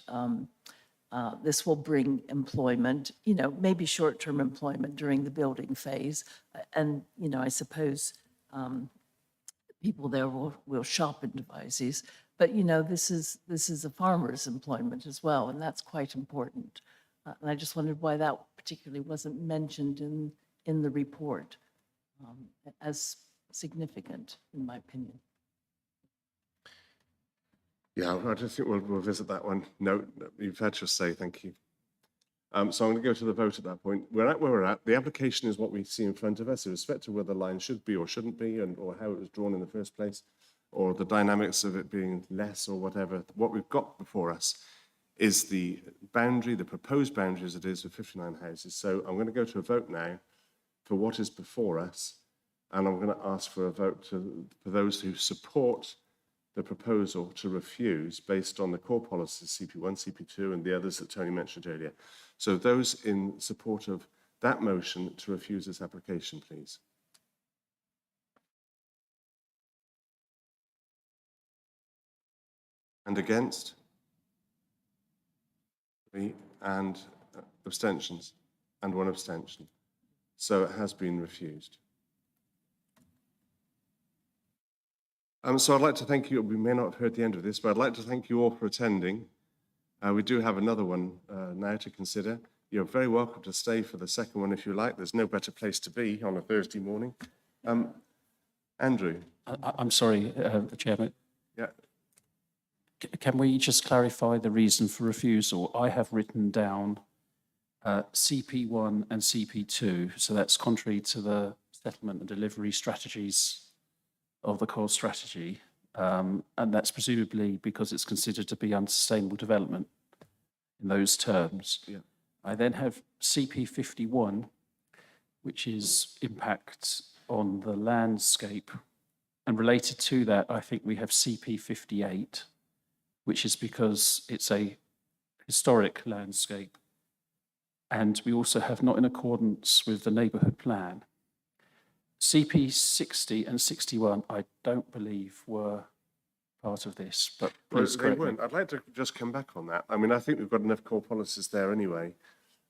this will bring employment, you know, maybe short-term employment during the building phase. And, you know, I suppose people there will shop in Devizes. But, you know, this is a farmer's employment as well, and that's quite important. And I just wondered why that particularly wasn't mentioned in the report as significant, in my opinion. Yeah, I just think we'll visit that one. No, you've had your say, thank you. So I'm going to go to the vote at that point. We're at where we're at. The application is what we see in front of us, irrespective of whether the line should be or shouldn't be, or how it was drawn in the first place, or the dynamics of it being less or whatever. What we've got before us is the boundary, the proposed boundary as it is with 59 houses. So I'm going to go to a vote now for what is before us, and I'm going to ask for a vote for those who support the proposal to refuse based on the core policies CP1, CP2 and the others that Tony mentioned earlier. So those in support of that motion to refuse this application, please. And against? 3. And abstentions? And 1 abstention. So it has been refused. So I'd like to thank you. We may not have heard the end of this, but I'd like to thank you all for attending. We do have another one now to consider. You're very welcome to stay for the second one if you like. There's no better place to be on a Thursday morning. Andrew. I'm sorry, Chairman. Yeah. Can we just clarify the reason for refusal? I have written down CP1 and CP2, so that's contrary to the settlement and delivery strategies of the core strategy, and that's presumably because it's considered to be unsustainable development in those terms. Yeah. I then have CP51, which is impact on the landscape, and related to that, I think we have CP58, which is because it's a historic landscape, and we also have not in accordance with the neighbourhood plan. CP 60 and 61, I don't believe were part of this, but please They correct me. weren't. I'd like to just come back on that. I mean, I think we've got enough core policies there anyway.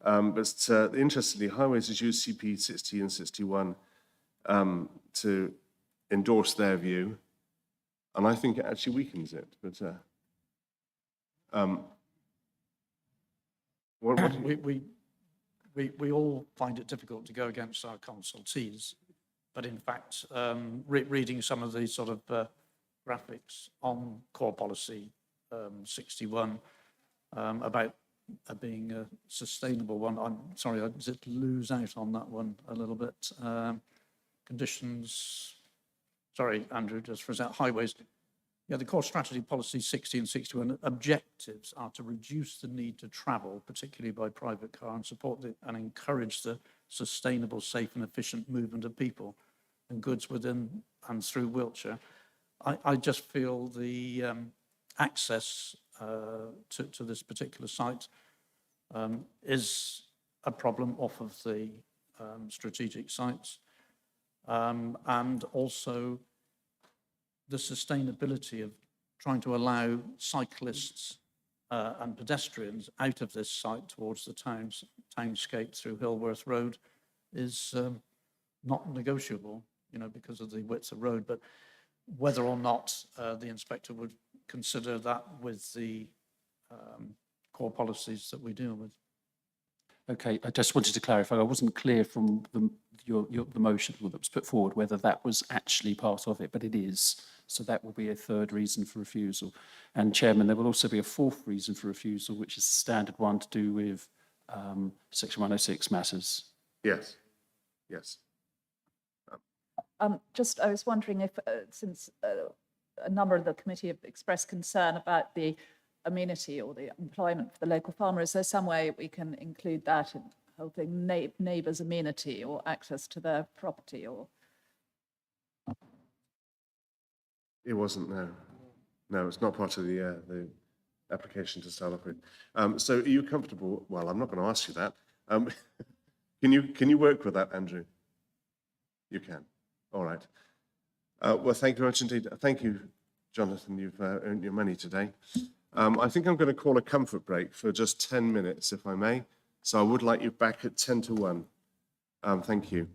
But interestingly, Highways has used CP 60 and 61 to endorse their view, and I think it actually weakens it. But what do you... We all find it difficult to go against our consultees, but in fact, reading some of these sort of graphics on core policy 61 about being a sustainable one, I'm sorry, I did lose out on that one a little bit. Conditions, sorry, Andrew, just for a second, highways. Yeah, the core strategy policy 60 and 61 objectives are to reduce the need to travel, particularly by private car, and support and encourage the sustainable, safe and efficient movement of people and goods within and through Wiltshire. I just feel the access to this particular site is a problem off of the strategic sites, and also the sustainability of trying to allow cyclists and pedestrians out of this site towards the townscape through Hillworth Road is not negotiable, you know, because of the width of road. But whether or not the inspector would consider that with the core policies that we deal with. Okay, I just wanted to clarify, I wasn't clear from the motion that was put forward whether that was actually part of it, but it is. So that will be a third reason for refusal. And Chairman, there will also be a fourth reason for refusal, which is the standard one to do with Section 106 matters. Yes, yes. Just, I was wondering if, since a number of the committee have expressed concern about the amenity or the employment for the local farmer, is there some way we can include that in helping neighbours' amenity or access to their property? Or It wasn't, no. No, it's not part of the application to start off with. So are you comfortable? Well, I'm not going to ask you that. Can you work with that, Andrew? You can. All right. Well, thank you very much indeed. Thank you, Jonathan. You've earned your money today. I think I'm going to call a comfort break for just 10 minutes, if I may. So I would like you back at 10 to 1. Thank you.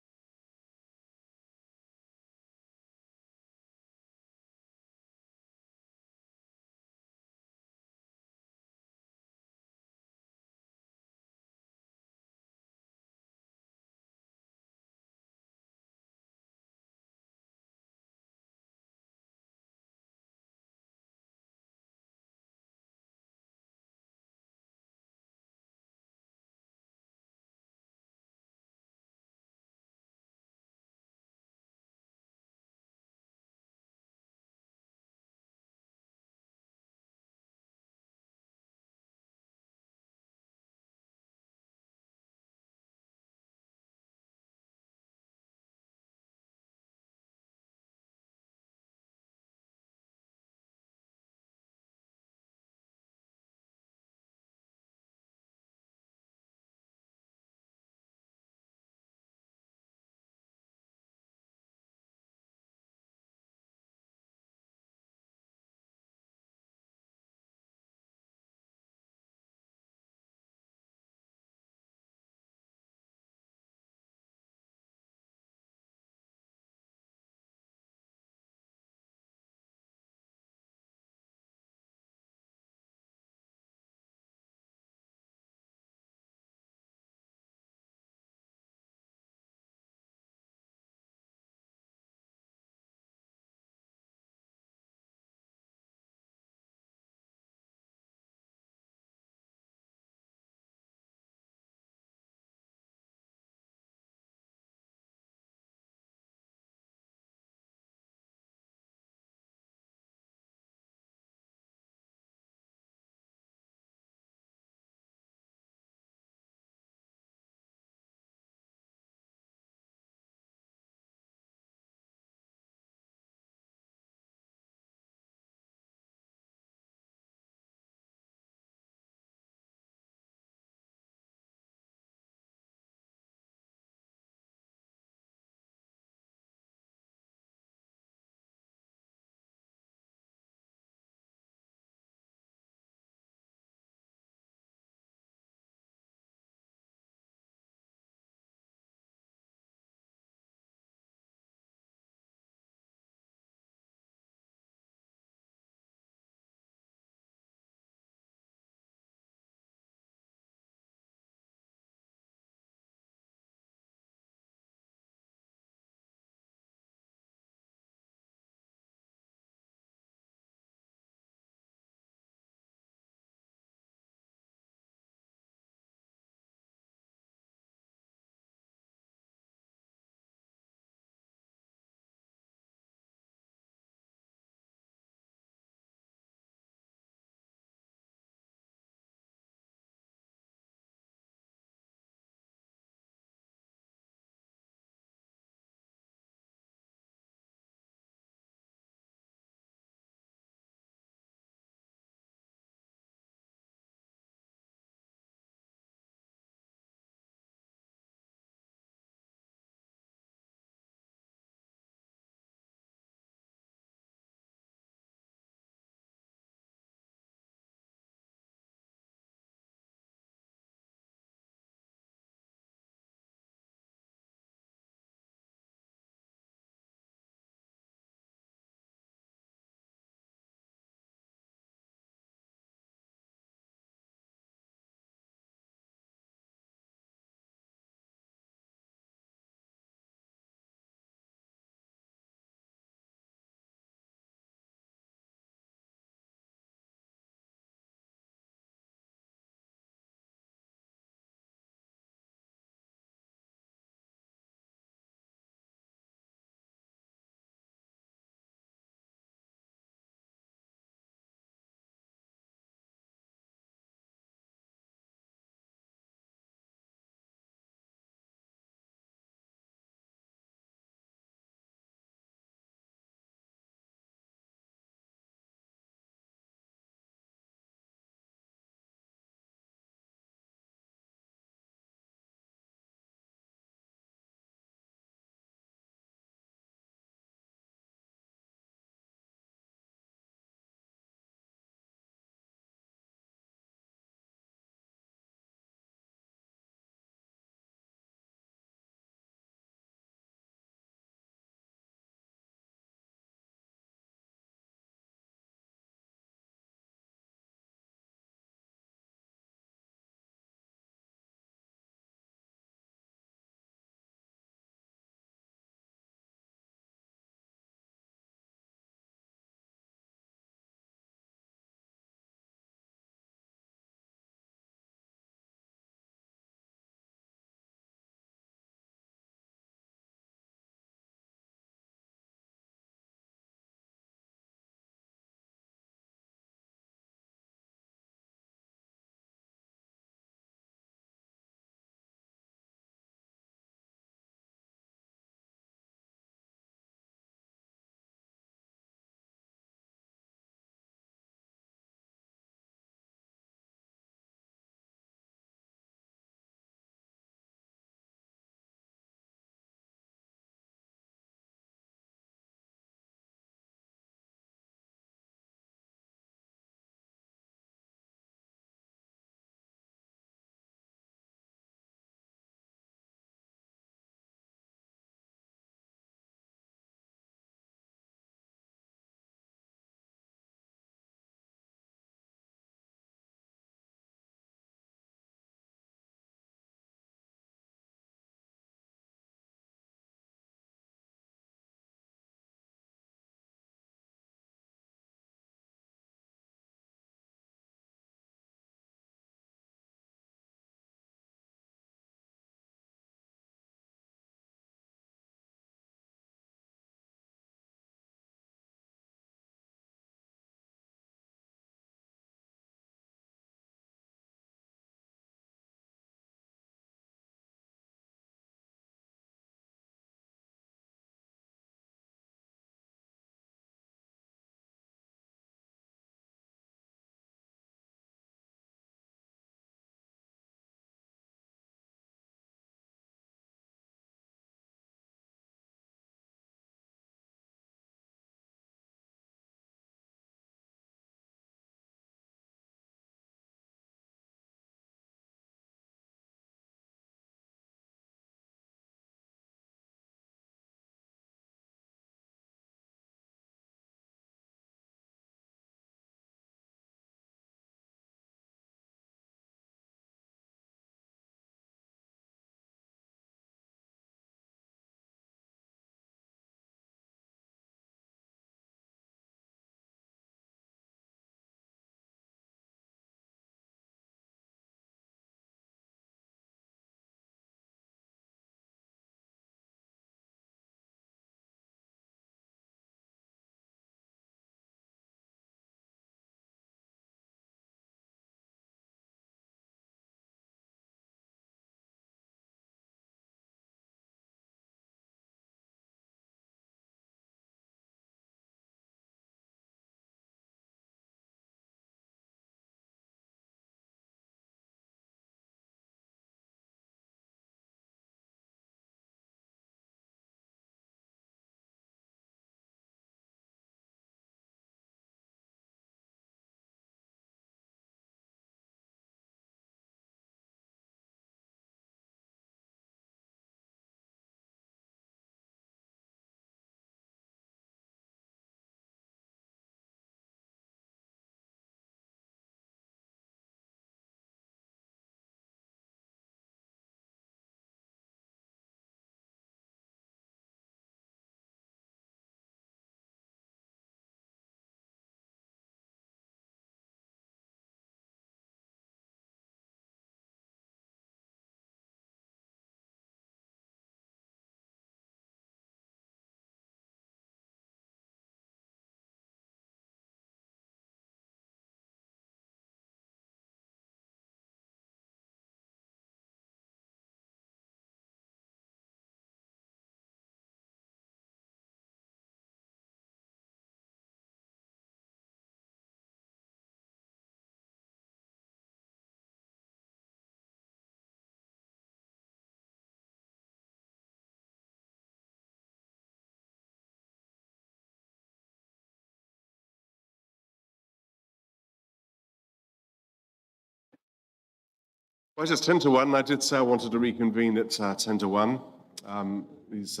Well, it's 10 to 1. I did say I wanted to reconvene at 10 to 1. These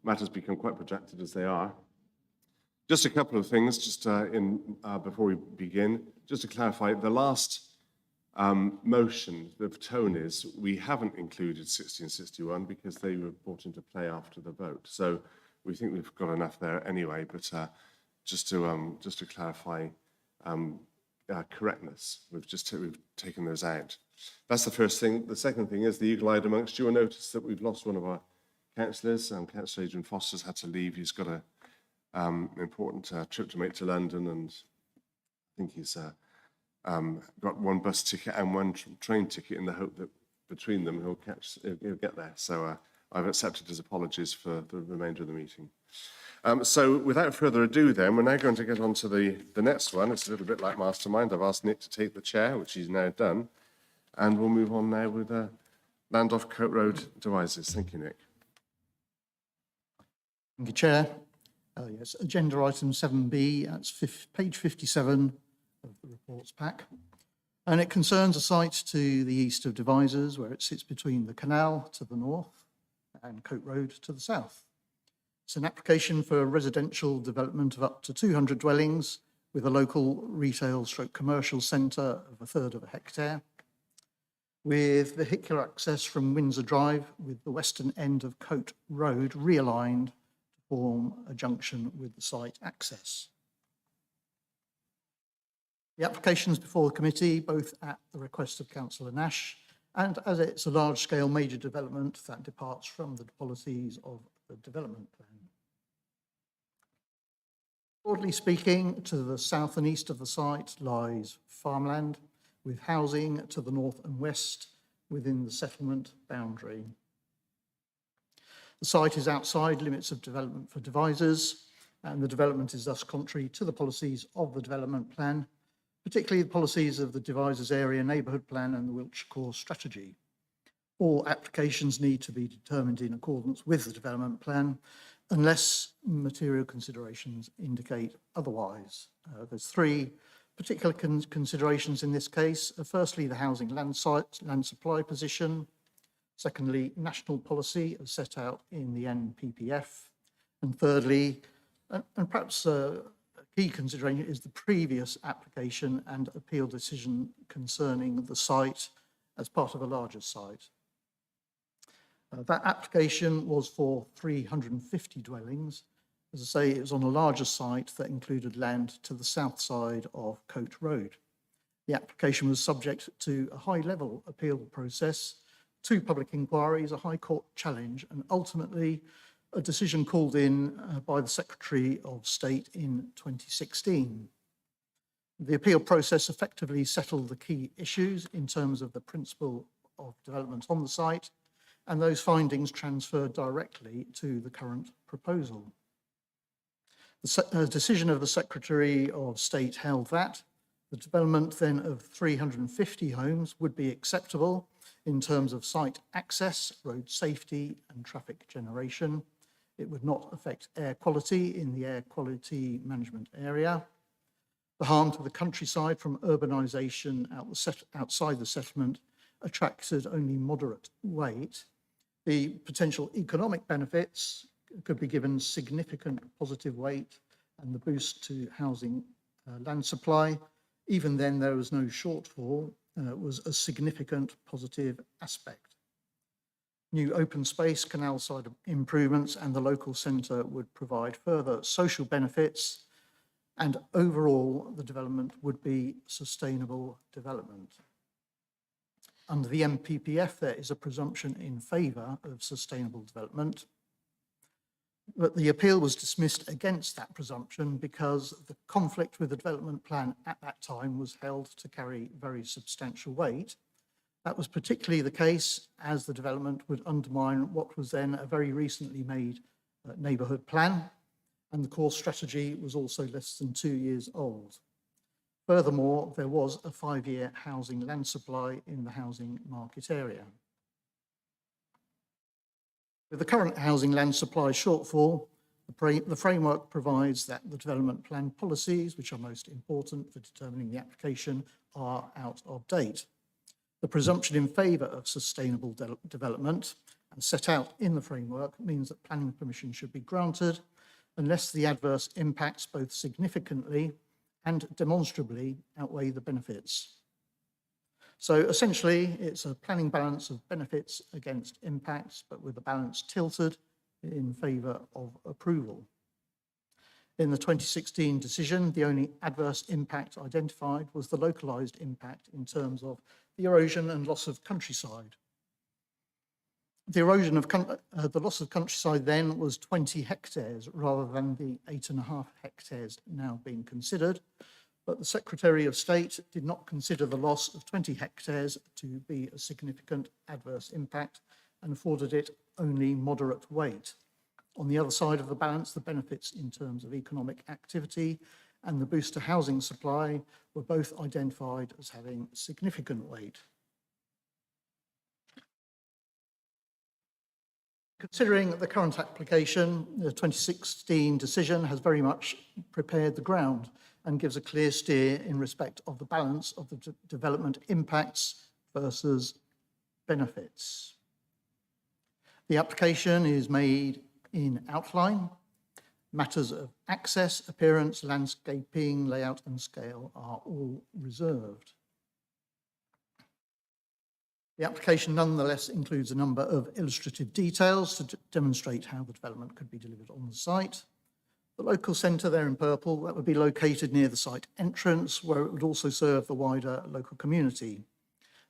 matters become quite protracted as they are. Just a couple of things, just before we begin, just to clarify, the last motion, the tone is, we haven't included 1661 because they were brought into play after the vote. So we think we've got enough there anyway, but just to clarify correctness, we've taken those out. That's the first thing. The second thing is the eagle-eyed amongst you will notice that we've lost one of our councillors. Councillor Adrian Foster's had to leave. He's got an important trip to make to London, and I think he's got one bus ticket and one train ticket in the hope that between them he'll get there. So I've accepted his apologies for the remainder of the meeting. So without further ado then, we're now going to get on to the next one. It's a little bit like Mastermind. I've asked Nick to take the chair, which he's now done. And we'll move on now with Land off Coat Road devices. Thank you, Nick. Thank you, Chair. Yes, agenda item 7B, that's page 57 of the reports pack. And it concerns a site to the east of Devizes, where it sits between the canal to the north and Coat Road to the south. It's an application for a residential development of up to 200 dwellings with a local retail/commercial centre of 1/3 of a hectare, with vehicular access from Windsor Drive, with the western end of Coat Road realigned to form a junction with the site access. The application is before the committee, both at the request of Councillor Nash and as it's a large-scale major development that departs from the policies of the development plan. Broadly speaking, to the south and east of the site lies farmland, with housing to the north and west within the settlement boundary. The site is outside limits of development for Devizes, and the development is thus contrary to the policies of the development plan, particularly the policies of the Devizes Area Neighbourhood Plan and the Wiltshire Core Strategy. All applications need to be determined in accordance with the development plan, unless material considerations indicate otherwise. There's three particular considerations in this case. Firstly, the housing land supply position. Secondly, national policy as set out in the NPPF. And thirdly, and perhaps a key consideration, is the previous application and appeal decision concerning the site as part of a larger site. That application was for 350 dwellings. As I say, it was on a larger site that included land to the south side of Coat Road. The application was subject to a high-level appeal process, 2 public inquiries, a High Court challenge, and ultimately a decision called in by the Secretary of State in 2016. The appeal process effectively settled the key issues in terms of the principle of development on the site, and those findings transferred directly to the current proposal. The decision of the Secretary of State held that the development then of 350 homes would be acceptable in terms of site access, road safety and traffic generation. It would not affect air quality in the air quality management area. The harm to the countryside from urbanisation outside the settlement attracted only moderate weight. The potential economic benefits could be given significant positive weight, and the boost to housing land supply, even then there was no shortfall, was a significant positive aspect. New open space, canal side improvements and the local centre would provide further social benefits, and overall the development would be sustainable development. Under the NPPF, there is a presumption in favour of sustainable development, but the appeal was dismissed against that presumption because the conflict with the development plan at that time was held to carry very substantial weight. That was particularly the case as the development would undermine what was then a very recently made neighbourhood plan, and the core strategy was also less than 2 years old. Furthermore, there was a 5-year housing land supply in the housing market area. With the current housing land supply shortfall, the framework provides that the development plan policies, which are most important for determining the application, are out of date. The presumption in favour of sustainable development, as set out in the framework, means that planning permission should be granted unless the adverse impacts both significantly and demonstrably outweigh the benefits. So essentially, it's a planning balance of benefits against impacts, but with the balance tilted in favour of approval. In the 2016 decision, the only adverse impact identified was the localised impact in terms of the erosion and loss of countryside. The erosion of the loss of countryside then was 20 hectares rather than the 8.5 hectares now being considered, but the Secretary of State did not consider the loss of 20 hectares to be a significant adverse impact and afforded it only moderate weight. On the other side of the balance, the benefits in terms of economic activity and the boost to housing supply were both identified as having significant weight. Considering the current application, the 2016 decision has very much prepared the ground and gives a clear steer in respect of the balance of the development impacts versus benefits. The application is made in outline. Matters of access, appearance, landscaping, layout and scale are all reserved. The application nonetheless includes a number of illustrative details to demonstrate how the development could be delivered on the site. The local centre there in purple, that would be located near the site entrance, where it would also serve the wider local community.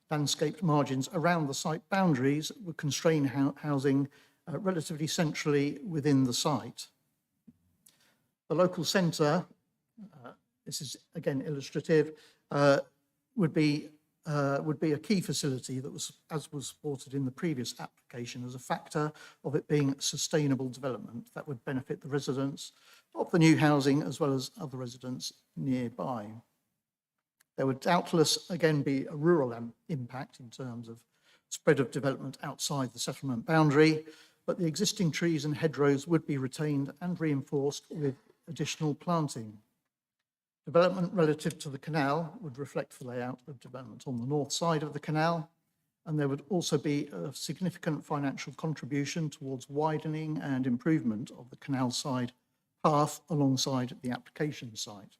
Landscaped margins around the site boundaries would constrain housing relatively centrally within the site. The local centre, this is again illustrative, would be a key facility that was, as was supported in the previous application, as a factor of it being sustainable development that would benefit the residents of the new housing as well as other residents nearby. There would doubtless again be a rural impact in terms of spread of development outside the settlement boundary, but the existing trees and hedgerows would be retained and reinforced with additional planting. Development relative to the canal would reflect the layout of development on the north side of the canal, and there would also be a significant financial contribution towards widening and improvement of the canal side path alongside the application site.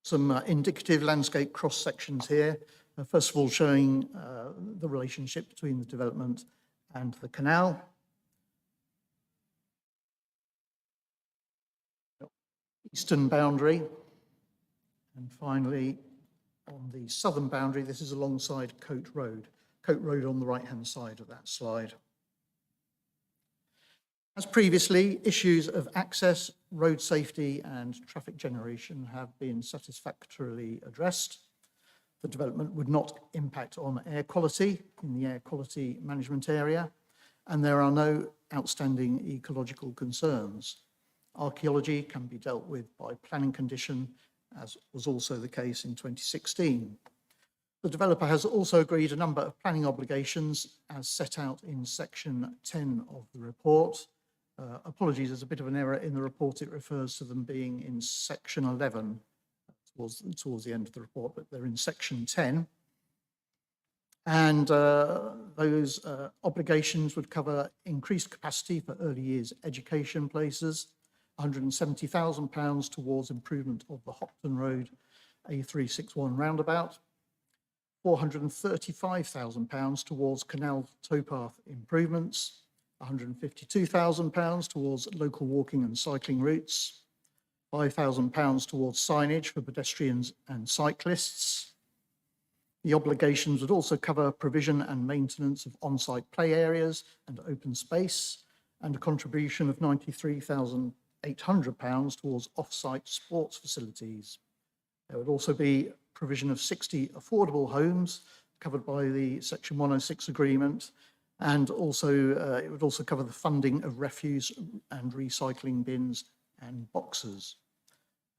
Some indicative landscape cross sections here. First of all, showing the relationship between the development and the canal. Eastern boundary, and finally on the southern boundary, this is alongside Coat Road on the right-hand side of that slide. As previously, issues of access, road safety and traffic generation have been satisfactorily addressed. The development would not impact on air quality in the air quality management area, and there are no outstanding ecological concerns. Archaeology can be dealt with by planning condition, as was also the case in 2016. The developer has also agreed a number of planning obligations as set out in section 10 of the report. Apologies, there's a bit of an error in the report. It refers to them being in section 11 towards the end of the report, but they're in section 10. And those obligations would cover increased capacity for early years education places, £170,000 towards improvement of the Hopton Road A361 roundabout, £435,000 towards canal towpath improvements, £152,000 towards local walking and cycling routes, £5,000 towards signage for pedestrians and cyclists. The obligations would also cover provision and maintenance of on-site play areas and open space, and a contribution of £93,800 towards off-site sports facilities. There would also be provision of 60 affordable homes covered by the Section 106 agreement, and also it would also cover the funding of refuse and recycling bins and boxes.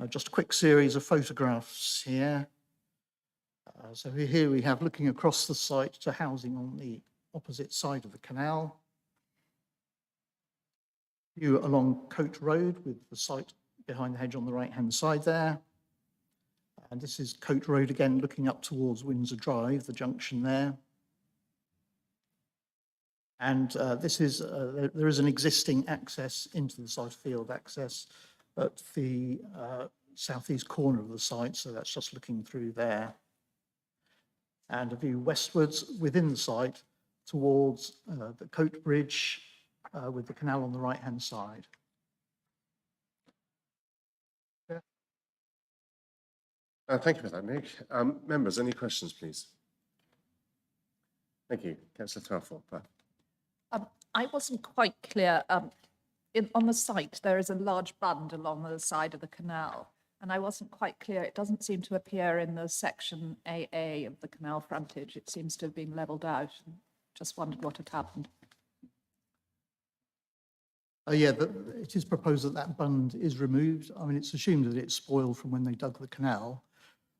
Just a quick series of photographs here. So here we have looking across the site to housing on the opposite side of the canal. View along Coat Road with the site behind the hedge on the right-hand side there. And this is Coat Road again, looking up towards Windsor Drive, the junction there. And this is, there is an existing access into the site, field access, at the southeast corner of the site, so that's just looking through there. And a view westwards within the site towards the Coat Bridge with the canal on the right-hand side. Thank you for that, Nick. Members, any questions, please? Thank you. Councillor Thorpe. I wasn't quite clear. On the site, there is a large bund along the side of the canal, and I wasn't quite clear. It doesn't seem to appear in the section AA of the canal frontage. It seems to have been levelled out. Just wondered what had happened. Yeah, it is proposed that that bund is removed. I mean, it's assumed that it's spoiled from when they dug the canal.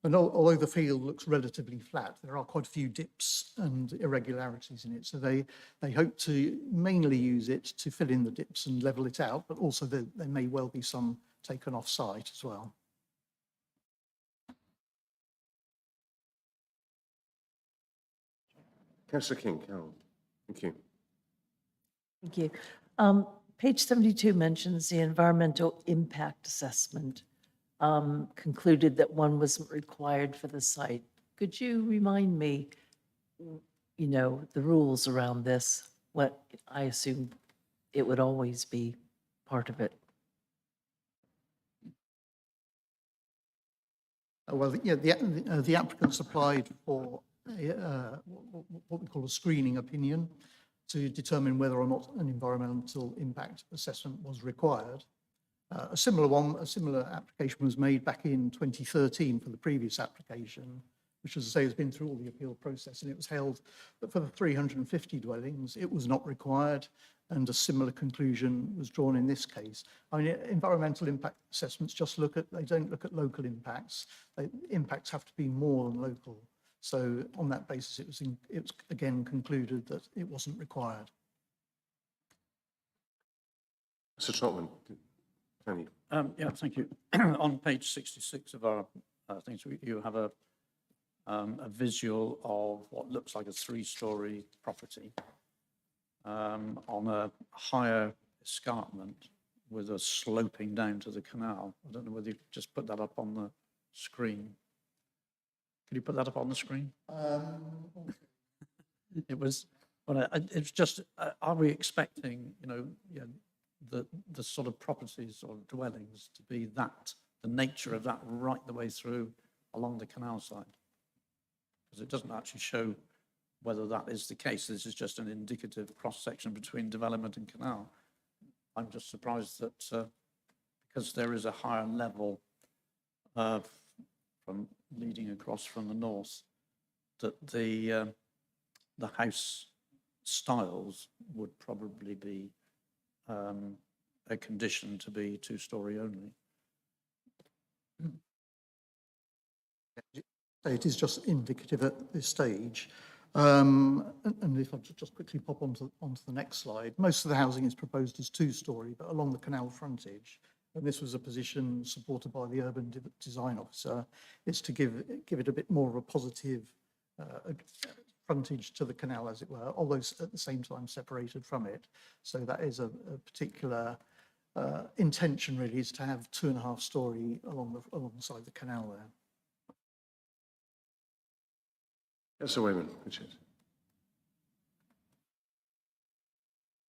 And although the field looks relatively flat, there are quite a few dips and irregularities in it. So they hope to mainly use it to fill in the dips and level it out, but also there may well be some taken off site as well. Councillor King, Carol. Thank you. Thank you. Page 72 mentions the environmental impact assessment concluded that one wasn't required for the site. Could you remind me, you know, the rules around this? What I assume it would always be part of it. Well, yeah, the applicants applied for what we call a screening opinion to determine whether or not an environmental impact assessment was required. A similar application was made back in 2013 for the previous application, which, as I say, has been through all the appeal process, and it was held that for the 350 dwellings, it was not required, and a similar conclusion was drawn in this case. I mean, environmental impact assessments they don't look at local impacts. Impacts have to be more than local. So on that basis, it was again concluded that it wasn't required. Mr. Trotman. Tony. Yeah, thank you. On page 66 of our things, you have a visual of what looks like a three-storey property on a higher escarpment with a sloping down to the canal. I don't know whether you could just put that up on the screen. Could you put that up on the screen? It was, well, it's just, are we expecting, you know, the sort of properties or dwellings to be that, the nature of that right the way through along the canal side? Because it doesn't actually show whether that is the case. This is just an indicative cross-section between development and canal. I'm just surprised that because there is a higher level from leading across from the north, that the house styles would probably be a condition to be two-storey only. It is just indicative at this stage. And if I just quickly pop onto the next slide, most of the housing is proposed as two-storey, but along the canal frontage. And this was a position supported by the urban design officer. It's to give it a bit more of a positive frontage to the canal, as it were, although at the same time separated from it. So that is a particular intention, really, is to have 2.5-storey alongside the canal there. Yes, Sir Wayman, Richard.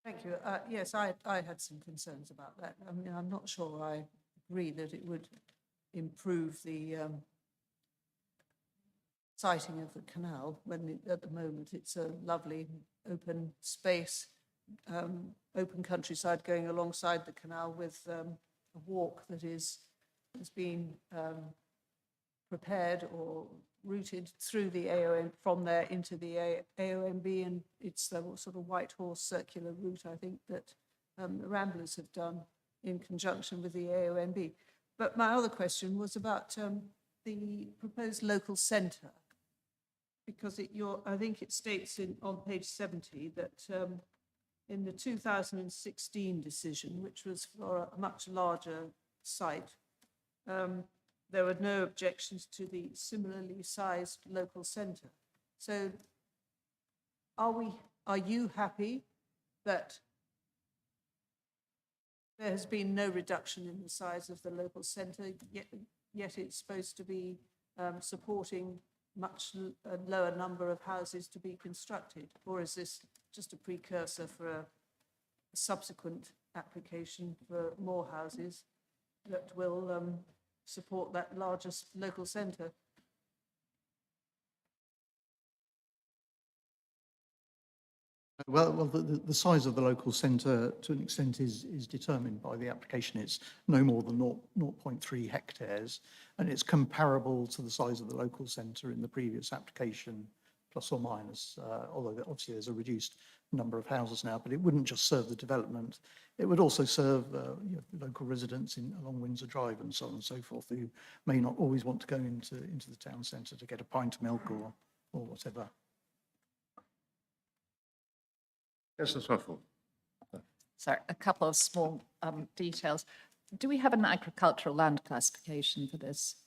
Thank you. Yes, I had some concerns about that. I mean, I'm not sure I agree that it would improve the sighting of the canal when at the moment it's a lovely open space, open countryside going alongside the canal with a walk that has been prepared or routed through the AOM, from there into the AOMB, and it's the sort of White Horse circular route, I think, that the Ramblers have done in conjunction with the AOMB. But my other question was about the proposed local centre, because I think it states on page 70 that in the 2016 decision, which was for a much larger site, there were no objections to the similarly sized local centre. So are you happy that there has been no reduction in the size of the local centre, yet it's supposed to be supporting a lower number of houses to be constructed? Or is this just a precursor for a subsequent application for more houses that will support that largest local centre? Well, the size of the local centre, to an extent, is determined by the application. It's no more than 0.3 hectares, and it's comparable to the size of the local centre in the previous application, plus or minus, although obviously there's a reduced number of houses now, but it wouldn't just serve the development. It would also serve local residents along Windsor Drive and so on and so forth, who may not always want to go into the town centre to get a pint of milk or whatever. Yes, that's helpful. Sorry, a couple of small details. Do we have an agricultural land classification for this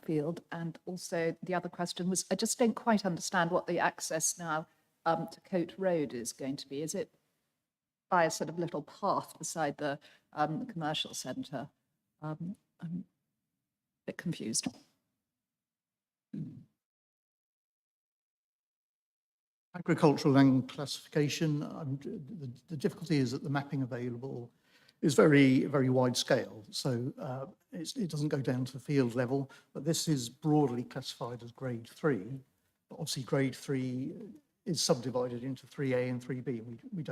field? And also the other question was, I just don't quite understand what the access now to Coat Road is going to be. Is it by a sort of little path beside the commercial centre? I'm a bit confused. Agricultural land classification, the difficulty is that the mapping available is very, very wide scale. So it doesn't go down to field level, but this is broadly classified as grade 3. But obviously grade 3 is subdivided into 3A and 3B. We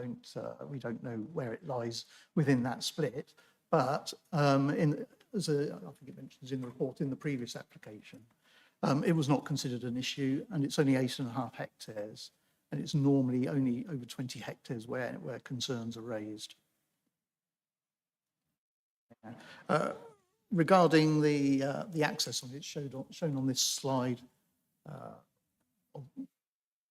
don't know where it lies within that split. But I think it mentions in the report in the previous application, it was not considered an issue, and it's only 8.5 hectares. And it's normally only over 20 hectares where concerns are raised. Regarding the access on it, shown on this slide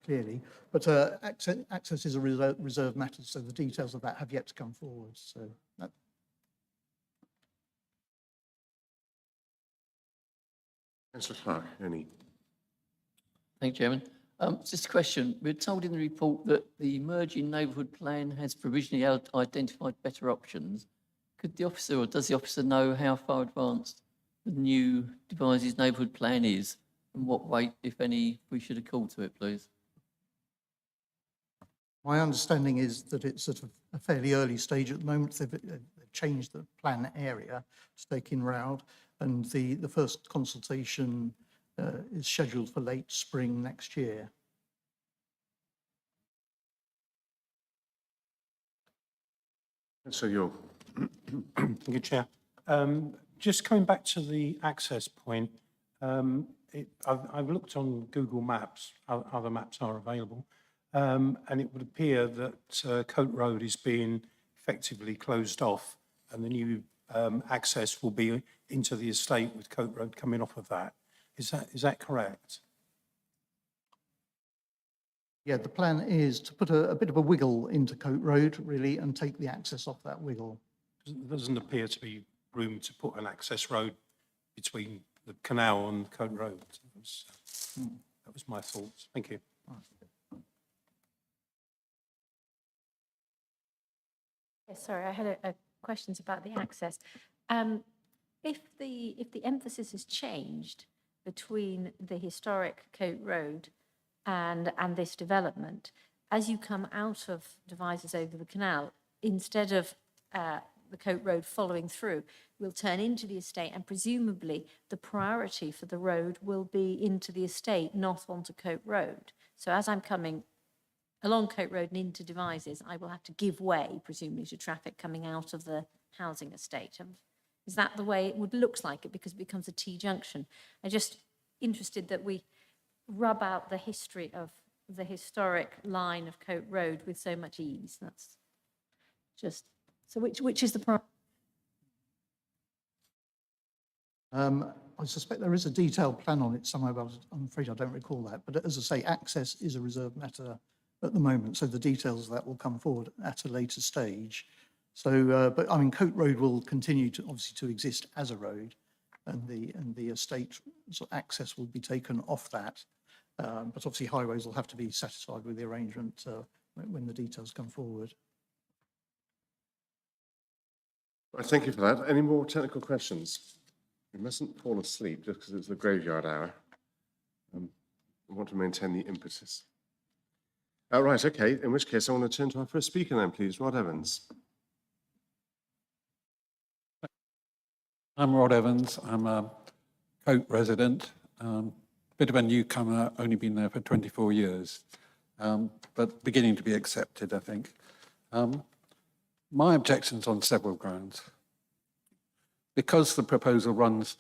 clearly, but access is a reserved matter, so the details of that have yet to come forward. So that. Councillor Clark, any? Thank you, Chairman. Just a question. We're told in the report that the emerging neighbourhood plan has provisionally identified better options. Could the officer, or does the officer know how far advanced the new Devizes neighbourhood plan is, and what weight, if any, we should accord to it, please? My understanding is that it's at a fairly early stage at the moment. They've changed the plan area to take in Roud, and the first consultation is scheduled for late spring next year. So you're. Thank you, Chair. Just coming back to the access point, I've looked on Google Maps, other maps are available, and it would appear that Coat Road is being effectively closed off, and the new access will be into the estate with Coat Road coming off of that. Is that correct? Yeah, the plan is to put a bit of a wiggle into Coat Road, really, and take the access off that wiggle. There doesn't appear to be room to put an access road between the canal and Coat Road. That was my thoughts. Thank you. Yes, sorry, I had a questions about the access. If the emphasis has changed between the historic Coat Road and this development, as you come out of Devizes over the canal, instead of the Coat Road following through, will turn into the estate, and presumably the priority for the road will be into the estate, not onto Coat Road. So as I'm coming along Coat Road and into Devizes, I will have to give way, presumably, to traffic coming out of the housing estate. Is that the way it would look like it, because it becomes a T-junction? I'm just interested that we rub out the history of the historic line of Coat Road with so much ease. That's just, so which is the priority? I suspect there is a detailed plan on it somewhere, but I'm afraid I don't recall that. But as I say, access is a reserved matter at the moment, so the details of that will come forward at a later stage. So, but I mean, Coat Road will continue to obviously to exist as a road, and the estate sort of access will be taken off that. But obviously highways will have to be satisfied with the arrangement when the details come forward. Right, thank you for that. Any more technical questions? We mustn't fall asleep just because it's the graveyard hour. I want to maintain the impetus. Right, okay, in which case I want to turn to our first speaker then, please, Rod Evans. I'm Rod Evans. I'm a Cote resident, bit of a newcomer, only been there for 24 years, but beginning to be accepted, I think. My objection's on several grounds. Because the proposal runs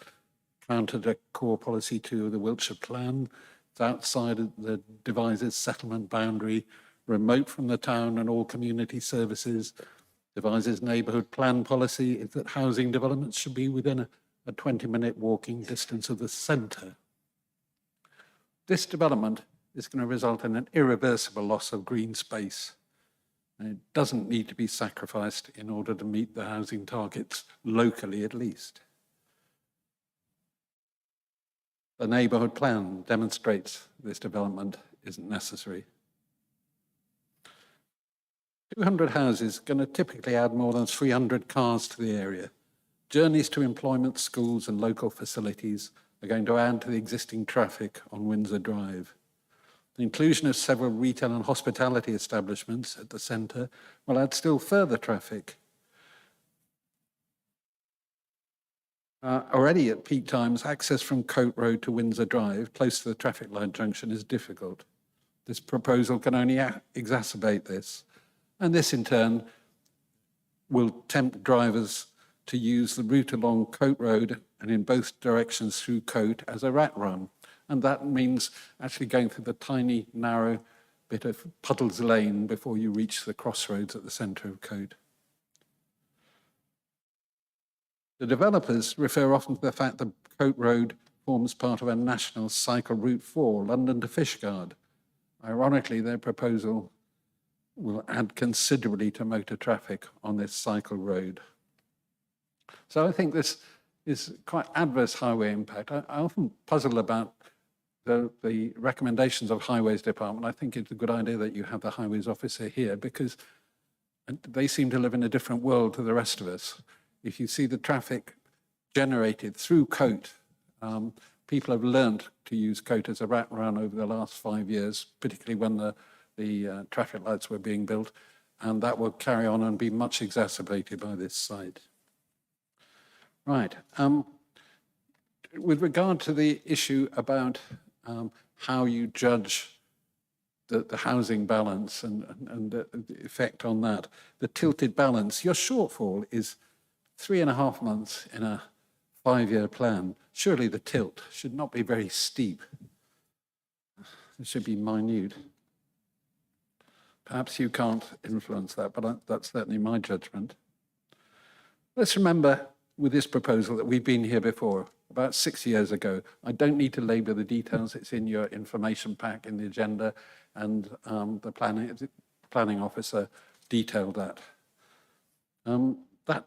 counter to core policy 2 of the Wiltshire Plan, it's outside of the Devizes settlement boundary, remote from the town and all community services. Devizes neighbourhood plan policy is that housing developments should be within a 20-minute walking distance of the centre. This development is going to result in an irreversible loss of green space. And it doesn't need to be sacrificed in order to meet the housing targets, locally at least. The neighbourhood plan demonstrates this development isn't necessary. 200 houses are going to typically add more than 300 cars to the area. Journeys to employment, schools and local facilities are going to add to the existing traffic on Windsor Drive. The inclusion of several retail and hospitality establishments at the centre will add still further traffic. Already at peak times, access from Cote Road to Windsor Drive, close to the traffic light junction, is difficult. This proposal can only exacerbate this, and this in turn will tempt drivers to use the route along Cote Road and in both directions through Cote as a rat run. And that means actually going through the tiny, narrow bit of Puddles Lane before you reach the crossroads at the centre of Cote. The developers refer often to the fact that Cote Road forms part of a national cycle route 4, London to Fishguard. Ironically, their proposal will add considerably to motor traffic on this cycle road. So I think this is quite adverse highway impact. I often puzzle about the recommendations of Highways Department. I think it's a good idea that you have the Highways officer here because they seem to live in a different world to the rest of us. If you see the traffic generated through Cote, people have learned to use Cote as a rat run over the last 5 years, particularly when the traffic lights were being built, and that will carry on and be much exacerbated by this site. Right. With regard to the issue about how you judge the housing balance and the effect on that, the tilted balance, your shortfall is 3.5 months in a 5-year plan. Surely the tilt should not be very steep. It should be minute. Perhaps you can't influence that, but that's certainly my judgment. Let's remember with this proposal that we've been here before, about 6 years ago. I don't need to labour the details. It's in your information pack in the agenda, and the planning officer detailed that. That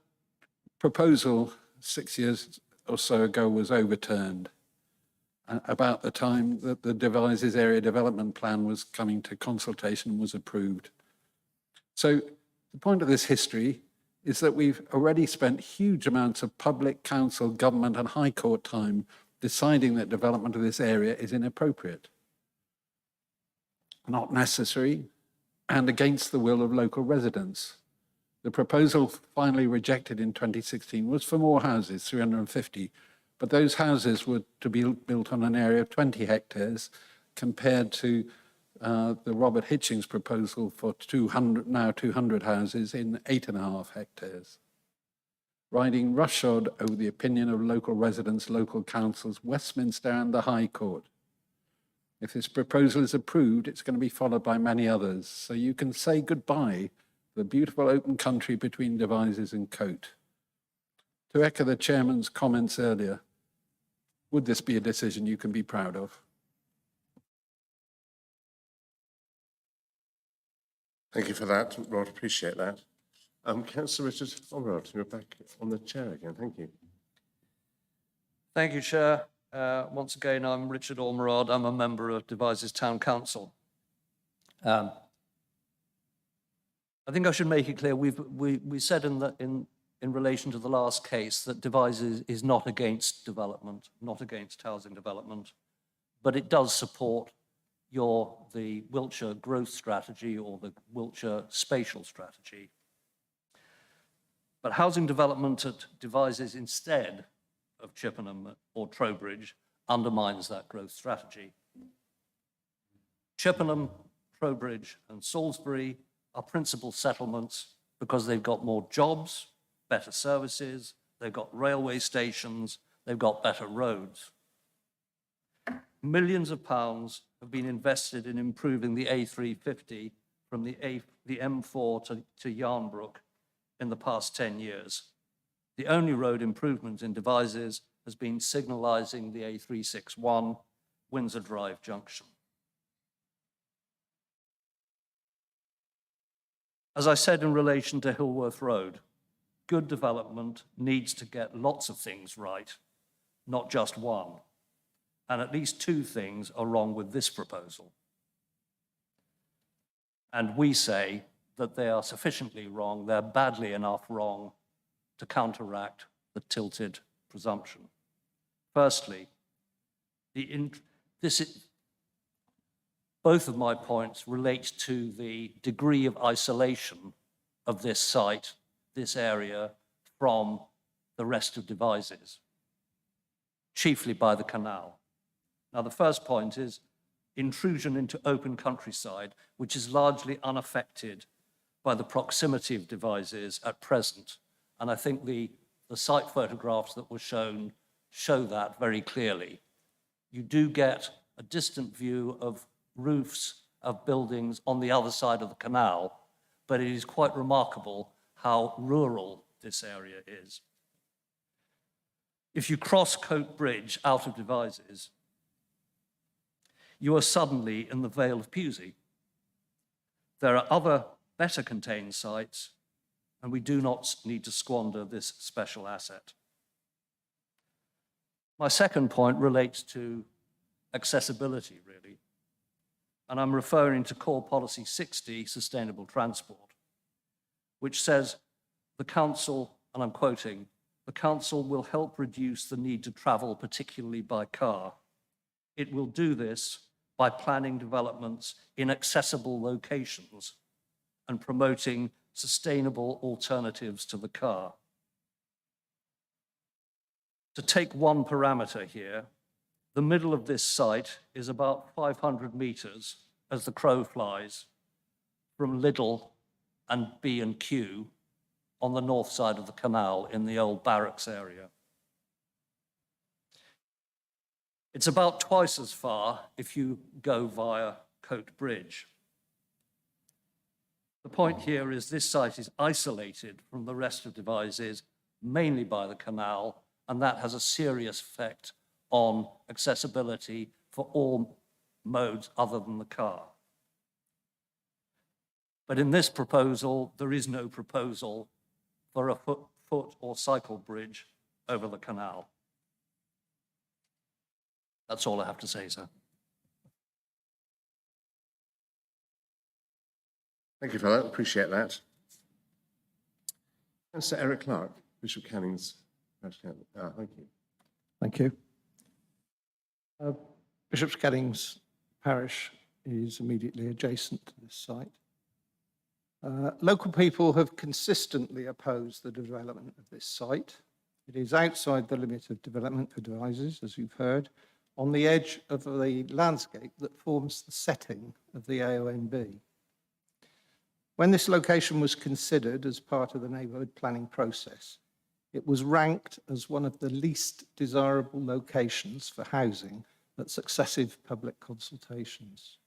proposal 6 years or so ago was overturned about the time that the Devizes Area Development Plan was coming to consultation and was approved. So the point of this history is that we've already spent huge amounts of public, council, government and High Court time deciding that development of this area is inappropriate, not necessary, and against the will of local residents. The proposal finally rejected in 2016 was for more houses, 350, but those houses were to be built on an area of 20 hectares compared to the Robert Hitchings proposal for 200 houses in 8.5 hectares. Riding roughshod over the opinion of local residents, local councils, Westminster and the High Court. If this proposal is approved, it's going to be followed by many others. So you can say goodbye to the beautiful open country between Devizes and Cote. To echo the chairman's comments earlier, would this be a decision you can be proud of? Thank you for that, Rod. Appreciate that. Councillor Richard Ormerod, you're back on the chair again. Thank you. Thank you, Chair. Once again, I'm Richard Ormerod. I'm a member of Devizes Town Council. I think I should make it clear, we said in relation to the last case that Devizes is not against development, not against housing development, but it does support the Wiltshire growth strategy or the Wiltshire spatial strategy. But housing development at Devizes instead of Chippenham or Trowbridge undermines that growth strategy. Chippenham, Trowbridge and Salisbury are principal settlements because they've got more jobs, better services, they've got railway stations, they've got better roads. Millions of pounds have been invested in improving the A350 from the M4 to Yarnbrook in the past 10 years. The only road improvement in Devizes has been signalising the A361 Windsor Drive junction. As I said in relation to Hillworth Road, good development needs to get lots of things right, not just one. And at least two things are wrong with this proposal. And we say that they are sufficiently wrong, they're badly enough wrong to counteract the tilted presumption. Firstly, both of my points relate to the degree of isolation of this site, this area, from the rest of Devizes, chiefly by the canal. Now, the first point is intrusion into open countryside, which is largely unaffected by the proximity of Devizes at present. And I think the site photographs that were shown show that very clearly. You do get a distant view of roofs of buildings on the other side of the canal, but it is quite remarkable how rural this area is. If you cross Coat Bridge out of Devizes, you are suddenly in the Vale of Pewsey. There are other better contained sites, and we do not need to squander this special asset. My second point relates to accessibility, really. And I'm referring to Core Policy 60, Sustainable Transport, which says the council, and I'm quoting, the council will help reduce the need to travel, particularly by car. It will do this by planning developments in accessible locations and promoting sustainable alternatives to the car. To take one parameter here, the middle of this site is about 500 meters as the crow flies from Lidl and B&Q on the north side of the canal in the old barracks area. It's about twice as far if you go via Coat Bridge. The point here is this site is isolated from the rest of Devizes, mainly by the canal, and that has a serious effect on accessibility for all modes other than the car. But in this proposal, there is no proposal for a foot or cycle bridge over the canal. That's all I have to say, sir. Thank you for that. Appreciate that. Councillor Eric Clark, Bishop Canning's. Thank you. Thank you. Bishop's Canning's parish is immediately adjacent to this site. Local people have consistently opposed the development of this site. It is outside the limit of development for Devizes, as you've heard, on the edge of the landscape that forms the setting of the AONB. When this location was considered as part of the neighbourhood planning process, it was ranked as one of the least desirable locations for housing at successive public consultations.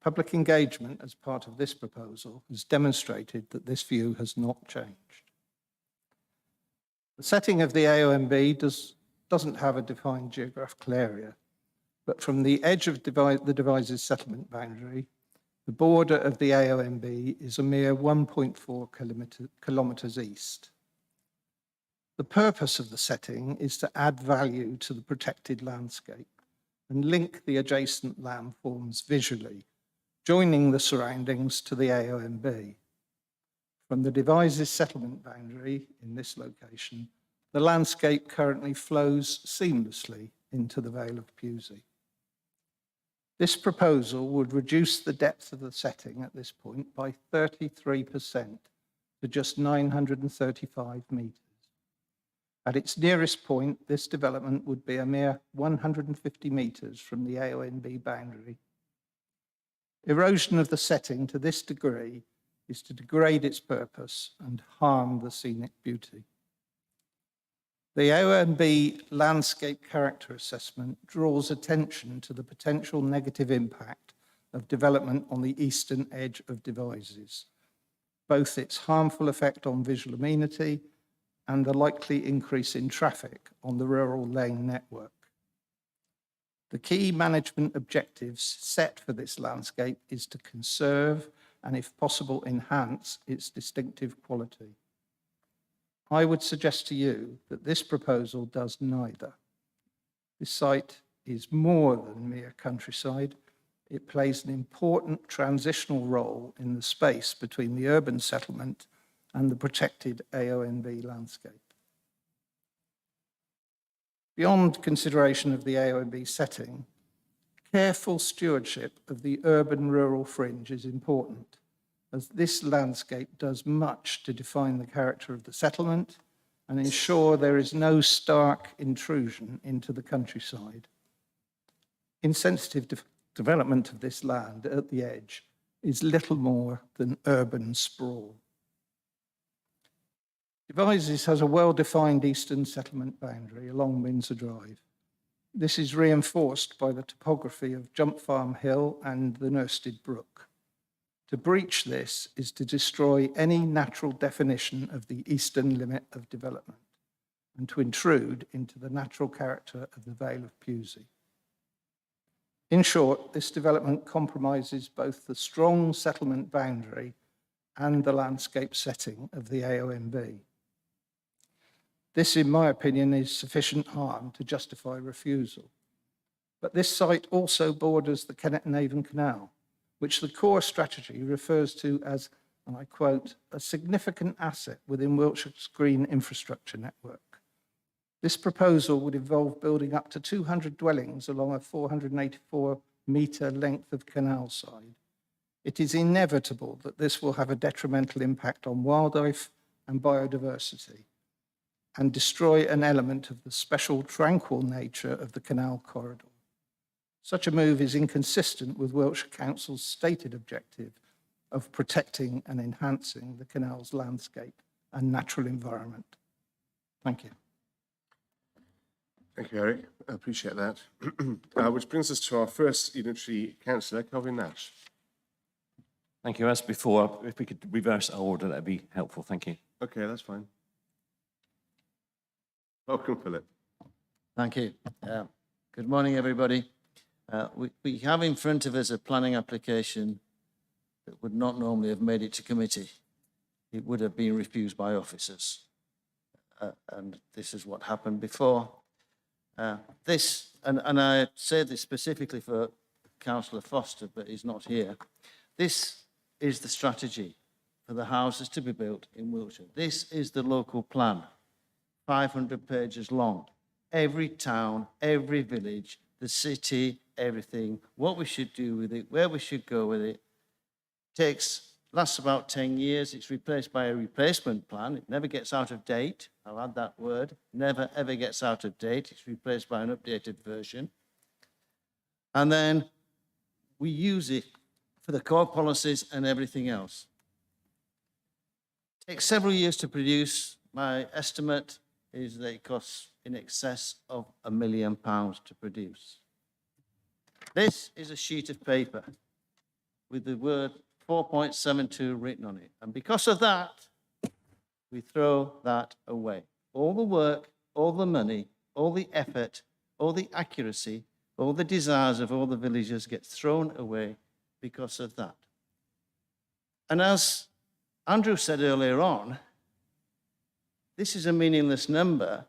Public engagement as part of this proposal has demonstrated that this view has not changed. The setting of the AONB doesn't have a defined geographical area, but from the edge of the Devizes settlement boundary, the border of the AONB is a mere 1.4 kilometres east. The purpose of the setting is to add value to the protected landscape and link the adjacent landforms visually, joining the surroundings to the AONB. From the Devizes settlement boundary in this location, the landscape currently flows seamlessly into the Vale of Pewsey. This proposal would reduce the depth of the setting at this point by 33% to just 935 metres. At its nearest point, this development would be a mere 150 metres from the AONB boundary. Erosion of the setting to this degree is to degrade its purpose and harm the scenic beauty. The AONB landscape character assessment draws attention to the potential negative impact of development on the eastern edge of Devizes, both its harmful effect on visual amenity and the likely increase in traffic on the rural lane network. The key management objectives set for this landscape is to conserve and, if possible, enhance its distinctive quality. I would suggest to you that this proposal does neither. This site is more than mere countryside. It plays an important transitional role in the space between the urban settlement and the protected AONB landscape. Beyond consideration of the AONB setting, careful stewardship of the urban-rural fringe is important, as this landscape does much to define the character of the settlement and ensure there is no stark intrusion into the countryside. Insensitive development of this land at the edge is little more than urban sprawl. Devizes has a well-defined eastern settlement boundary along Windsor Drive. This is reinforced by the topography of Jump Farm Hill and the Nursted Brook. To breach this is to destroy any natural definition of the eastern limit of development and to intrude into the natural character of the Vale of Pewsey. In short, this development compromises both the strong settlement boundary and the landscape setting of the AONB. This, in my opinion, is sufficient harm to justify refusal. But this site also borders the Kennet and Avon Canal, which the core strategy refers to as, and I quote, a significant asset within Wiltshire's green infrastructure network. This proposal would involve building up to 200 dwellings along a 484-metre length of canal side. It is inevitable that this will have a detrimental impact on wildlife and biodiversity and destroy an element of the special tranquil nature of the canal corridor. Such a move is inconsistent with Wiltshire Council's stated objective of protecting and enhancing the canal's landscape and natural environment. Thank you. Thank you, Eric. I appreciate that. Which brings us to our first unitary councillor, Kelvin Nash. Thank you. As before, if we could reverse our order, that'd be helpful. Thank you. Okay, that's fine. Welcome, Philip. Thank you. Good morning, everybody. We have in front of us a planning application that would not normally have made it to committee. It would have been refused by officers. And this is what happened before. And I say this specifically for Councillor Foster, but he's not here. This is the strategy for the houses to be built in Wiltshire. This is the local plan, 500 pages long. Every town, every village, the city, everything, what we should do with it, where we should go with it. Lasts about 10 years. It's replaced by a replacement plan. It never gets out of date. I'll add that word. Never, ever gets out of date. It's replaced by an updated version. And then we use it for the core policies and everything else. It takes several years to produce. My estimate is that it costs in excess of £1 million to produce. This is a sheet of paper with the word 4.72 written on it. And because of that, we throw that away. All the work, all the money, all the effort, all the accuracy, all the desires of all the villagers gets thrown away because of that. And as Andrew said earlier on, this is a meaningless number,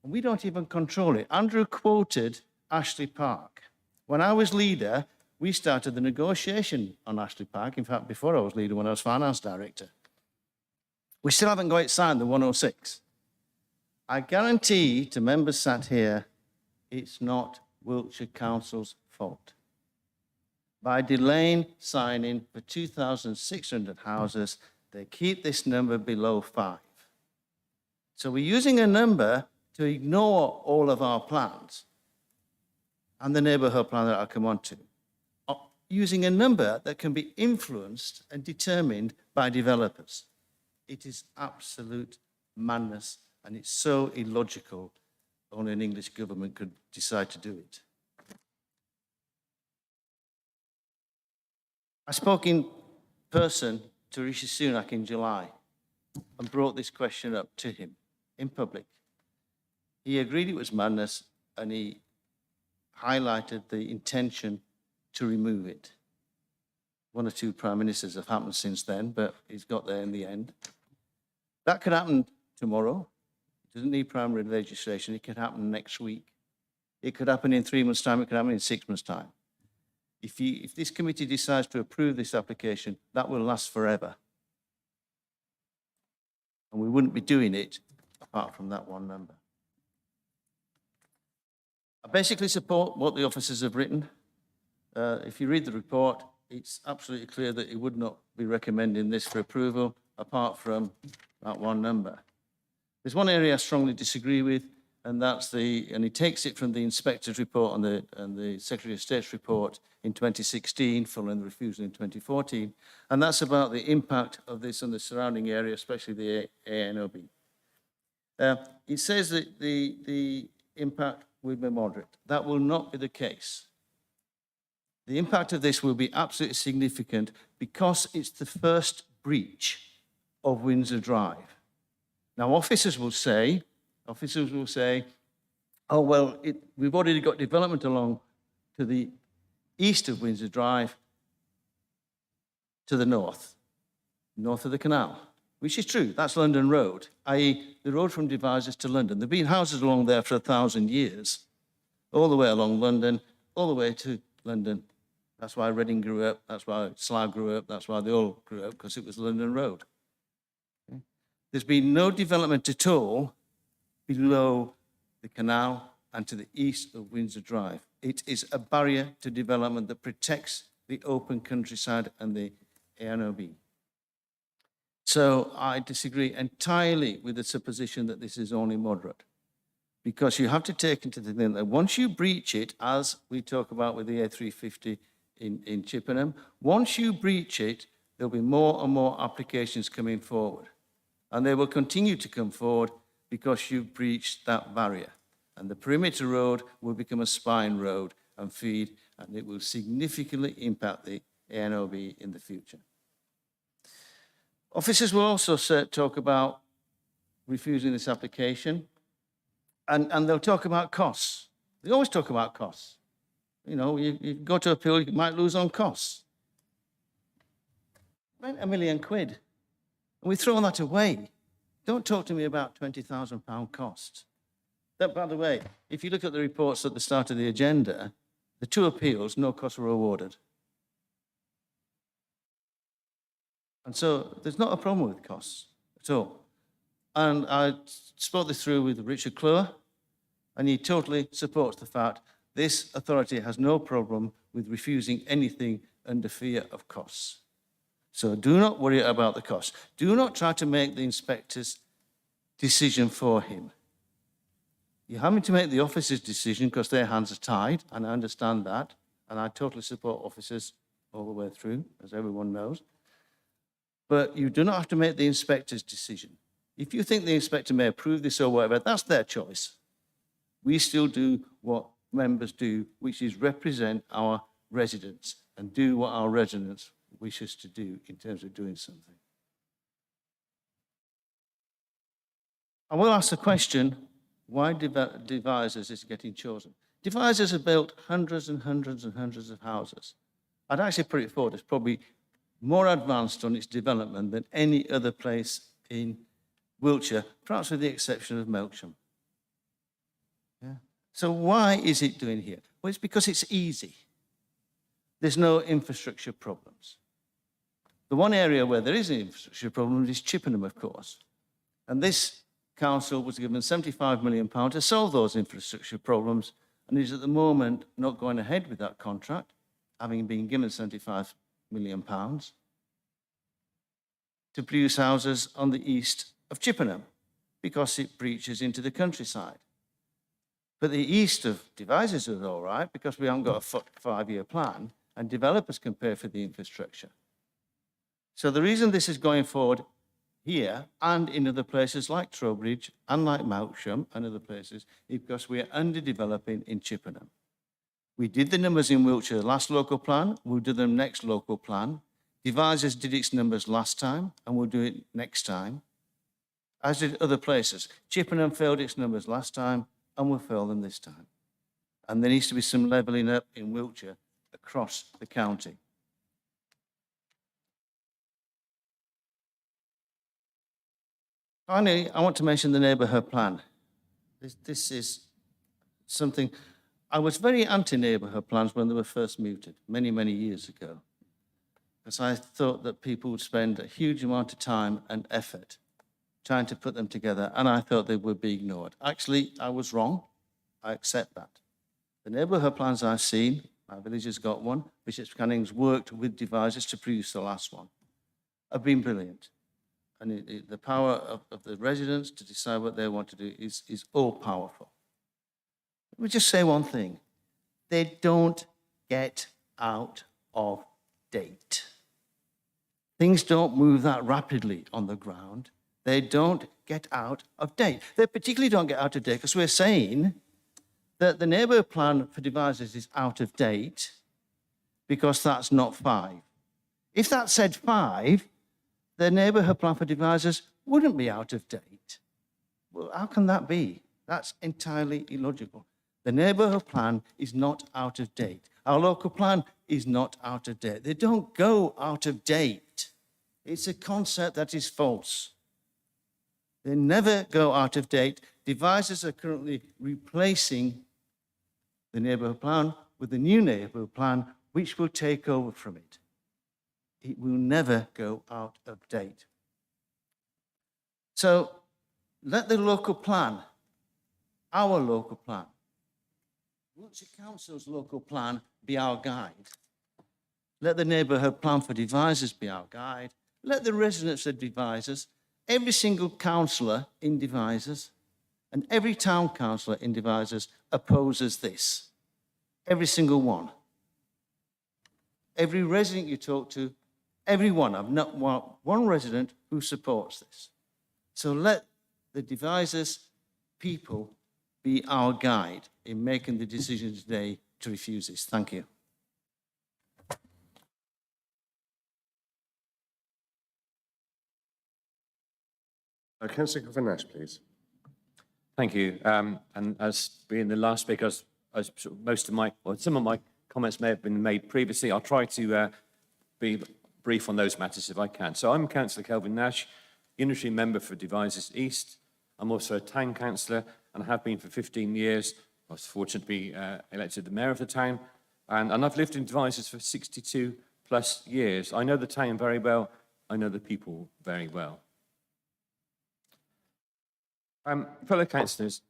and we don't even control it. Andrew quoted Ashley Park. When I was leader, we started the negotiation on Ashley Park. In fact, before I was leader, when I was finance director. We still haven't got it signed, the 106. I guarantee to members sat here, it's not Wiltshire Council's fault. By delaying signing for 2,600 houses, they keep this number below 5. So we're using a number to ignore all of our plans and the neighbourhood plan that I'll come on to. Using a number that can be influenced and determined by developers. It is absolute madness, and it's so illogical, only an English government could decide to do it. I spoke in person to Rishi Sunak in July and brought this question up to him in public. He agreed it was madness, and he highlighted the intention to remove it. 1 or 2 prime ministers have happened since then, but he's got there in the end. That could happen tomorrow. It doesn't need primary legislation. It could happen next week. It could happen in 3 months' time. It could happen in 6 months' time. If this committee decides to approve this application, that will last forever. And we wouldn't be doing it apart from that one number. I basically support what the officers have written. If you read the report, it's absolutely clear that it would not be recommending this for approval apart from that one number. There's one area I strongly disagree with, and that's and he takes it from the inspector's report and the Secretary of State's report in 2016, following the refusal in 2014, and that's about the impact of this on the surrounding area, especially the ANOB. It says that the impact will be moderate. That will not be the case. The impact of this will be absolutely significant because it's the first breach of Windsor Drive. Now, officers will say, oh, well, we've already got development along to the east of Windsor Drive to the north of the canal, which is true. That's London Road, i.e. the road from Devizes to London. There have been houses along there for 1,000 years, all the way along London, all the way to London. That's why Reading grew up, that's why Slough grew up, that's why they all grew up, because it was London Road. Okay? There's been no development at all below the canal and to the east of Windsor Drive. It is a barrier to development that protects the open countryside and the ANOB. So I disagree entirely with the supposition that this is only moderate, because you have to take into the thing that once you breach it, as we talk about with the A350 in Chippenham, once you breach it, there'll be more and more applications coming forward. And they will continue to come forward because you've breached that barrier. And the perimeter road will become a spine road and feed, and it will significantly impact the ANOB in the future. Officers will also talk about refusing this application, and they'll talk about costs. They always talk about costs. You know, you go to appeal, you might lose on costs. Rent £1 million. And we've thrown that away. Don't talk to me about £20,000 costs. That, by the way, if you look at the reports at the start of the agenda, the 2 appeals, no costs were awarded. And so there's not a problem with costs at all. And I spoke this through with Richard Clough, and he totally supports the fact this authority has no problem with refusing anything under fear of costs. So do not worry about the costs. Do not try to make the inspector's decision for him. You're having to make the officer's decision because their hands are tied, and I understand that, and I totally support officers all the way through, as everyone knows. But you do not have to make the inspector's decision. If you think the inspector may approve this or whatever, that's their choice. We still do what members do, which is represent our residents and do what our residents wish us to do in terms of doing something. I will ask the question, why Devizes is getting chosen? Devizes have built hundreds and hundreds and hundreds of houses. I'd actually put it forward, it's probably more advanced on its development than any other place in Wiltshire, perhaps with the exception of Melksham. Yeah. So why is it doing here? Well, it's because it's easy. There's no infrastructure problems. The one area where there is an infrastructure problem is Chippenham, of course. And this council was given £75 million to solve those infrastructure problems and is at the moment not going ahead with that contract, having been given £75 million to produce houses on the east of Chippenham because it breaches into the countryside. But the east of Devizes is all right because we haven't got a 5-year plan and developers can pay for the infrastructure. So the reason this is going forward here and in other places like Trowbridge and like Melksham and other places is because we are underdeveloping in Chippenham. We did the numbers in Wiltshire last local plan, we'll do them next local plan. Devizes did its numbers last time and we'll do it next time, as did other places. Chippenham failed its numbers last time and will fail them this time. And there needs to be some levelling up in Wiltshire across the county. Finally, I want to mention the neighbourhood plan. This is something, I was very anti-neighbourhood plans when they were first mooted, many, many years ago, because I thought that people would spend a huge amount of time and effort trying to put them together, and I thought they would be ignored. Actually, I was wrong. I accept that. The neighbourhood plans I've seen, my village has got one, Bishop's Canning's worked with Devizes to produce the last one, have been brilliant. And the power of the residents to decide what they want to do is all powerful. Let me just say one thing. They don't get out of date. Things don't move that rapidly on the ground. They don't get out of date. They particularly don't get out of date because we're saying that the neighbourhood plan for Devizes is out of date because that's not 5. If that said 5, the neighbourhood plan for Devizes wouldn't be out of date. Well, how can that be? That's entirely illogical. The neighbourhood plan is not out of date. Our local plan is not out of date. They don't go out of date. It's a concept that is false. They never go out of date. Devizes are currently replacing the neighbourhood plan with a new neighbourhood plan, which will take over from it. It will never go out of date. So let the local plan, our local plan, Wiltshire Council's local plan be our guide. Let the neighbourhood plan for Devizes be our guide. Let the residents of Devizes, every single councillor in Devizes and every town councillor in Devizes opposes this. Every single one. Every resident you talk to, everyone, I've not one resident who supports this. So let the Devizes people be our guide in making the decision today to refuse this. Thank you. Councillor Van-Ness, please. Thank you. And as being the last speaker, as most of my, or some of my comments may have been made previously, I'll try to be brief on those matters if I can. So I'm Councillor Kelvin Nash, Unitary Member for Devizes East. I'm also a town councillor and I have been for 15 years. I was fortunate to be elected the mayor of the town. And I've lived in Devizes for 62 plus years. I know the town very well. I know the people very well. Fellow councillors,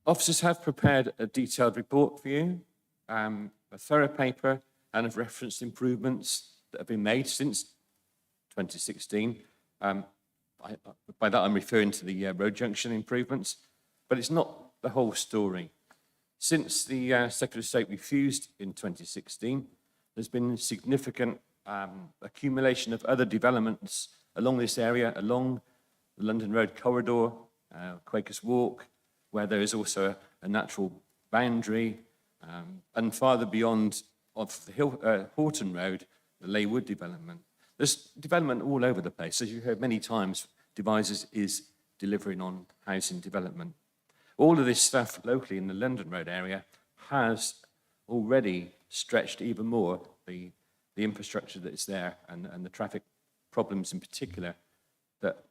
officers have prepared a detailed report for you, a thorough paper, and have referenced improvements that have been made since 2016. By that, I'm referring to the road junction improvements, but it's not the whole story. Since the Secretary of State refused in 2016, there's been significant accumulation of other developments along this area, along the London Road corridor, Quakers Walk, where there is also a natural boundary, and farther beyond of the Horton Road, the Leywood development. There's development all over the place. As you heard many times, Devizes is delivering on housing development. All of this stuff locally in the London Road area has already stretched even more the infrastructure that is there and the traffic problems in particular that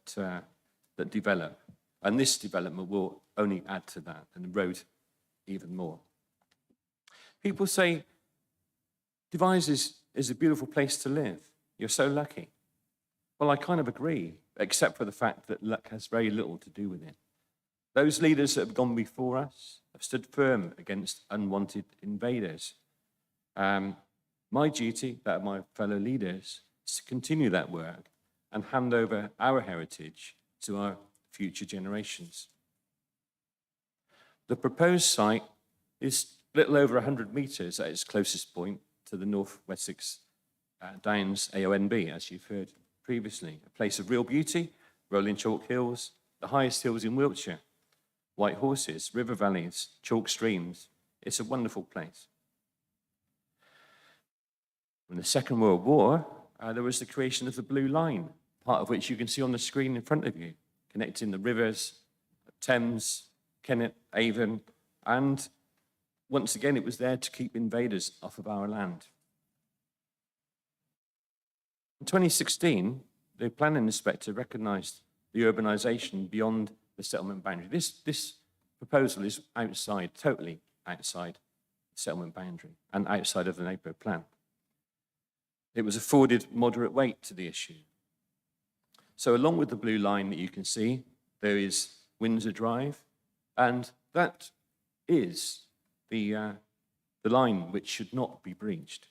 that develop. And this development will only add to that and erode even more. People say, Devizes is a beautiful place to live. You're so lucky. Well, I kind of agree, except for the fact that luck has very little to do with it. Those leaders that have gone before us have stood firm against unwanted invaders. My duty, that of my fellow leaders, is to continue that work and hand over our heritage to our future generations. The proposed site is a little over 100 metres at its closest point to the North Wessex Downs AONB, as you've heard previously. A place of real beauty, rolling chalk hills, the highest hills in Wiltshire, white horses, river valleys, chalk streams. It's a wonderful place. In the Second World War, there was the creation of the Blue Line, part of which you can see on the screen in front of you, connecting the rivers, Thames, Kennet, Avon, and once again, it was there to keep invaders off of our land. In 2016, the planning inspector recognised the urbanisation beyond the settlement boundary. This proposal is outside, totally outside the settlement boundary and outside of the neighbourhood plan. It was afforded moderate weight to the issue. So along with the blue line that you can see, there is Windsor Drive, and that is the line which should not be breached.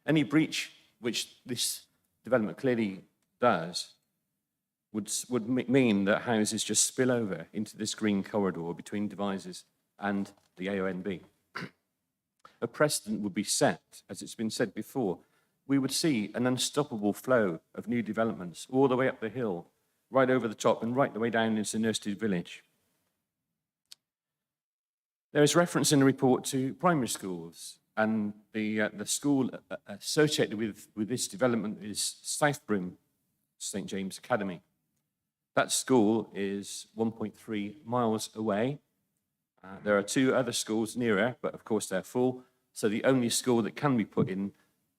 Any breach, which this development clearly does, would mean that houses just spill over into this green corridor between Devizes and the AONB. A precedent would be set, as it's been said before. We would see an unstoppable flow of new developments all the way up the hill, right over the top and right the way down into Nurstead Village. There is reference in the report to primary schools, and the school associated with this development is Southbrim St James Academy. That school is 1.3 miles away. There are two other schools nearer, but of course they're full, so the only school that can be put in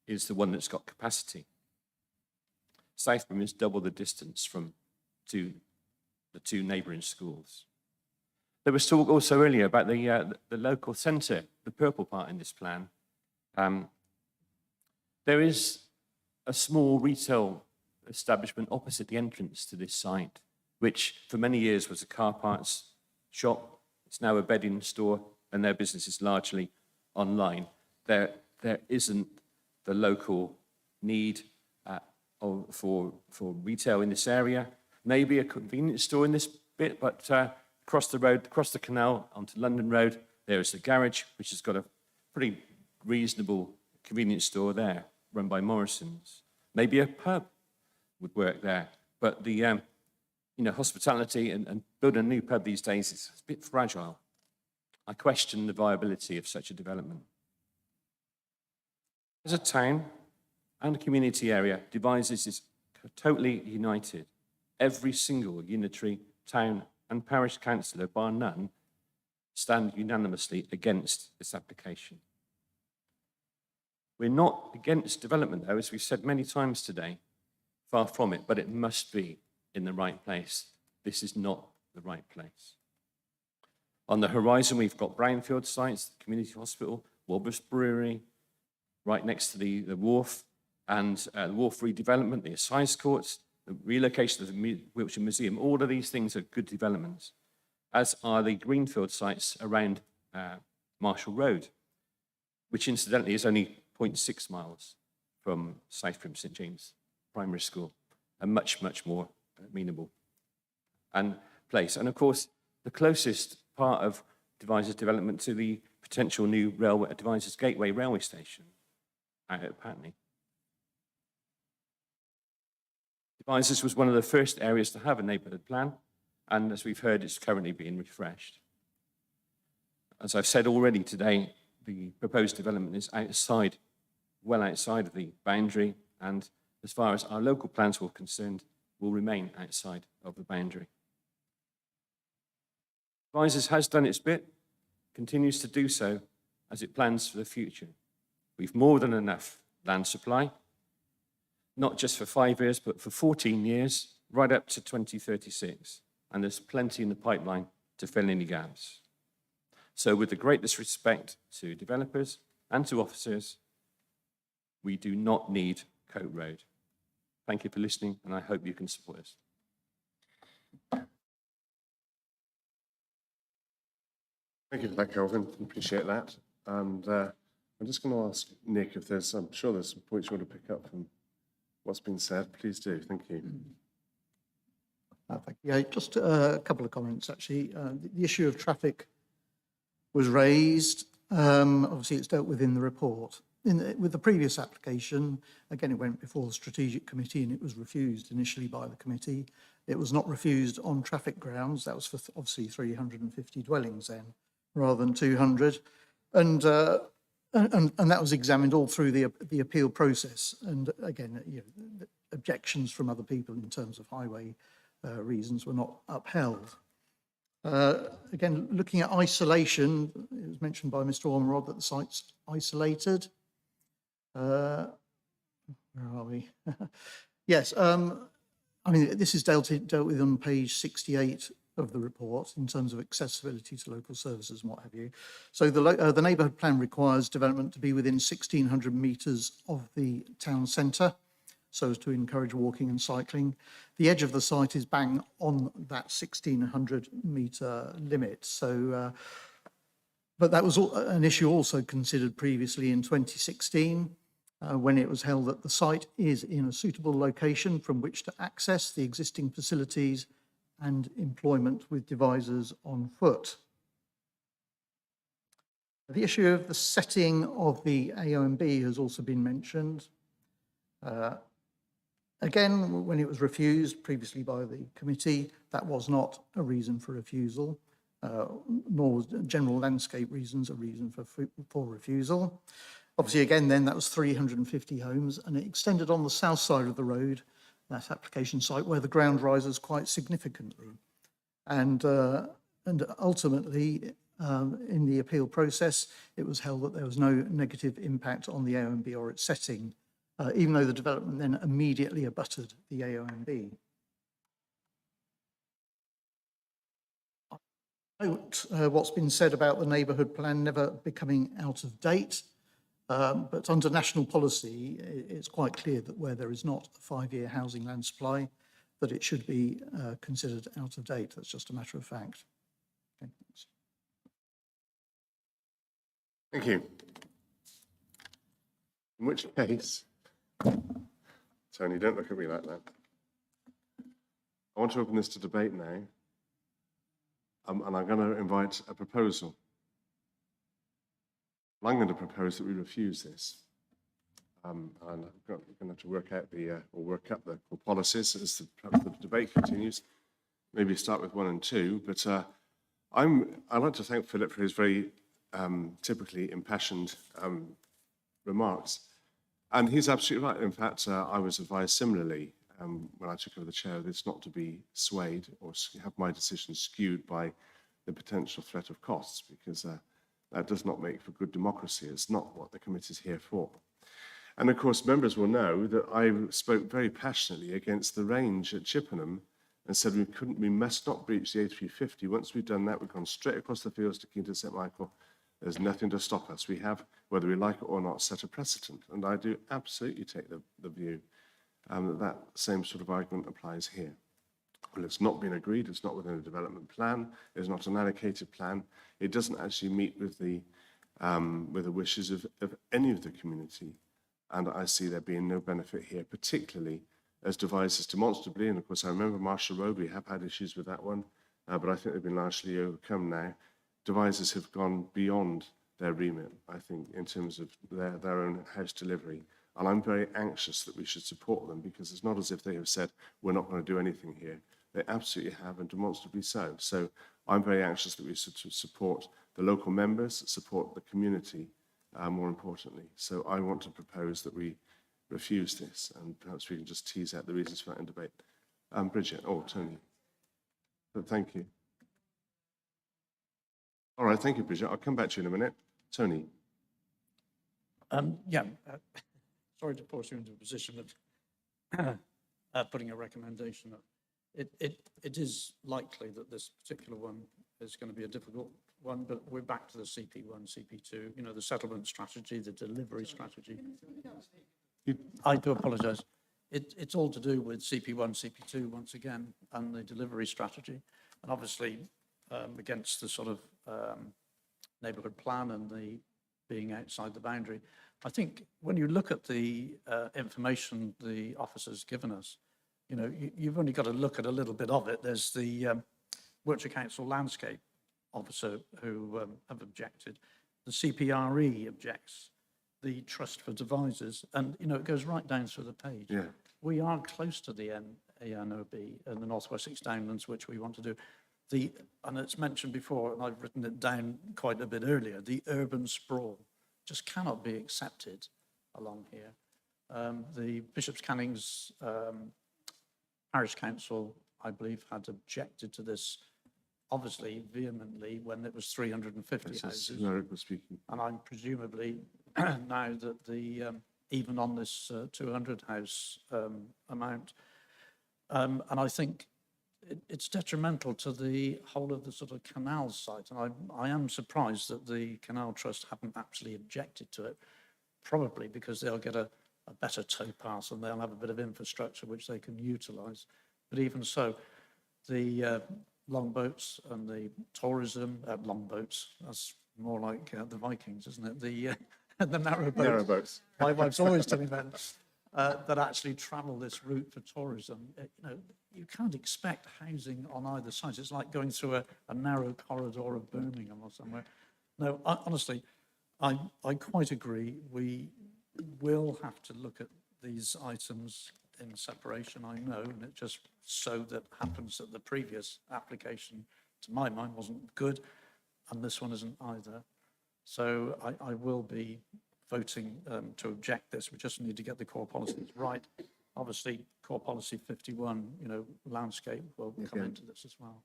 is the one that's got capacity. Southbrim is double the distance to the two neighbouring schools. There was talk also earlier about the local centre, the purple part in this plan. There is a small retail establishment opposite the entrance to this site, which for many years was a car parts shop. It's now a bedding store, and their business is largely online. There isn't the local need for retail in this area. Maybe a convenience store in this bit, but across the road, across the canal onto London Road, there is the garage, which has got a pretty reasonable convenience store there, run by Morrison's. Maybe a pub would work there, but the hospitality and building a new pub these days is a bit fragile. I question the viability of such a development. As a town and a community area, Devizes is totally united. Every single unitary town and parish councillor, bar none, stand unanimously against this application. We're not against development, though, as we've said many times today, far from it, but it must be in the right place. This is not the right place. On the horizon, we've got brownfield sites, the community hospital, Walbus Brewery, right next to the wharf, and the wharf redevelopment, the assize courts, the relocation of the Wiltshire Museum. All of these things are good developments, as are the greenfield sites around Marshall Road, which incidentally is only 0.6 miles from Southbrim St James Primary School, a much, much more amenable and place. And of course, the closest part of Devizes development to the potential new railway, Devizes Gateway railway station out at Putney. Devizes was one of the first areas to have a neighbourhood plan, and as we've heard, it's currently being refreshed. As I've said already today, the proposed development is outside, well outside of the boundary, and as far as our local plans were concerned, will remain outside of the boundary. Devizes has done its bit, continues to do so as it plans for the future. We've more than enough land supply, not just for 5 years, but for 14 years, right up to 2036, and there's plenty in the pipeline to fill any gaps. So with the greatest respect to developers and to officers, we do not need Coat Road. Thank you for listening, and I hope you can support us. Thank you for that, Kelvin. Appreciate that. And I'm just going to ask Nick if there's, I'm sure there's some points you want to pick up from what's been said. Please do. Thank you. Thank you. Yeah, just a couple of comments, actually. The issue of traffic was raised. Obviously, it's dealt with in the report. With the previous application, again, it went before the strategic committee and it was refused initially by the committee. It was not refused on traffic grounds. That was for obviously 350 dwellings then, rather than 200. And that was examined all through the appeal process. And again, you know, the objections from other people in terms of highway reasons were not upheld. Again, looking at isolation, it was mentioned by Mr. Ormerod that the site's isolated. Where are we? Yes, I mean, this is dealt with on page 68 of the report in terms of accessibility to local services and what have you. So the neighbourhood plan requires development to be within 1,600 metres of the town centre, so as to encourage walking and cycling. The edge of the site is bang on that 1,600 metre limit. So, but that was an issue also considered previously in 2016, when it was held that the site is in a suitable location from which to access the existing facilities and employment with devisers on foot. The issue of the setting of the AONB has also been mentioned. Again, when it was refused previously by the committee, that was not a reason for refusal, nor was general landscape reasons a reason for refusal. Obviously, again, then that was 350 homes, and it extended on the south side of the road, that application site, where the ground rises quite significantly. And ultimately, in the appeal process, it was held that there was no negative impact on the AONB or its setting, even though the development then immediately abutted the AONB. Note what's been said about the neighbourhood plan never becoming out of date. But under national policy, it's quite clear that where there is not a 5-year housing land supply, that it should be considered out of date. That's just a matter of fact. Okay, thanks. Thank you. In which case, Tony, don't look at me like that. I want to open this to debate now, and I'm going to invite a proposal. I'm going to propose that we refuse this. And I'm going to have to work out work up the policies as the debate continues. Maybe start with 1 and 2. But I'd like to thank Philip for his very typically impassioned remarks. And he's absolutely right. In fact, I was advised similarly when I took over the chair of this not to be swayed or have my decision skewed by the potential threat of costs, because that does not make for good democracy. It's not what the committee is here for. And of course, members will know that I spoke very passionately against the range at Chippenham and said we must not breach the A350. Once we've done that, we've gone straight across the fields to Keen to St Michael. There's nothing to stop us. We have, whether we like it or not, set a precedent. And I do absolutely take the view that same sort of argument applies here. Well, it's not been agreed. It's not within a development plan. It's not an allocated plan. It doesn't actually meet with the wishes of any of the community. And I see there being no benefit here, particularly as devices demonstrably, and of course I remember Marshall Road, we have had issues with that one, but I think they've been largely overcome now. Devices have gone beyond their remit, I think, in terms of their own house delivery. And I'm very anxious that we should support them, because it's not as if they have said, we're not going to do anything here. They absolutely have, and demonstrably so. So I'm very anxious that we should support the local members, support the community, more importantly. So I want to propose that we refuse this, and perhaps we can just tease out the reasons for that in debate. Bridget, Tony. But thank you. All right, thank you, Bridget. I'll come back to you in a minute. Tony. Sorry to force you into a position of putting a recommendation It is likely that this particular one is going to be a difficult one, but we're back to the CP1, CP2, you know, the settlement strategy, the delivery strategy. I do apologise. It's all to do with CP1, CP2 once again, and the delivery strategy. And obviously, against the sort of neighbourhood plan and the being outside the boundary. I think when you look at the information the officer's given us, you know, you've only got to look at a little bit of it. There's the Wiltshire Council landscape officer who have objected. The CPRE objects. The Trust for Devices, and you know, it goes right down through the page. Yeah. We are close to the ANOB in the North Wessex Downlands, which we want to do. And it's mentioned before, and I've written it down quite a bit earlier, the urban sprawl just cannot be accepted along here. The Bishop's Canning's Parish Council, I believe, had objected to this obviously vehemently when it was 350 houses. Eric was speaking. And I'm presumably now that the even on this 200 house amount, and I think it's detrimental to the whole of the sort of canal site. And I am surprised that the Canal Trust haven't actually objected to it, probably because they'll get a better towpath and they'll have a bit of infrastructure which they can utilise. But even so, the longboats and the tourism, longboats, that's more like the Vikings, isn't it? The narrowboats. Narrowboats. My wife's always telling me that actually travel this route for tourism. You know, you can't expect housing on either side. It's like going through a narrow corridor of Birmingham or somewhere. No, honestly, I quite agree. We will have to look at these items in separation, I know, and it just so that happens that the previous application, to my mind, wasn't good, and this one isn't either. So I will be voting to object this. We just need to get the core policies right. Obviously, core policy 51, you know, landscape will come into this as well.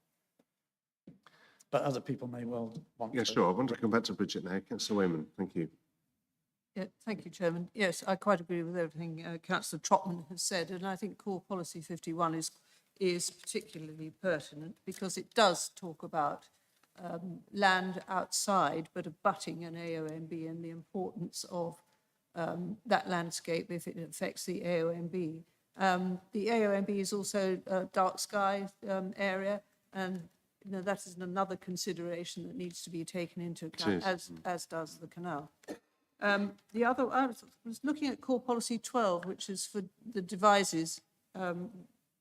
But other people may well want Yeah, to. sure. I want to come back to Bridget now. Councillor Wayman, thank you. Yeah, thank you, Chairman. Yes, I quite agree with everything Councillor Trotman has said, and I think core policy 51 is particularly pertinent because it does talk about land outside but abutting an AONB and the importance of that landscape if it affects the AONB. The AONB is also a dark sky area, and you know, that is another consideration that needs to be taken into account, as does the canal. The other, I was looking at core policy 12, which is for the Devizes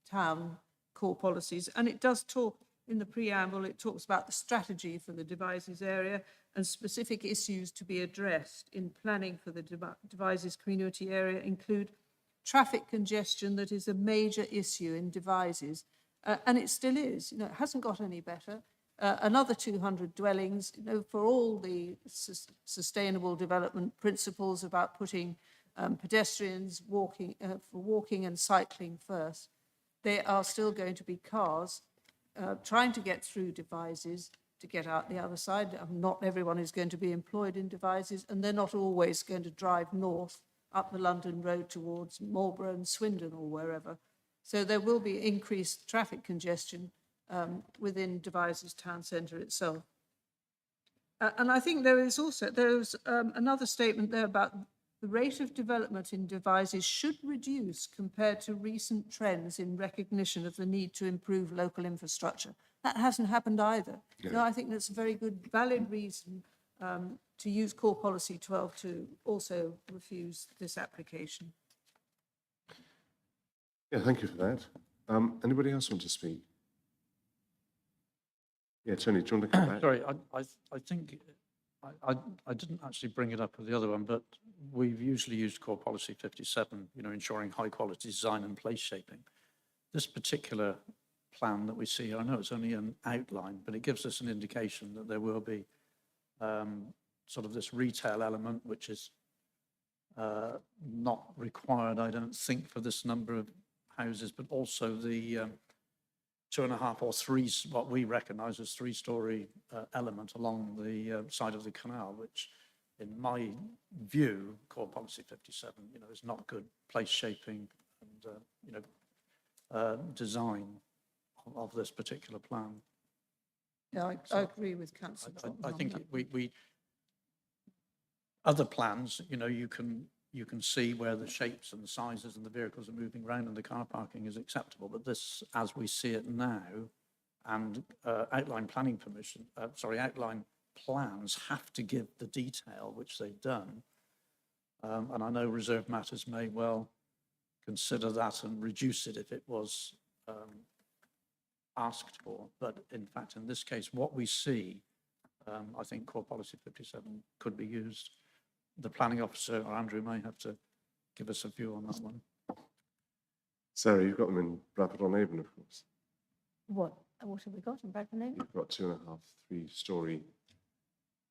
town core policies, and it does talk in the preamble, it talks about the strategy for the Devizes area and specific issues to be addressed in planning for the Devizes community area include traffic congestion that is a major issue in Devizes, and it still is. You know, it hasn't got any better. Another 200 dwellings, you know, for all the sustainable development principles about putting pedestrians walking for walking and cycling first. There are still going to be cars trying to get through Devizes to get out the other side. Not everyone is going to be employed in Devizes, and they're not always going to drive north up the London road towards Marlborough and Swindon or wherever. So there will be increased traffic congestion within Devizes town centre itself. And I think there's another statement there about the rate of development in Devizes should reduce compared to recent trends in recognition of the need to improve local infrastructure. That hasn't happened either. Yeah. No, I think that's a very good, valid reason to use core policy 12 to also refuse this application. Yeah, thank you for that. Anybody else want to speak? Yeah, Tony, do you want to come back? Sorry, I think I didn't actually bring it up with the other one, but we've usually used core policy 57, you know, ensuring high quality design and place shaping. This particular plan that we see, I know it's only an outline, but it gives us an indication that there will be sort of this retail element, which is not required, I don't think, for this number of houses, but also the 2.5 or 3, what we recognise as 3-storey element along the side of the canal, which in my view, core policy 57, you know, is not good place shaping and, you know, design of this particular plan. Yeah, I agree with councillor I Trotman on think that. we other plans, you can see where the shapes and the sizes and the vehicles are moving around and the car parking is acceptable. But this, as we see it now, and outline plans have to give the detail, which they've done. And I know Reserve Matters may well consider that and reduce it if it was asked for. But in fact, in this case, what we see, I think Core Policy 57 could be used. The planning officer, or Andrew, may have to give us a view on that one. Sarah, you've got them in Bradford-on-Avon, of course. What have we got in Bradford? You've got 2.5, 3-storey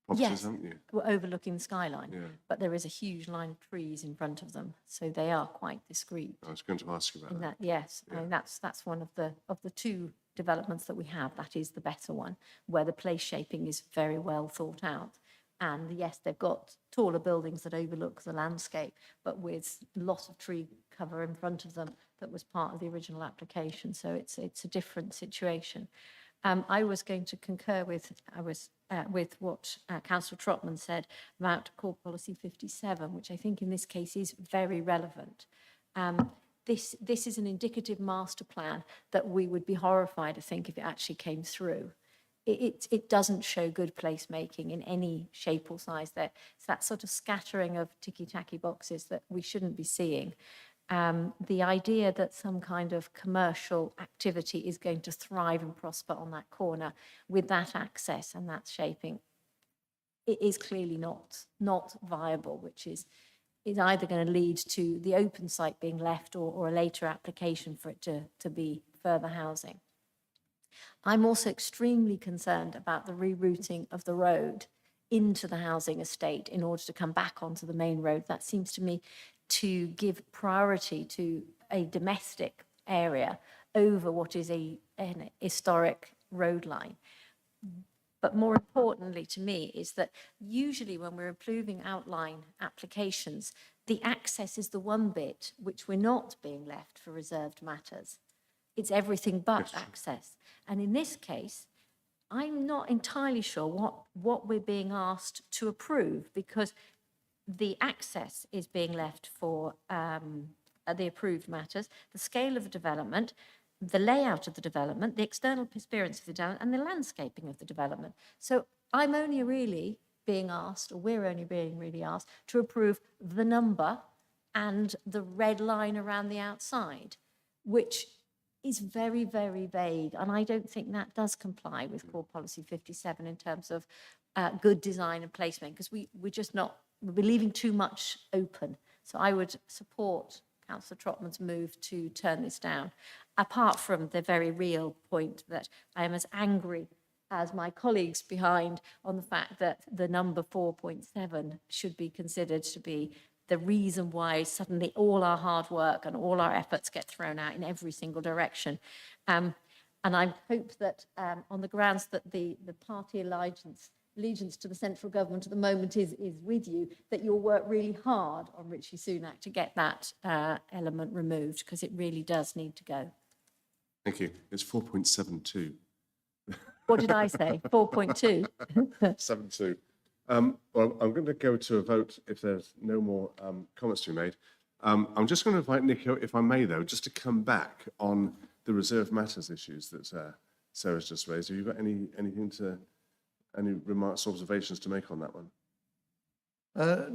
properties, Yes, haven't you? we're overlooking the skyline, Yeah. but there is a huge line of trees in front of them, so they are quite discreet. I was going to ask you about In that. that, yes, I mean, that's one of the two developments that we have. That is the better one, where the place shaping is very well thought out. And yes, they've got taller buildings that overlook the landscape, but with lots of tree cover in front of them that was part of the original application. So it's a different situation. I was going to concur with what Councillor Trotman said about Core Policy 57, which I think in this case is very relevant. This is an indicative master plan that we would be horrified, I think, if it actually came through. It doesn't show good placemaking in any shape or size there. It's that sort of scattering of ticky-tacky boxes that we shouldn't be seeing. The idea that some kind of commercial activity is going to thrive and prosper on that corner with that access and that shaping, it is clearly not viable, which is either going to lead to the open site being left or a later application for it to be further housing. I'm also extremely concerned about the rerouting of the road into the housing estate in order to come back onto the main road. That seems to me to give priority to a domestic area over what is an historic road line. But more importantly to me is that usually when we're improving outline applications, the access is the one bit which we're not being left for reserved matters. It's everything but access. And in this case, I'm not entirely sure what we're being asked to approve, because the access is being left for the approved matters, the scale of the development, the layout of the development, the external appearance of the development, and the landscaping of the development. So I'm only really being asked, or we're only being really asked, to approve the number and the red line around the outside, which is very, very vague. And I don't think that does comply with Core Policy 57 in terms of good design and placement, because we're just not, we're leaving too much open. So I would support Councillor Trotman's move to turn this down, apart from the very real point that I am as angry as my colleagues behind on the fact that the number 4.7 should be considered to be the reason why suddenly all our hard work and all our efforts get thrown out in every single direction. And I hope that on the grounds that the party allegiance to the central government at the moment is with you, that you'll work really hard on Rishi Sunak to get that element removed, because it really does need to go. Thank you. It's 4.72. What did I say? 4.2? 72. Well, I'm going to go to a vote if there's no more comments to be made. I'm just going to invite Nico, if I may, though, just to come back on the reserved matters issues that Sarah's just raised. Have you got any remarks, observations to make on that one?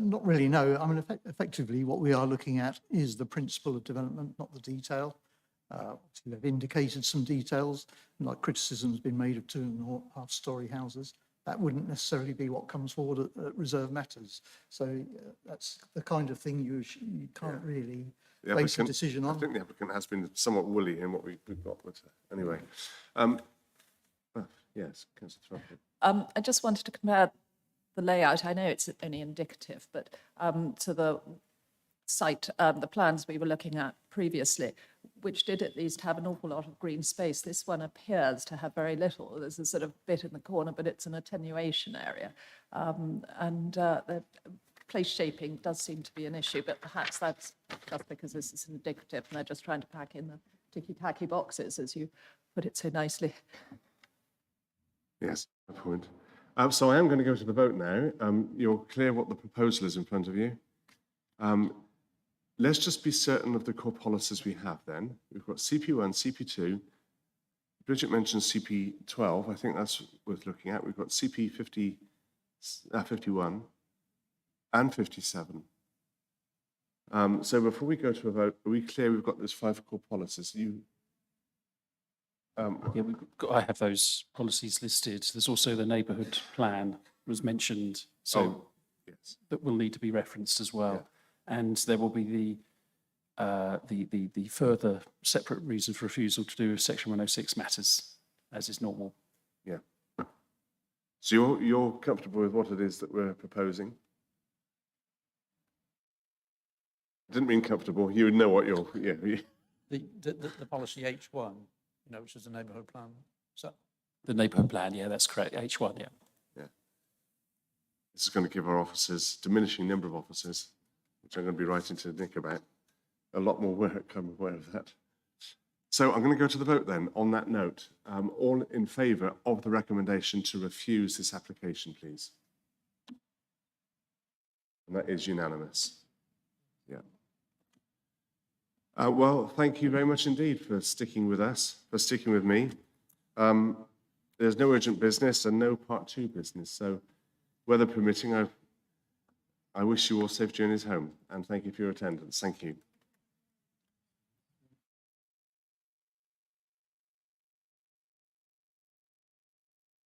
Not really, no. I mean, effectively, what we are looking at is the principle of development, not the detail. Obviously, they've indicated some details, like criticism has been made of 2.5-storey houses. That wouldn't necessarily be what comes forward at reserve matters. So that's the kind of thing you can't really base a decision on. I think the applicant has been somewhat woolly in what we've got, but anyway. Yes, Councillor Throckmorton. I just wanted to compare the layout. I know it's only indicative, but to the site, the plans we were looking at previously, which did at least have an awful lot of green space. This one appears to have very little. There's a sort of bit in the corner, but it's an attenuation area. The place shaping does seem to be an issue, but perhaps that's just because this is indicative and they're just trying to pack in the ticky-tacky boxes, as you put it so nicely. Yes, my point. So I am going to go to the vote now. You're clear what the proposal is in front of you. Let's just be certain of the core policies we have then. We've got CP1, CP2. Bridget mentioned CP12. I think that's worth looking at. We've got CP 51 and 57. So before we go to a vote, are we clear we've got those 5 core policies? I have those policies listed. There's also the neighbourhood plan was mentioned, so yes, that will need to be referenced as well. And there will be the further separate reason for refusal to do with Section 106 matters, as is normal. Yeah. So you're comfortable with what it is that we're proposing? I didn't mean comfortable. You would know what you're. Yeah. The policy H1, which is the neighbourhood plan. So The neighbourhood plan, yeah, that's correct. H1, yeah. Yeah. This is going to give our officers, diminishing number of officers, which I'm going to be writing to Nick about, a lot more work. I'm aware of that. So I'm going to go to the vote then on that note. All in favour of the recommendation to refuse this application, please. And that is unanimous. Yeah. Well, thank you very much indeed for sticking with us, for sticking with me. There's no urgent business and no part 2 business. So weather permitting, I wish you all safe journeys home and thank you for your attendance. Thank you.